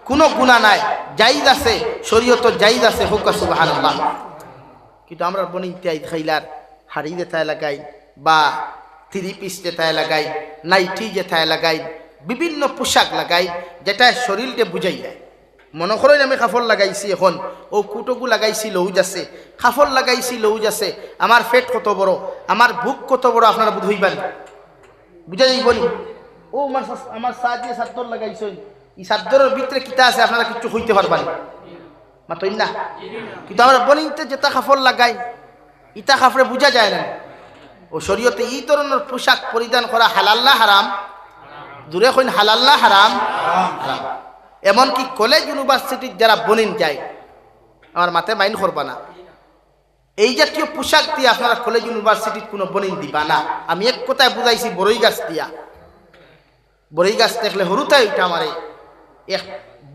[SPEAKER 1] কোনো গুণা নাই, জাইজ আছে, শরীয়ত জাইজ আছে। হুক সুবহানাল্লাহ। কিন্তু আমরা বনি ইত্যাদি খাইলার হাড়ি যেথায় লাগাই বা 3 পিস যেথায় লাগাই নাইটি যেথায় লাগাই বিভিন্ন পোশাক লাগাই যেটা শরীরকে বুঝাই যায়। মনে করেন আমি কাপড় লাগাইছি এখন ও কুটোগু লাগাইছি লৌজ আছে, কাপড় লাগাইছি লৌজ আছে, আমার পেট কত বড় আমার বুক কত বড় আপনারা বুঝাইবেন বুঝা যাইবনি। ও আমার সাজিয়ে সাদ্দর লাগাইছেন এই সাদ্দরের ভিতরে কিতা আছে আপনারা কিছু হইতে পারবেন মাতই না। কিন্তু আমরা বনিতে যেটা কাপড় লাগাই ইটা কাপড়ে বুঝা যায় না। ও শরীয়তে এই ধরনের পোশাক পরিধান করা হালাল না হারাম? দূরে কইন হালাল না হারাম? এমনকি কলেজ ইউনিভার্সিটির যারা বনিন যায় আমার মাথায় মাইন করবা না এই জাতীয় পোশাক দিয়ে আপনারা কলেজ ইউনিভার্সিটির কোনো বনিন দিবা না। আমি এক কথায় বুঝাইছি বড়ই গাছ দিয়া। বড়ই গাছ দেখলে হরুতাই ওইটা আমারে এক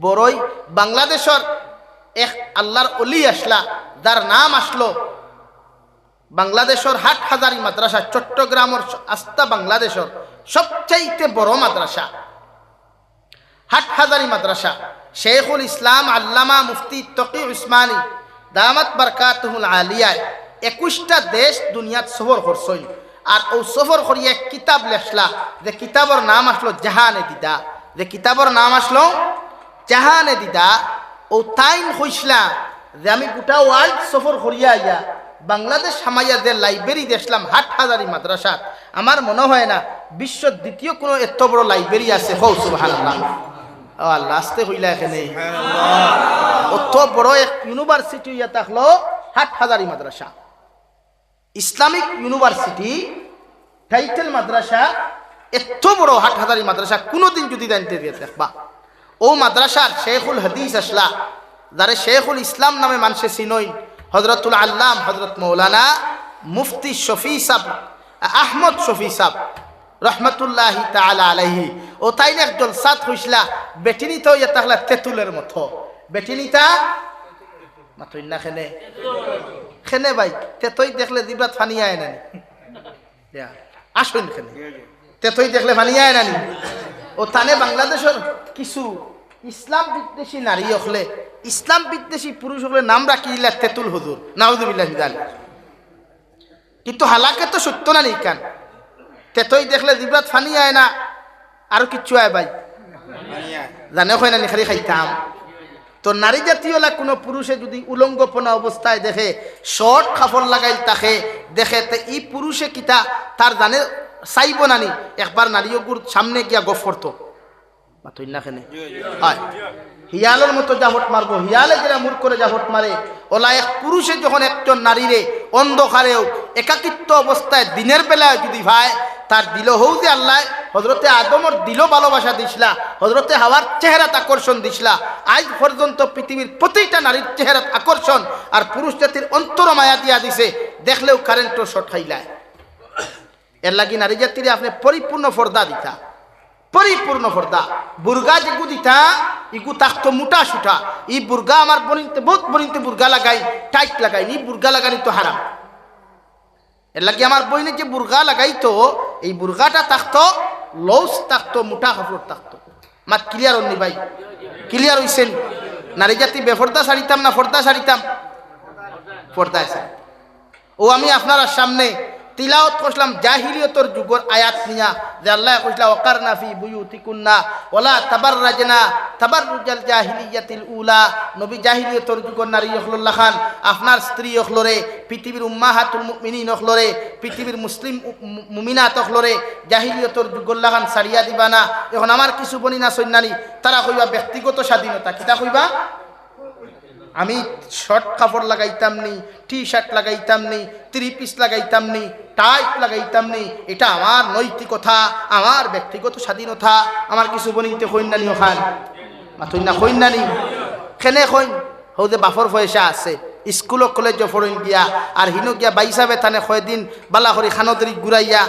[SPEAKER 1] বড়ই বাংলাদেশের এক আল্লাহর অলি আসলা যার নাম আসলো বাংলাদেশের হাটহাজারী মাদ্রাসা চট্টগ্রামের আস্থা বাংলাদেশের সবচাইতে বড় মাদ্রাসা হাটহাজারী মাদ্রাসা শেখুল ইসলাম আল্লামা মুফতি তকি উসমানী দামাত বারকাতুহুল আলিয়ায় 21টা দেশ দুনিয়াত সফর করছই। আর ও সফর করিয়া এক কিতাব লেখলা যে কিতাবের নাম আসলো জাহানে দিদা, যে কিতাবের নাম আসলো জাহানে দিদা। ও তাইন হইসলা যে আমি গোটা ওয়ার্ল্ড সফর করিয়া আইয়া বাংলাদেশ হামাইয়া যে লাইব্রেরি দেখলাম হাটহাজারী মাদ্রাসাত আমার মনে হয় না বিশ্বের দ্বিতীয় কোনো এত বড় লাইব্রেরি আছে। হৌ সুবহানাল্লাহ। আল্লাহ আসতে হইলা এখানে অত বড় এক ইউনিভার্সিটি ইয়া থাকলো হাটহাজারী মাদ্রাসা ইসলামিক ইউনিভার্সিটি টাইটেল মাদ্রাসা এত বড় হাটহাজারী মাদ্রাসা কোনোদিন যদি জানতে দিয়ে দেখবা। ও মাদ্রাসার শেখুল হাদিস আসলা যারে শেখুল ইসলাম নামে মানুষে চিনই হজরতুল আল্লাম হজরত মৌলানা মুফতি শফি সাহ আহমদ শফি সাহ রহমতুল্লাহি তাআলা আলাইহি। ও তাই একজন সাত হইসলা বেটিনিতা ইয়া তাহলা তেঁতুলের মতো বেটিনিতা মাতই না খেনে খেনে ভাই তেতই দেখলে জিবাত ফানিয়া আয় নানি আসুন খেনে তেতই দেখলে ফানিয়া আয় নানি। ও তানে বাংলাদেশের কিছু ইসলাম বিদ্বেষী নারী হলে ইসলাম বিদ্বেষী পুরুষ হলে নাম রাখি দিলা তেঁতুল হুজুর নাউযুবিল্লাহি মিন যালিক। কিন্তু হালাকে তো সত্য না নিকান তেতই দেখলে জিবাত ফানিয়া আয় না আরো কিচ্ছু আয় ভাই জানে হয় না খালি খাইতাম। তো নারী জাতীয় কোনো পুরুষে যদি উলঙ্গপনা অবস্থায় দেখে শর্ট কাপড় লাগাই তাকে দেখে তে ই পুরুষে কিতা তার জানে চাইব নানি একবার নারীগুর সামনে গিয়া গফ করতো মাতই না খেনে হয় হিয়ালের মতো জাহট মারবো। হিয়ালে যারা মুখ করে জাহট মারে ওলা এক পুরুষে যখন একজন নারীরে অন্ধকারেও একাকিত্ব অবস্থায় দিনের বেলায় যদি ভাই তার দিল হৌ যে আল্লাহ হজরতে আদমর দিল ভালোবাসা দিসলা হজরতে হাওয়ার চেহারাত আকর্ষণ দিসলা আজ পর্যন্ত পৃথিবীর প্রতিটা নারীর চেহারাত আকর্ষণ আর পুরুষ জাতির অন্তর মায়া দিয়া দিছে দেখলেও কারেন্টও শর্ট খাইলায় এর লাগি নারী জাতিরে আপনি পরিপূর্ণ পর্দা দিতা, পরিপূর্ণ পর্দা। বুর্গা যেগু দিতা ইগু তাকতো মোটা সুটা। ই বুর্গা আমার বনিতে বহুত বনিতে বুর্গা লাগাই, টাইট লাগাই, নি বুর্গা লাগানি তো হারাম। এর লাগি আমার বইনে যে বুর্গা লাগাইতো এই বুর্গাটা থাকতো লউস থাকতো, মোটা কাপড় থাকতো। মাত ক্লিয়ার হননি ভাই? ক্লিয়ার হইছেন? নারী জাতি বেফর্দা সারিতাম না ফর্দা সারিতাম? পর্দা আছে। ও আমি আপনার সামনে তিলাওয়াত করলাম জাহিলিয়তর যুগের আয়াত নিয়া, যে আল্লাহ কইলা ওয়াকারনা ফি বুয়ুতিকুন্না ওয়ালা তাবাররাজনা তাবাররুজাল জাহিলিয়াতিল উলা। নবী জাহিলিয়তর যুগের নারী হলল্লাহ খান আপনার স্ত্রী হলরে, পৃথিবীর উম্মাহাতুল মুমিনিন হলরে, পৃথিবীর মুসলিম মুমিনাত হলরে জাহিলিয়তর যুগল্লাহ খান সারিয়া দিবা না। এখন আমার কিছু বনি না সৈন্যানি তারা কইবা ব্যক্তিগত স্বাধীনতা। কিতা কইবা? আমি শর্ট কাপড় লাগাইতাম নি, টি শার্ট লাগাইতাম নি, 3 পিস লাগাইতাম নি, টাইট লাগাইতাম নি, এটা আমার নৈতিকতা, আমার ব্যক্তিগত স্বাধীনতা। আমার কিছু বনিতে কইনানি ওখান মাথুই না কইনানি খেনে কইন হৌ যে বাফর পয়সা আছে স্কুল কলেজ ফরেন গিয়া আর হিনো গিয়া বাইসাবে থানে কয়দিন বালা করি খানদরি ঘুরাইয়া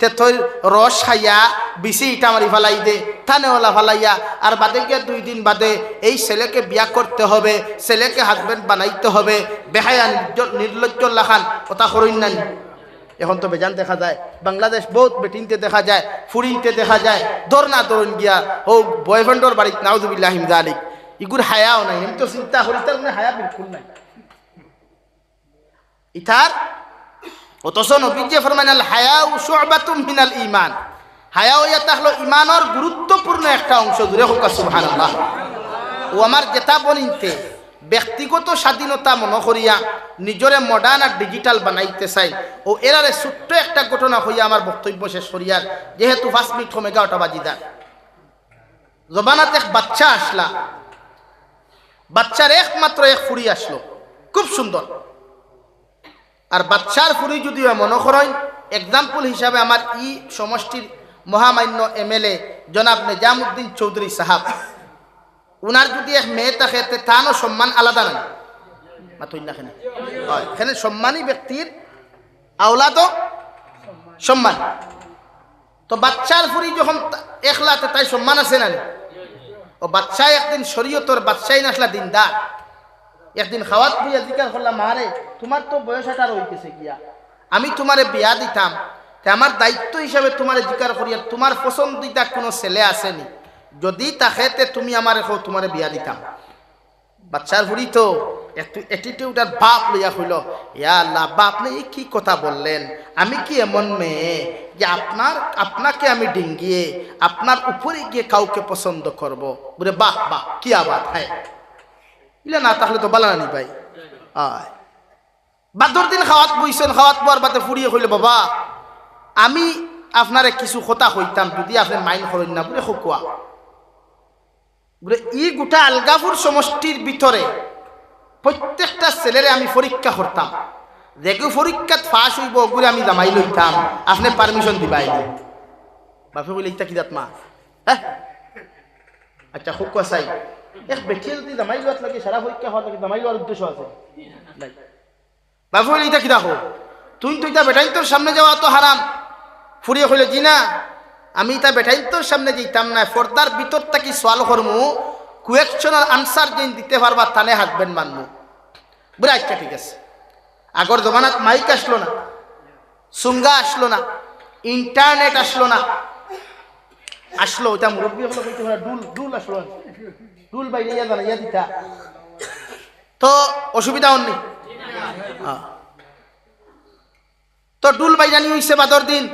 [SPEAKER 1] তেথইর রস খাইয়া বিচি ইটা মারি ফালাই দে থানে ওলা ফালাইয়া। আর বাদে গিয়া 2 দিন বাদে এই ছেলেকে বিয়া করতে হবে, ছেলেকে হাজবেন্ড বানাইতে হবে, বেহায়া নির্লজ্জ লাখান কথা করেন না। এখন তো বেজান দেখা যায় বাংলাদেশ বহুত বেটিনতে দেখা যায়, ফুরিনতে দেখা যায়, দর না দরুন গিয়া ও বয়ফ্রেন্ডর বাড়িত নাউজুবিল্লাহ হিম জালিক। ইগুর হায়াও নাই। আমি তো চিন্তা করি তার মানে হায়া বিলকুল নাই ইতার। অথচ নবী যে ফরমান আল হায়াউ শু'বাতুম মিনাল ঈমান, হায়াও এটা হলো ঈমানের গুরুত্বপূর্ণ একটা অংশ। জুড়ে হোক সুবহানাল্লাহ। ও আমার জেতা বনিতে ব্যক্তিগত স্বাধীনতা মনে করিয়া নিজরে মডার্ন আর ডিজিটাল বানাইতে চাই। ও এরারে ছোট্ট একটা ঘটনা হইয়া আমার বক্তব্য শেষ করিয়ার, যেহেতু 5 মিনিট কমে 11টা বাজিদার। জবানাত এক বাচ্চা আসলা, বাচ্চার একমাত্র এক ফুরি আসলো, খুব সুন্দর। আর বাচ্চার ফুরি যদি মনে করেন এক্সাম্পল হিসাবে আমার ই সমষ্টির মহামান্য MLA জনাব নিজামুদ্দিন চৌধুরী সাহাব, উনার যদি এক মেয়ে থাকে তারও সম্মান আলাদা নাই। এখানে সম্মানী ব্যক্তির আওলাদও সম্মান। তো বাচ্চার ফুরি যখন একলাতে তাই সম্মান আছে না? ও বাচ্চায় একদিন শরীয়তর বাচ্চাই নাসলা দিনদার, একদিন খাওয়াত বুঝিয়া জিজ্ঞাসা করলাম, মারে তোমার তো বয়স 18 হইতেছে গিয়া, আমি তোমারে বিয়া দিতাম, আমার দায়িত্ব হিসাবে তোমারে জিজ্ঞাসা করিয়া তোমার পছন্দিতা কোনো ছেলে আসেনি, যদি তাকে তুমি আমার এখন তোমারে বিয়া দিতাম। বাচ্চার ফুরি তো অ্যাটিটিউড আর বাপ লইয়া হইল, ইয়া আল্লাহ বাপ আপনি কি কথা বললেন, আমি কি এমন মেয়ে যে আপনাকে আমি ডিঙ্গিয়ে আপনার উপরে গিয়ে কাউকে পছন্দ করব? বলে বাহ বাহ কি আবাদ হয় ইলে না, তাহলে তো বালানি ভাই। বাদর দিন খাওয়াত বইছেন, খাওয়াত পর বাতে ফুরিয়ে হইলে, বাবা আমি আপনারে কিছু কথা হইতাম যদি আপনি মাইন্ড করেন না। বলে খোকুয়া বলে ই গোটা আলগাপুর সমষ্টির ভিতরে প্রত্যেকটা ছেলেরে আমি পরীক্ষা করতাম, দেখো পরীক্ষাত ফাঁস হইব ওগুলো আমি জামাই লইতাম, আপনি পারমিশন দিবাই। বাপে বলে ইটা কি দাঁত মা? হ্যাঁ আচ্ছা খোকুয়া চাই এক বেঠিয়ে যদি জামাই লোয়াত লাগে সারা পরীক্ষা হওয়ার লাগে জামাই লোয়ার উদ্দেশ্য আছে। বাপে বলে ইটা কি দেখো তুই তো ইটা বেটাইন তোর সামনে যাওয়া তো হারাম। ফুরিয়ে হইলে জি না, আমি তা বেটাইন তোর সামনে যেতাম না, পর্দার ভিতর থাকি সোয়াল করমু, কুয়েকশনাল আনসার যেন দিতে পারবা তানে হাজবেন্ড মানমু। বলে আচ্ছা ঠিক আছে। আগর জমানাত মাইক আসলো না, সুঙ্গা আসলো না, ইন্টারনেট আসলো না, আসলো ওইটা মুরব্বী হলো কইতে পারে ডুল আসলো, ডুল বাইরে ইয়া জানা ইয়া দিতা তো অসুবিধা হননি। তো ডুল বাইজানি হইছে বাদর দিন।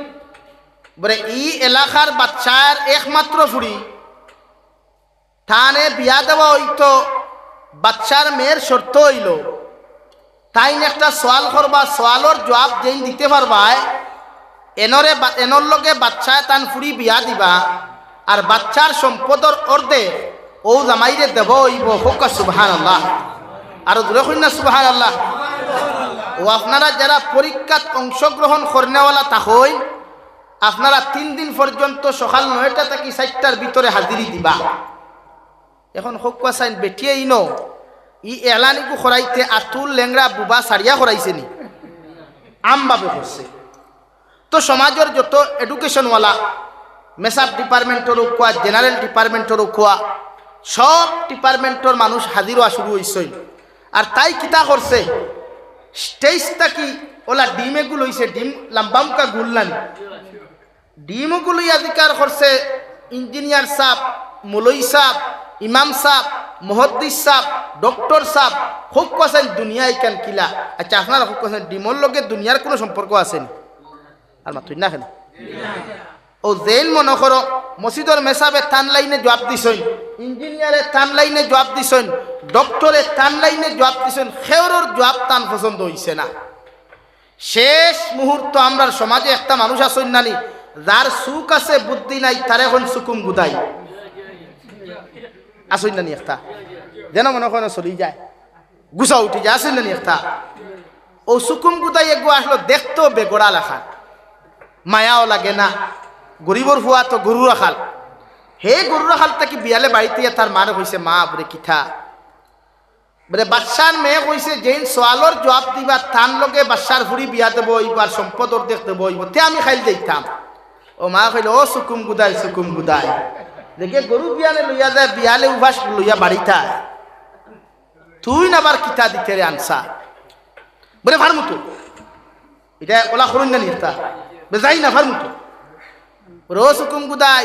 [SPEAKER 1] বলে ই এলাকার বাচ্চার একমাত্র ফুড়ি থানে বিয়া দেওয়া হইতো, বাচ্চার মেয়ের শর্ত হইল তাই একটা সোয়াল করবা, সোয়ালর জবাব যেই দিতে পারবায় এনর লগে বাচ্চায় তান ফুড়ি বিয়া দিবা, আর বাচ্চার সম্পদর অর্ধে ও জামাইরে দেব হইব। হোক সুবহানাল্লাহ, আরো দূরে হইন না সুবহানাল্লাহ। ও আপনারা যারা পরীক্ষাত অংশগ্রহণ করনেওয়ালা তাহই আপনারা 3 দিন পর্যন্ত সকাল 9টা থেকে 4টার ভিতরে হাজিরি দিবা। এখন হোকুয়া সাইন বেটিয়ে ইনো ই এলানিকু খরাইতে আতুল লেংরা বুবা সারিয়া খরাইছে নি আমভাবে করছে। তো সমাজের যত এডুকেশনওয়ালা মেসাব ডিপার্টমেন্টর কোয়া জেনারেল ডিপার্টমেন্টর কোয়া সব ডিপার্টমেন্টর মানুষ হাজির হওয়া শুরু হয়েছে আর তাই কিতা করছে স্টেজটা কি ওলা ডিমেগুলো হয়েছে ডিম লাম্বামকা গুললানি ডিমগুলো অধিকার করছে ইঞ্জিনিয়ার সাহ মুলই সাহ ইমাম সাহ মুহাদ্দিস সাহ ডক্টর সাহ খুব কোয়াছেন দুনিয়ায় কেন কিলা আচ্ছা আপনারা খুব কোয়াছেন ডিমর লগে দুনিয়ার কোনো সম্পর্ক আছেনি আর মাত্র না কেন ও জেন মনে করো মসজিদের মেসাবে তান লাইনে জবাব দিছেন ইঞ্জিনিয়ারে তান লাইনে জবাব দিছেন ডক্টরে তান লাইনে জবাব দিছেন খেওরর জবাব তান পছন্দ হইছে না শেষ মুহূর্ত আমরা সমাজে একটা মানুষ আছেন নানি যার সুখ আছে বুদ্ধি নাই তার এখন সুকুম গুদাই আসেন নানি একটা যেন মনে করেন চলি যায় গুছা উঠি যায় আসেন নানি একটা ও সুকুম গুদাই এগো আসলো দেখতো বেগড়া লেখা মায়াও লাগে না গরিবর ফুয়া তো গরু রাখাল হে গরু রাখাল তাকে বিয়ালে বাড়িতে তার মারে কইছে মা বলে কিথা বলে বাদশার মেয়ে কইছে যেন সোয়ালর জবাব দিবা তান লগে বাদশার ফুরি বিয়া দেবো এইবার সম্পদ অর্ধেক দেবো তে আমি খাইল যাইতাম ও মা কইল ও সুকুম গুদাই দেখে গরু বিয়ালে লইয়া যায় বিয়ালে উভাস লইয়া বাড়িটা তুই না আবার কিতা দিতে রে আনসা বলে ফার্মুতো এটা ওলা করুন না নিতা যাই না ফার্মুতো রোজ হুকুম গুদাই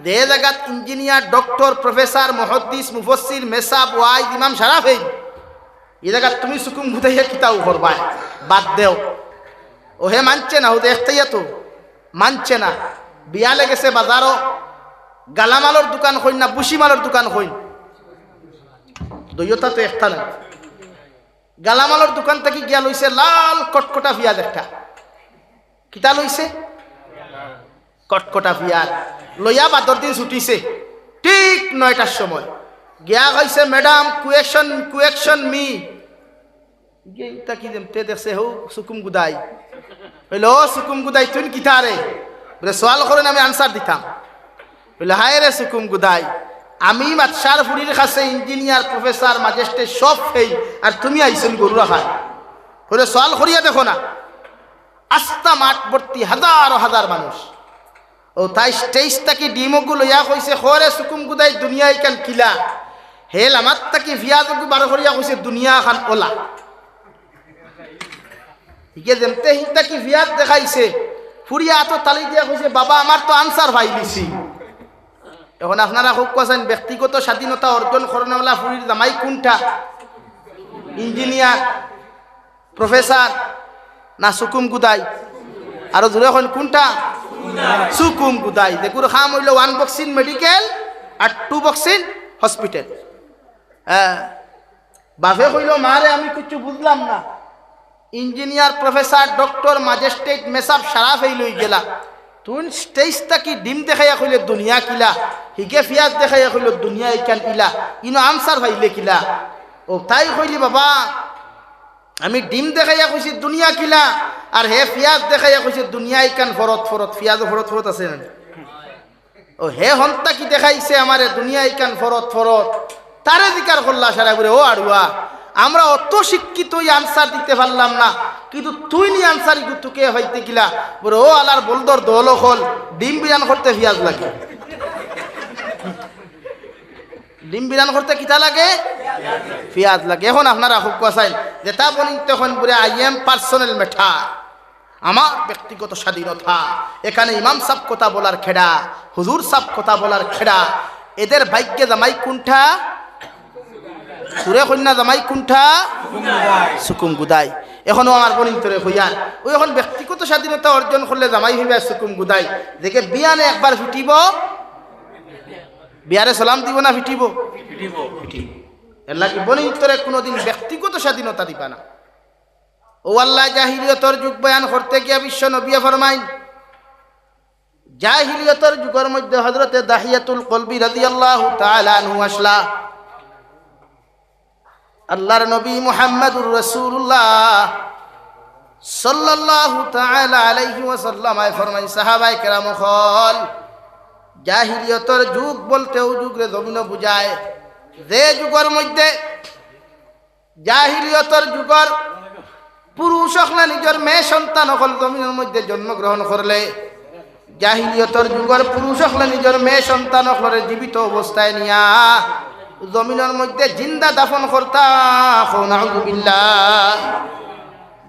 [SPEAKER 1] দে জায়গাত ইঞ্জিনিয়ার ডক্টর প্রফেসর মুহাদ্দিস মুফাসসির মেসাব ওয়াইজ ইমাম শরাফ এই জায়গাত তুমি সুকুম গুদাইয়া কিতাও করবা বাদ দেও ও হে মানছে না ও দেখতেই তো মানছে না বিয়ালে গেছে বাজারও গালামালর দোকান হইন না বুসিমালর দোকান হইন দইয়তা তো একটা না গালামালর দোকান থেকে গিয়া লইছে লাল কটকটা পিঁয়াজ একটা কিতা লইছে কটকটা পিঁয়াজ লইয়া বাদর দিন ছুটিছে ঠিক 9টার সময় গিয়া কইছে ম্যাডাম কুয়েকশন মি গেইতা কি দেমতে দেখছে হো সুকুম গুদাই হইলো সুকুম গুদাই তুই কিতা রে বলে সওয়াল করেন আমি আনসার দিতাম বলে হায় রে সুকুম গুদাই আমি মাতসার ফুরির কাছে ইঞ্জিনিয়ার প্রফেসর ম্যাজিস্ট্রেট সব ফেই আর তুমি আইছেন গরু রাখা বলে সওয়াল করিয়া দেখো না আস্তা মাঠ ভর্তি হাজার হাজার মানুষ ও তাই স্টেজটা কি ডিমগুলো ইয়া কইছে খরে সুকুম গুদাই দুনিয়া ইকান কিলা হেল আমার তাকি ভিয়াজগু বার করিয়া কইছে দুনিয়া খান ওলা ইকে যেমতে হিতা কি ভিয়াজ দেখাইছে ফুরিয়া তো তালি দিয়া কইছে বাবা আমার তো আনসার ভাইলিছি এখন আপনারা খুব কোয়াছেন ব্যক্তিগত স্বাধীনতা অর্জন করনেওয়ালা ফুরির জামাই কোনটা ইঞ্জিনিয়ার প্রফেসর না সুকুম গুদাই আর জোরে এখন কোনটা সুকুম গুদাই দেখুর খাম হইল 1 বক্সিন মেডিকেল আর 2 বক্সিন হসপিটাল বাপে কইল মারে আমি কিছু বুঝলাম না ইঞ্জিনিয়ার প্রফেসর ডক্টর ম্যাজিস্ট্রেট মেসাব শরাফ এই লই গেলা তুই স্টেজটা কি ডিম দেখাইয়া কইলে দুনিয়া কিলা হিকে ফিয়াজ দেখাইয়া কইল দুনিয়া ইকান ইলা ইনো আনসার ভাইলে কিলা ও তাই কইলি বাবা আমি ডিম দেখাইয়া কইছি দুনিয়া কিলা আর হে ফিয়াজ দেখাইয়া কইছে দুনিয়া ইকান ফরত ফিয়াজ ফরত আছে না ও হে হন্তা কি দেখাইছে আমারে দুনিয়া ইকান ফরত তারে জিকার করলা সারা করে ও আড়ুয়া আমরা অত শিক্ষিত আনসার দিতে পারলাম না কিন্তু তুই নি আনসার তুকে হইতে কিলা বলে ও আলার বলদর দোল হল ডিম বিরান করতে ফিয়াজ লাগে ডিম বিরান করতে কিতা লাগে ফিয়াজ লাগে এখন আপনারা খুব কোয়াছেন যেটা বলি তখন বলে আই এম পার্সোনাল ম্যাটার আমার ব্যক্তিগত স্বাধীনতা এখানে ইমাম সাহেব কথা বলার খেড়া হুজুর সাহেব কথা বলার খেড়া এদের ভাগ্যে জামাই কোনটা সুরে কন্যা জামাই কোনটা সুকুম গুদাই এখনো আমার বনিন্তরে হইয়ান ওই এখন ব্যক্তিগত স্বাধীনতা অর্জন করলে জামাই হইবে সুকুম গুদাই দেখে বিয়ানে একবার ফিটিব বিয়ারে সালাম দিব না ফিটিব এর লাগি বনিন্তরে কোনোদিন ব্যক্তিগত স্বাধীনতা দিবা না ও আল্লাহ জাহিলিয়তর যুগ বয়ান করতে গিয়া বিশ্ব নবী ফরমাইন জাহিলিয়তর যুগের মধ্যে হযরতে দাহিয়াতুল কলবি রাদিয়াল্লাহু তাআলা আনহু আসলা আল্লাহর নবী মুহাম্মদুর রাসূলুল্লাহ সাল্লাল্লাহু তাআলা আলাইহি ওয়াসাল্লাম আয় ফরমাই সাহাবায়ে কেরাম হল জাহিলিয়তর যুগ বলতে ও যুগরে জমিন বুঝায় যে যুগের মধ্যে জাহিলিয়তর যুগর পুরুষ হকলে নিজের মেয়ে সন্তান হকল জমিনের মধ্যে জন্মগ্রহণ করলে জাহিলিয়তর যুগের পুরুষ হকলে নিজের মেয়ে সন্তান হকলের জীবিত অবস্থায় নিয়া জমিনের মধ্যে জিন্দা দাফন করতা। নাউযুবিল্লাহ।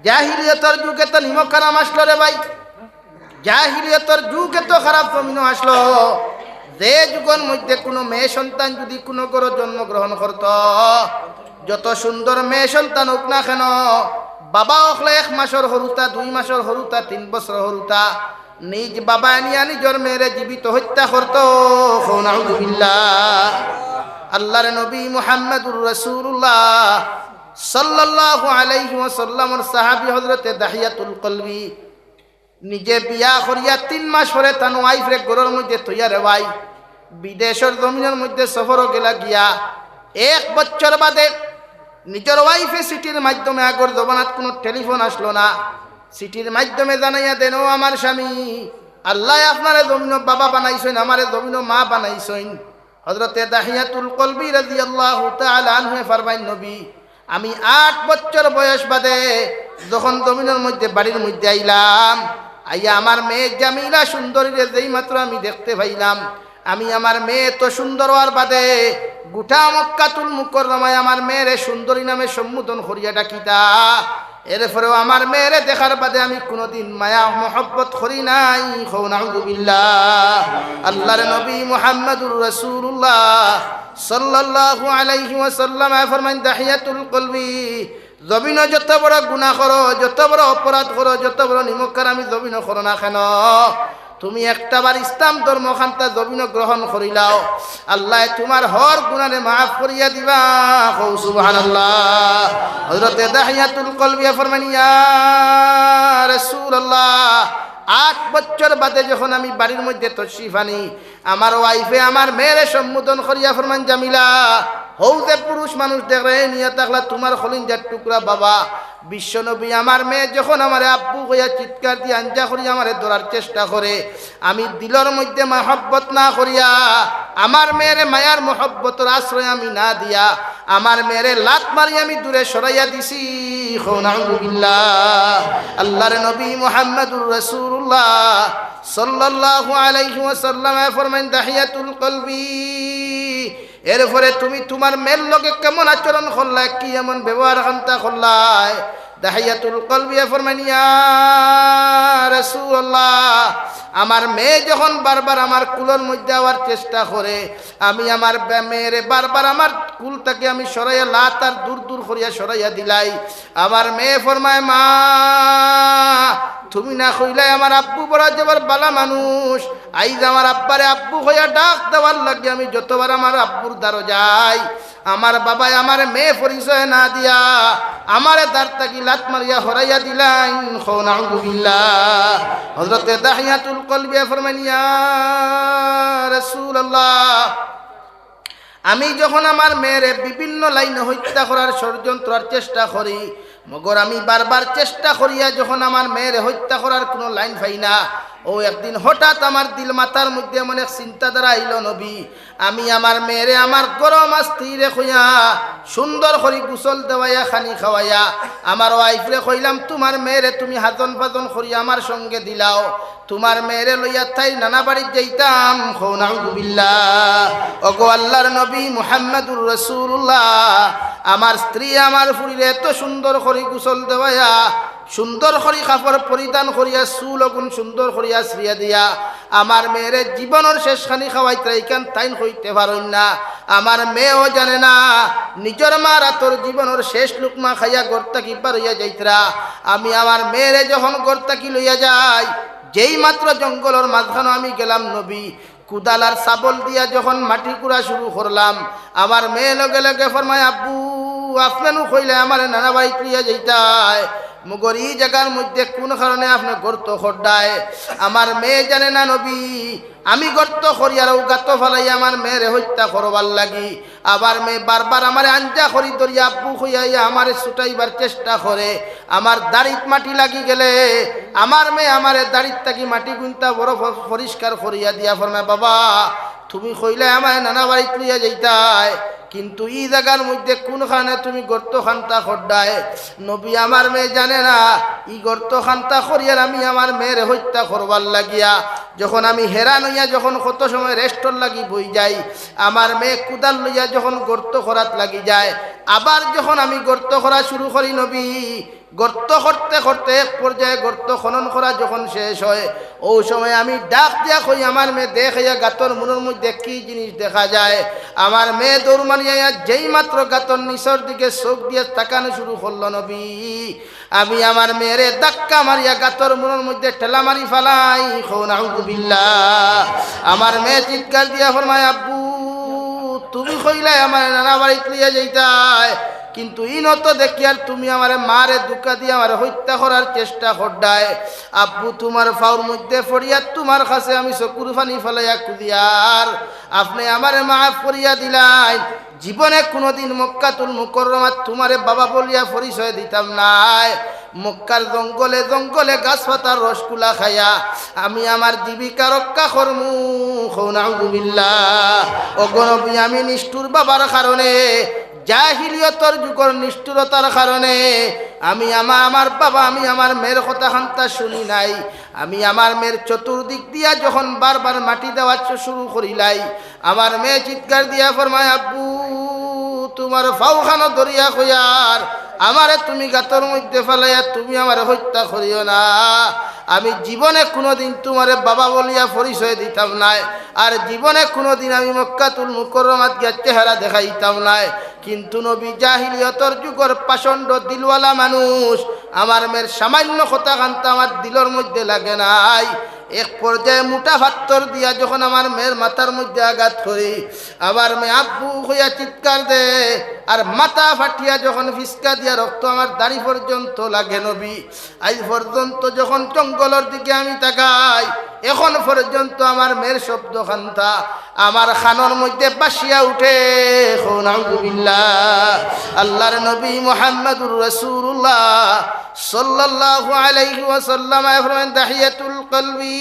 [SPEAKER 1] জাহিলিয়তর যুগে তো নিমকারাম আসলো রে ভাই, জাহিলিয়তর যুগে তো খারাপ জমিনও আসলো। যে যুগের মধ্যে কোনো মেয়ে সন্তান যদি কোনো ঘরে জন্মগ্রহণ করত, যত সুন্দর মেয়ে সন্তান হোক না কেন, বাবা হকলে 1 মাসের হরুতা, 2 মাসের হরুতা, 3 বছর হরুতা নিজ বাবা নিয়া নিজের মেয়েরে জীবিত হত্যা করত। নাউযুবিল্লাহ। আল্লাহর নবী মুহাম্মদুর রাসূলুল্লাহ সাল্লাল্লাহু আলাইহি ওয়াসাল্লামের সাহাবী হযরতে দাহিয়াতুল কলবি নিজে বিয়া করিয়া 3 মাস পরে তান ওয়াইফরে ঘরের মধ্যে থইয়া রে ভাই বিদেশের জমিনের মধ্যে সফর গেলা গিয়া 1 বছর বাদে নিজের ওয়াইফে সিটির মাধ্যমে, আগর জমানাত কোনো টেলিফোন আসলো না, সিটির মাধ্যমে জানাইয়া দেন, ও আমার স্বামী, আল্লাহ আপনারে জমিন বাবা বানাইছেন, আমারে জমিন মা বানাইছেন। হযরতে দাহিয়াতুল কলবি রাদিয়াল্লাহু তাআলা আনহু ফরমাইন, নবী আমি 8 বছর বয়স বাদে যখন জমিনের মধ্যে বাড়ির মধ্যে আইলাম, আইয়া আমার মেয়ে জামিলা সুন্দরীরে যেই মাত্র আমি দেখতে পাইলাম, আমি আমার মেয়ে তো সুন্দর হওয়ার বাদে গোটা মক্কাতুল মুকাররমায় আমার মেয়েরে সুন্দরী নামে সম্বোধন করিয়া ডাকিতা। এরপরেও আমার মেয়েরে দেখার বাদে আমি কোনোদিন মায়া মহব্বত করি নাই। নাউযুবিল্লাহ। আল্লাহর নবী মুহাম্মদুর রাসূলুল্লাহ সাল্লাল্লাহু আলাইহি ওয়াসাল্লাম ফরমান, দাহিয়াতুল কলবি জমিন যত বড় গুনাহ করো, যত বড় অপরাধ করো, যত বড় নিমকার আমি জমিন করো না কেন, তুমি একটাবার ইসলাম ধর্ম খান্তা জমিন গ্রহণ করিলাও, আল্লাহ তোমার হর গুনারে মাফ করিয়া দিবা। সুবহানাল্লাহ। হযরতে দাহিয়াতুল কলবি ফরমান, ইয়া রাসূলুল্লাহ 8 বছর বাদে যখন আমি বাড়ির মধ্যে তশরিফ আনি, আমার ওয়াইফে আমার মেয়েরে সম্বোধন করিয়া ফরমান, জামিলা হৌ যে পুরুষ মানুষ দেখে নিয়ে থাকলা তোমার খলিঞ্জার টুকরা বাবা বিশ্বনবী, আমার মেয়ে যখন আমার আব্বু হইয়া চিৎকার দিয়ে আঞ্জা করিয়া আমারে ধরার চেষ্টা করে, আমি দিলর মধ্যে মহব্বত না করিয়া, আমার মেয়েরে মায়ার মহব্বতের আশ্রয় আমি না দিয়া, আমার মেয়েরে লাত মারি আমি দূরে সরাইয়া দিছি। নাউযুবিল্লাহ। আল্লাহর নবী মুহাম্মদুর রাসূলুল্লাহ সাল্লাল্লাহু আলাইহি ওয়াসাল্লাম ফরমান, দাহিয়াতুল কলবি এরপরে তুমি তোমার মেয়ের লগে কেমন আচরণ করলা, কি এমন ব্যবহার খান্তা করলাই? দাহিয়াতুল কলবি ফরমান, ইয়া রাসূলুল্লাহ আমার মেয়ে যখন বারবার আমার কুলের মধ্যে আওয়ার চেষ্টা করে, আমি আমার মেয়েরে বারবার আমার কুল থেকে আমি সরাইয়া লাত আর দূর দূর করিয়া সরাইয়া দিলাই। আমার মেয়ে ফরমায়, মা তুমি না কইলাই আমার আব্বু বড় জবর বালা মানুষ, আইজ আমার আব্বারে আব্বু হইয়া ডাক দেওয়ার লাগে আমি যতবার আমার আব্বুর দ্বারো যাই, আমার বাবাই আমার মেয়ে পরিচয় না দিয়া আমারে দাঁড় তাকি লাত মারিয়া হরাইয়া দিলাইন। নাউযুবিল্লাহ। হযরতে দাহিয়াতুল কলবি ফরমান, ইয়া রাসূলুল্লাহ আমি যখন আমার মেয়েরে বিভিন্ন লাইনে হত্যা করার ষড়যন্ত্রের চেষ্টা করি, মগর আমি বারবার চেষ্টা করিয়া যখন আমার মেয়েরে হত্যা করার কোনো লাইন পাই না, ও একদিন হঠাৎ আমার দিল মাথার মধ্যে এমন এক চিন্তাধারা আইল, নবী আমি আমার মেয়েরে আমার গরম আস্তিরে খুঁয়া সুন্দর করে গোসল দেওয়াইয়া খানি খাওয়াইয়া আমার ওয়াইফরে কইলাম, তোমার মেয়েরে তুমি হাজন ফাজন করিয়া আমার সঙ্গে দিলাও, তোমার মেয়েরে লইয়া তাই নানা বাড়ি যাইতাম। নাউযুবিল্লাহ। ওগো আল্লাহর নবী মুহাম্মদুর রাসূলুল্লাহ আমার স্ত্রী আমার ফুরিরে এত সুন্দর করে গোসল দেওয়াইয়া, সুন্দর করে কাপড় পরিধান করিয়া, চুল অগুন সুন্দর করিয়া শ্রিয়া দিয়া আমার মেয়েরে জীবনের শেষখানি খাওয়াইতে এইখান তাইন হইতে পারেন না। আমার মেয়েও জানে না নিজের মা রাতর জীবনের শেষ লুকমা খাইয়া গর্তাকি পার হইয়া যাইতরা। আমি আমার মেয়েরে যখন গর্তাকি লইয়া যাই, যেই মাত্র জঙ্গলের মাঝখানে আমি গেলাম, নবী কুদালার সাবল দিয়া যখন মাটি কুড়া শুরু করলাম, আমার মেয়ে লগে লগে ফরমায়, আব্বু আপনারও কইলে আমার নানা বাড়ি লিয়া যাইতায়, মগর এই জায়গার মধ্যে কোন কারণে আপনি গর্ত খড্ডায়? আমার মেয়ে জানে না নবী আমি গর্ত করি আর গাত ফেলাই আমার মেয়েরে হত্যা করবার লাগি। আবার মেয়ে বারবার আমার আঞ্জা করি ধরিয়া আব্বু হইয়া আমার ছুটাইবার চেষ্টা করে। আমার দাড়িত মাটি লাগি গেলে আমার মেয়ে আমার দাড়িত থাকি মাটি গুনতা বড় পরিষ্কার করিয়া দিয়া ফরমায়, বাবা তুমি কইলে আমার নানা বাড়িত লইয়া যাইতায়, কিন্তু ই জায়গার মধ্যে কোনখানে তুমি গর্ত খান্তা খড্ডায় নবী আমার মেয়ে জানে না ই গর্ত খান্তা করিয়ার আমি আমার মেয়ের হত্যা করবার লাগিয়া যখন আমি হেরান হইয়া যখন কত সময় রেস্টর লাগি বই যাই আমার মেয়ে কুদাল লইয়া যখন গর্ত করাত লাগি যায় আবার যখন আমি গর্ত করা শুরু করি নবী গর্ত করতে করতে এক পর্যায়ে গর্ত খনন করা যখন শেষ হয় ও সময় আমি ডাক দিয়া কই আমার মেয়ে দেখাইয়া গাতর মনের মধ্যে কি জিনিস দেখা যায় আমার মেয়ে দৌড় মারিয়া যেই মাত্র গাতর নিচের দিকে চোখ দিয়ে তাকানো শুরু করলো নবী আমি আমার মেয়েরে ধাক্কা মারিয়া গাতর মনের মধ্যে ঠেলা মারি ফেলাই নাউযু বিল্লাহ আমার মেয়ে চিৎকার দিয়া ফরমায় আব্বু তুমি কইলাই আমার নানা বাড়িতে লিয়া যাইতাই কিন্তু ইনত দেখি আর তুমি আমার মারে দুকা দিয়ে আমার হত্যা করার চেষ্টা করডায় আব্বু তোমার ফাউর মধ্যে ফরিয়া তোমার কাছে আমি চকুর পানি ফেলাইয়া খুদিয়ার আপনি আমার মাফ করিয়া দিলাই জীবনে কোনোদিন মক্কাতুল মুকাররমাত তোমারে বাবা বলিয়া পরিচয় দিতাম নাই মক্কার জঙ্গলে জঙ্গলে গাছপাতার রসগুলা খাইয়া আমি আমার জীবিকা রক্ষা করমু নাউযু বিল্লাহ ওগো নবী আমি নিষ্ঠুর বাবার কারণে জাহিলিয়তর যুগের নিষ্ঠুরতার কারণে আমি আমার বাবা আমি আমার মেয়ের কথা খান্তা শুনি নাই আমি আমার মেয়ের চতুর্দিক দিয়া যখন বারবার মাটি দেওয়া শুরু করিলাই আমার মেয়ে চিৎকার দিয়া ফরমায় আব্বু তোমার ফাউখানো দরিয়া কইয়ার আমারে তুমি গাতর মধ্যে ফেলাইয়া তুমি আমার হত্যা করিও না আমি জীবনে কোনোদিন তোমারে বাবা বলিয়া পরিচয় দিতাম নাই আর জীবনে কোনোদিন আমি মক্কাতুল মুকাররমাত গিয়া চেহারা দেখাইতাম নাই কিন্তু নবী জাহিলিয়তর যুগের পাষণ্ড দিলওয়ালা মানুষ আমার মেয়ের সামান্য কথা কান্তা আমার দিলের মধ্যে লাগে নাই এক পর্যায়ে মোটা পাথর দিয়া যখন আমার মেয়ের মাথার মধ্যে আঘাত করি আমার মেয়ে আব্বু হইয়া চিৎকার দে আর মাথা ফাটিয়া যখন ফিসকা দিয়া রক্ত আমার দাড়ি পর্যন্ত লাগে নবী আজ পর্যন্ত যখন জঙ্গলের দিকে আমি তাকাই এখন পর্যন্ত আমার মেয়ের শব্দ খান্তা আমার খানোর মধ্যে বাসিয়া উঠে নাউযু বিল্লাহ আল্লাহর নবী মুহাম্মদুর রাসূলুল্লাহ সাল্লাল্লাহু আলাইহি ওয়াসাল্লাম ফরমান তাহিয়াতুল কলবি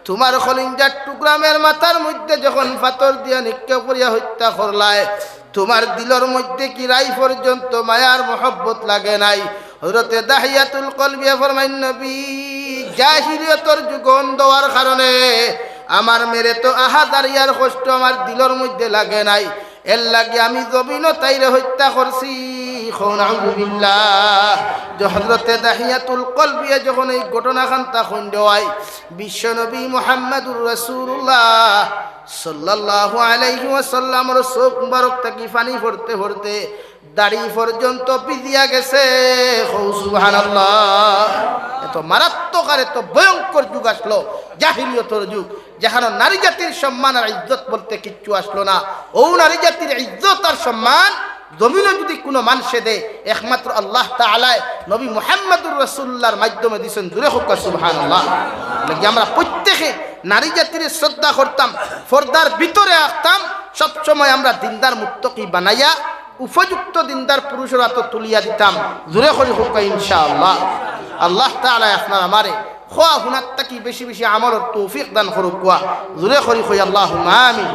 [SPEAKER 1] তোমার খলিঞ্জার টুকরামের মাথার মধ্যে যখন পাথর দিয়া নিক্ষেপ করিয়া হত্যা করলায় তোমার দিলের মধ্যে কি রাই পর্যন্ত মায়ার মহব্বত লাগে নাই হযরতে দাহিয়াতুল কলবি ফরমান নবী জাহিলিয়তর যুগ অন্ধকার কারণে আমার মেরে তো আহাদারিয়ার কষ্ট আমার দিলের মধ্যে লাগে নাই এর লাগে আমি জমিন তাইরে হত্যা করছি নাউযু বিল্লাহ হযরতে দাহিয়াতুল কলবি যখন এই ঘটনাখান তখন দেওয়াই বিশ্বনবী মুহাম্মদুর রাসূলুল্লাহ সাল্লাল্লাহু আলাইহি ওয়াসাল্লামের চোখ মুবারক থেকে পানি পড়তে পড়তে দাড়ি পর্যন্ত ভিজিয়া গেছে সুবহানাল্লাহ এত মারাত্মক আর এত ভয়ঙ্কর যুগ আসলো জাহিলিয়তের যুগ যেখানে নারী জাতির সম্মান আর ইজ্জত বলতে কিচ্ছু আসলো না ও নারী জাতির ইজ্জত আর সম্মান জমিনে যদি কোনো মানুষে দেয় একমাত্র আল্লাহ তাআলা নবী মুহাম্মদুর রাসূলুল্লাহর মাধ্যমে দিয়েছেন জুরে হোক সুবহানাল্লাহ লাগি আমরা প্রত্যেকে নারী জাতির শ্রদ্ধা করতাম পর্দার ভিতরে আসতাম সব সময় আমরা দিনদার মুত্তাকি বানাইয়া উপযুক্ত দিনদার পুরুষের হাতে তুলিয়া দিতাম জুরে করি হোক ইনশাআল্লাহ আল্লাহ তাআলা আপনার আমারে খোয়া হুনার তাকি বেশি বেশি আমলের তৌফিক দান করুক কোয়া জুরে করি কই আল্লাহুম্মা আমিন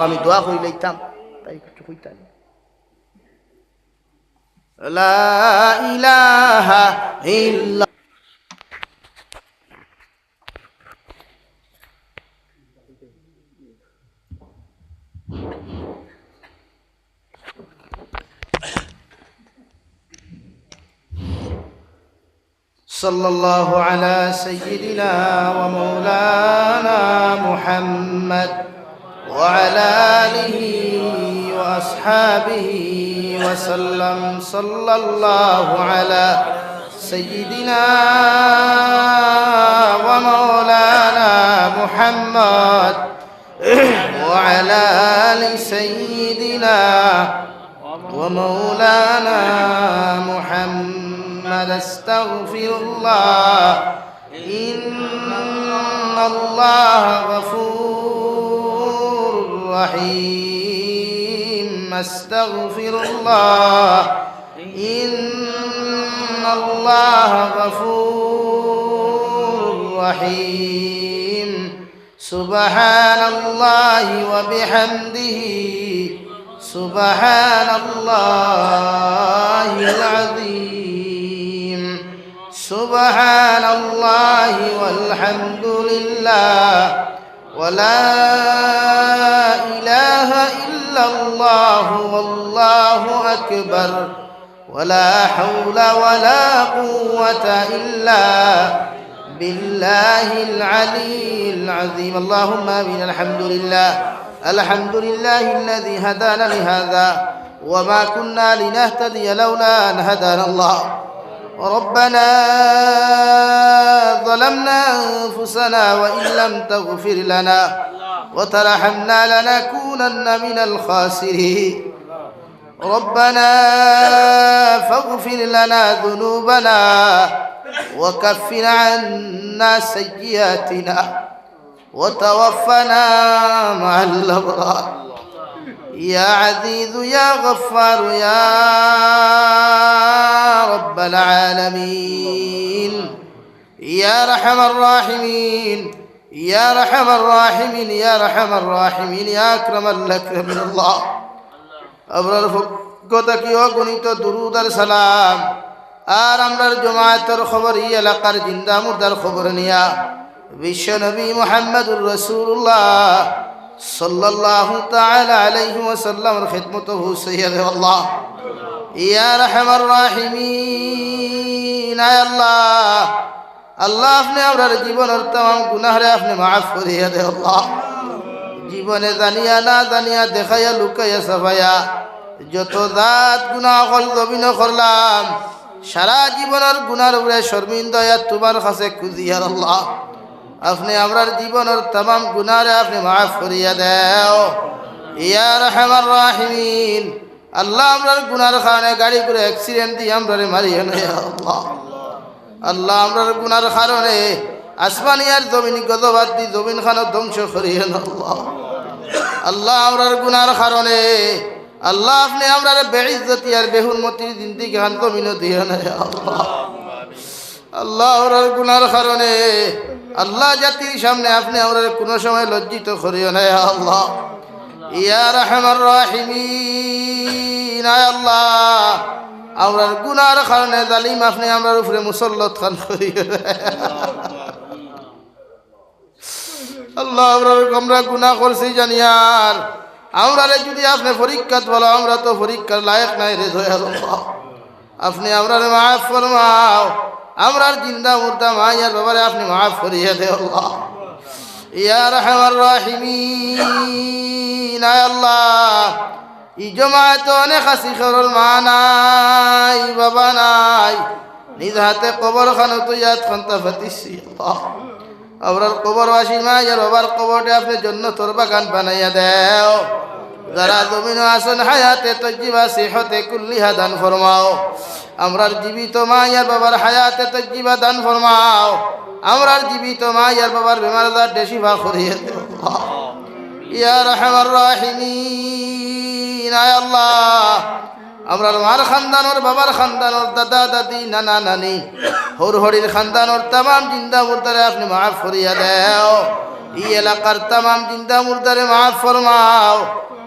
[SPEAKER 1] আমি দোয়া করি লইতাম তাই কিছু কইতাম লা ইলাহা ইল্লা صلى الله على سيدنا ومولانا محمد وعلى آله وأصحابه وسلم صلى الله على سيدنا ومولانا محمد وعلى آل سيدنا ومولانا محمد استغفر الله إن الله غفور رحيم استغفر الله إن الله غفور رحيم سبحان الله وبحمده সুবহানাল্লাহিল আযীম সুবহানাল্লাহি ওয়াল হামদুলিল্লাহ ওয়া লা ইলাহা ইল্লাল্লাহু ওয়াল্লাহু আকবার ولا حول ولا قوة إلا بالله العلي العظيم اللهم آمين الحمد لله الذي هدانا لهذا وما كنا لنهتدي لولا أن هدانا الله ربنا ظلمنا أنفسنا وإن لم تغفر لنا وترحمنا لنكونن من الخاسرين ربنا فاغفر لنا ذنوبنا وكفر عنا سيئاتنا وتوفنا مع الأبرار يا عزيز يا غفار يا رب العالمين يا أرحم الراحمين يا أرحم الراحمين يا أرحم الراحمين يا أكرم الأكرمين الله আবরার পক্ষ কি অগণিত দুরূদ আর সালাম আর আমরার জমায়েতের খবর এই এলাকার জিন্দা মুর্দার খবর নিয়া বিশ্ব নবী মুহাম্মদুর রাসূলুল্লাহ সাল্লাল্লাহু তাআলা আলাইহি ওয়াসাল্লামের খিদমত হুসাইয়া রে আল্লাহ ইয়া রাহমার রাহিমিন আয় আল্লাহ আল্লাহ আপনি আমরার জীবনের तमाम গুনাহ রে আপনি maaf করিয়া দে আল্লাহ জীবনে জানিয়া না জানিয়া দেখাইয়া লুকাইয়া সাফাইয়া যত জাত গুনাহ হল জমিন করলাম সারা জীবনের গুনার উপরে শর্মিন্দা তোমার কাছে খুঁজিয়া আল্লাহ আপনি আমরার জীবনের तमाम গুনাহরে আপনি maaf করিয়া দাও ইয়া রাহমার রাহিমিন আল্লাহ আমরার গুনার কারণে গাড়ি করে অ্যাক্সিডেন্ট দিয়ে আমরারে মারিয়া না আল্লাহ আল্লাহ আমরার গুনার কারণে আসমানি আর জমিন গজবাদ দি জমিন খান ধ্বংস করিয়া না আল্লাহ আল্লাহ আমরার গুনার কারণে আল্লাহ আপনি আমরার বেইজ্জতি আর বেহুরমতির জিন্দেগি খান জমিন দিয়া না আল্লাহ আল্লাহ আমরার গুনার কারণে আল্লাহ জাতির সামনে আপনি আমরার কোন সময় লজ্জিত করিও না আল্লাহ ইয়া রাহমার রাহিমিন আয় আল্লাহ আমরার গুনার কারণে জালিম আপনি আমরার উপরে মুসল্লত খান করিও আল্লাহ আমরা গুনাহ করছি জানিয়ার আমরারে যদি আপনি পরীক্ষাত বলো আমরা তো পরীক্ষার লায়ক নাই রে দয়াল আল্লাহ আপনি আমরারে maaf ফরমাও আমরার জিন্দা মুর্দা মায়ের বাবারে আপনি maaf করিয়া দে আল্লাহ ইয়া রাহমার রাহিমিন আয় আল্লাহ এই জমায়েত অনেক হাসি খরল মা নাই বাবা নাই নিজ হাতে কবর খানো তো ইয়াদ খান্তা ফাতিসি আল্লাহ আমরার কবরবাসী মা ইয়ার বাবার কবরটা আপনি জান্নাতের বাগান বানাইয়া দাও যারা জমিন আসন হায়াতে তজ্জিবা সিহতে কুল্লিহা দান ফরমাও আমরার জীবিত মা ইয়ার বাবার হায়াতে তজ্জিবা দান ফরমাও আমরার জীবিত মা ইয়ার বাবার বেমার আজার দেশিবা করিয়া দাও ইয়া রাহমার রাহিমিন আয় আল্লাহ আমরার মার খানদানোর বাবার খানদানোর দাদা দাদি নানা নানি হর হরির খানদানোর तमाम জিন্দা মুর্দারে আপনি maaf করিয়া দাও এই এলাকার तमाम জিন্দা মুর্দারে maaf ফরমাও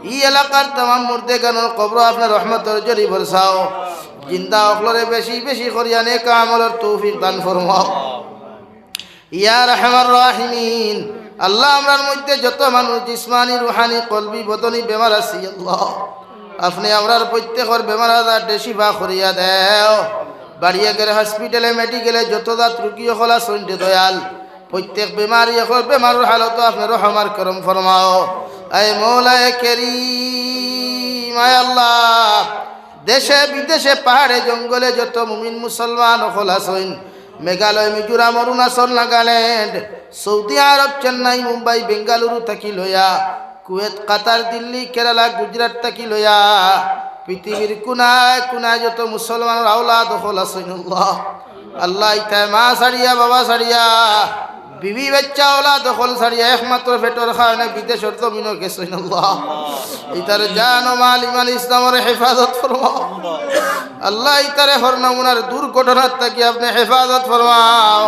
[SPEAKER 1] এই এলাকার तमाम মুর্দেগানোর কবর আপনার রহমতের জরি বরসাও জিন্দা অখলরে বেশি বেশি করিয়া নেক আমলের তৌফিক দান ফরমাও ইয়া রাহমার রাহিমিন আল্লাহ আমরার মধ্যে যত মানুষ জিসমানি রুহানি কলবি বদনি বেমার আছে আল্লাহ আপনি আমরার প্রত্যেকের বেমার আজার দেশিবা করিয়া দেও বাড়িয়ে গেলে হসপিটালে মেডিকেলে যত জাত রুগী হলা সন্ধ্যে দয়াল প্রত্যেক বেমারি এখন বেমারের হালত আপনি রহমার করম ফরমাও আয় মৌলায়ে কারীম আয় আল্লাহ দেশে বিদেশে পাহাড়ে জঙ্গলে যত মুমিন মুসলমান হল আছেন মেঘালয় মিজোরাম অরুণাচল নাগাল্যান্ড সৌদি আরব চেন্নাই মুম্বাই বেঙ্গালুরু থাকি লইয়া কুয়েত কাতার দিল্লি কেরালা গুজরাট থাকি লইয়া পৃথিবীর কোনায় কোনায় যত মুসলমানের আওলাদ হল আছেন আল্লাহ আল্লাহ ইতায় মা সারিয়া বাবা সারিয়া বিবি বাচ্চা ওলাদ হল সারিয়া একমাত্র পেটর খাওয়ানে বিদেশের জমিনও গেছেন আল্লাহ ইতার জান ও মাল ইমান ইসলামের হেফাজত ফরমাও আল্লাহ ইতারে হর নমুনার দুর্ঘটনার থেকে আপনি হেফাজত ফরমাও।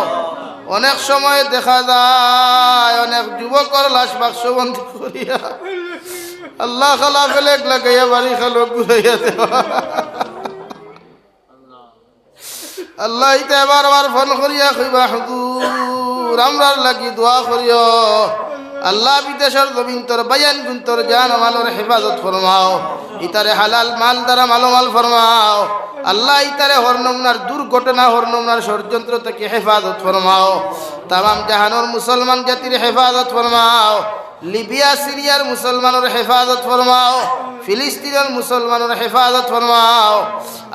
[SPEAKER 1] অনেক সময় দেখা যায় অনেক যুবকর লাশ বাক্সবন্দি করিয়া আল্লাহ খালা ফেলে লাগাইয়া বাড়ি খালো ঘুরাইয়া দেওয়া। আল্লাহ ইতা বারবার ফোন করিয়া কইবা হুজুর আমরার লাগি দোয়া করিও। আল্লাহ বিদেশের জমিন তোর বায়ান গুন তোর জান মালের হেফাজত ফরমাও। ইতারে হালাল মাল দ্বারা মালোমাল ফরমাও। আল্লাহ ইতারে হরনমনার দুর্ঘটনা হরনমনার ষড়যন্ত্র থেকে হেফাজত ফরমাও। তামাম জাহানোর মুসলমান জাতির হেফাজত ফরমাও। লিবিয়া সিরিয়ার মুসলমানের হেফাজত ফরমাও। ফিলিস্তিনের মুসলমানের হেফাজত ফরমাও।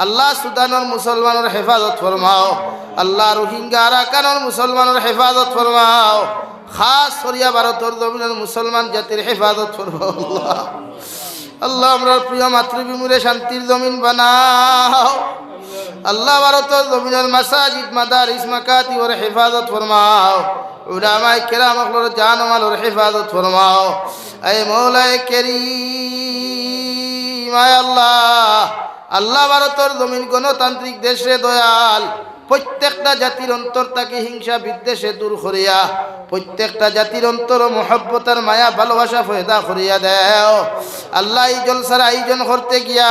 [SPEAKER 1] আল্লাহ সুদানের মুসলমানের হেফাজত ফরমাও। আল্লাহ রোহিঙ্গা আরাকানের মুসলমানের হেফাজত ফরমাও। খাস সরিয়া ভারতের জমিনের মুসলমান জাতির হেফাজত ফরমাও। আল্লাহ আল্লাহ আমরা প্রিয় মাতৃভূমিরে শান্তির জমিন বানাও। আল্লাহ ভারতের জমিনের মাসাজিদ মাদারিস মাকাতিবর হেফাজত ফরমাও। উলামায়ে কেরাম আখলর জান মালর হেফাজত ফরমাও। এ মওলায়ে কারীম আয় আল্লাহ আল্লাহ ভারতের জমিন গণতান্ত্রিক দেশে দয়াল প্রত্যেকটা জাতির অন্তর তাকে হিংসা বিদ্বেষে দূর করিয়া প্রত্যেকটা জাতির অন্তর মহব্বতের মায়া ভালোবাসা ফয়দা করিয়া দেও। আল্লাহ এই জলসার আয়োজন করতে গিয়া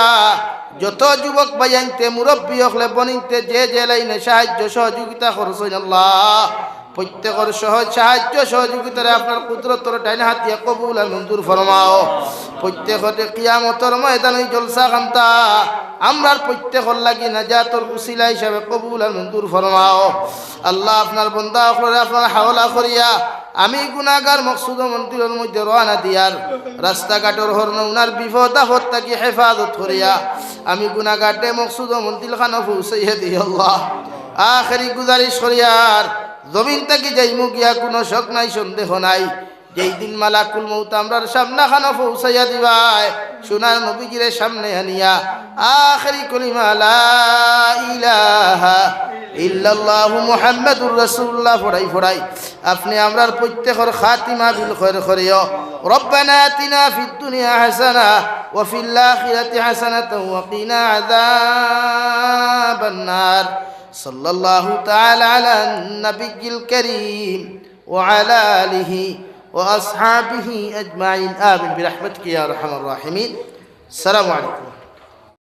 [SPEAKER 1] যত যুবক বায়াইতে মুরব্বী হলে বনিতে যে যে লাইনে সাহায্য সহযোগিতা করছেন আল্লাহ প্রত্যেকের সহজ সাহায্য সহযোগিতারে আপনার কুদরতর ডাইন হাত দিয়ে কবুল আর মঞ্জুর ফরমাও। প্রত্যেকতে কিয়ামতের ময়দানে জলসা খান্তা আমরার প্রত্যেকর লাগি নাজাতর উসিলা হিসাবে কবুল আর মঞ্জুর ফরমাও। আল্লাহ আপনার বন্দা হলে আপনার হাওলা করিয়া আমি গুনাহগার মকসুদ মন্দিরের মধ্যে রওনা দিয়ার রাস্তাঘাটের হরনৌনার বিপদ আপদ থাকি হেফাজত করিয়া আমি গুনাহগাটে মকসুদ মন্দির খানা পৌঁছাইয়া দিই। আল্লাহ আখেরি গুজারিশ করিয়ার জমিন থেকে যাইমু গিয়া কোনো শক নাই সন্দেহ নাই যেই দিন মালাকুল মউত আমরার সামনা খানা পৌঁছাইয়া দিবাই সোনার নবীজিরে সামনে আনিয়া আখেরি কলিমা লা ইলাহা ইল্লাল্লাহু মুহাম্মাদুর রাসূলুল্লাহ ফড়াই ফড়াই আপনি আমরার প্রত্যেকের খাতিমা বিল খৈর করিও। রব্বানা আতিনা ফিদ দুনিয়া হাসানা ওয়া ফিল আখিরাতি হাসানাতাও ওয়া কিনা আযাবান নার। সাল্লাল্লাহু তাআলা আলা নবিয়্যিল কারীম ওয়া আলা আলিহি ওয়া আসহাবিহি আজমাইন আমিন বিরহমাতিকা ইয়া আরহামার রাহিমিন। আসসালামু আলাইকুম।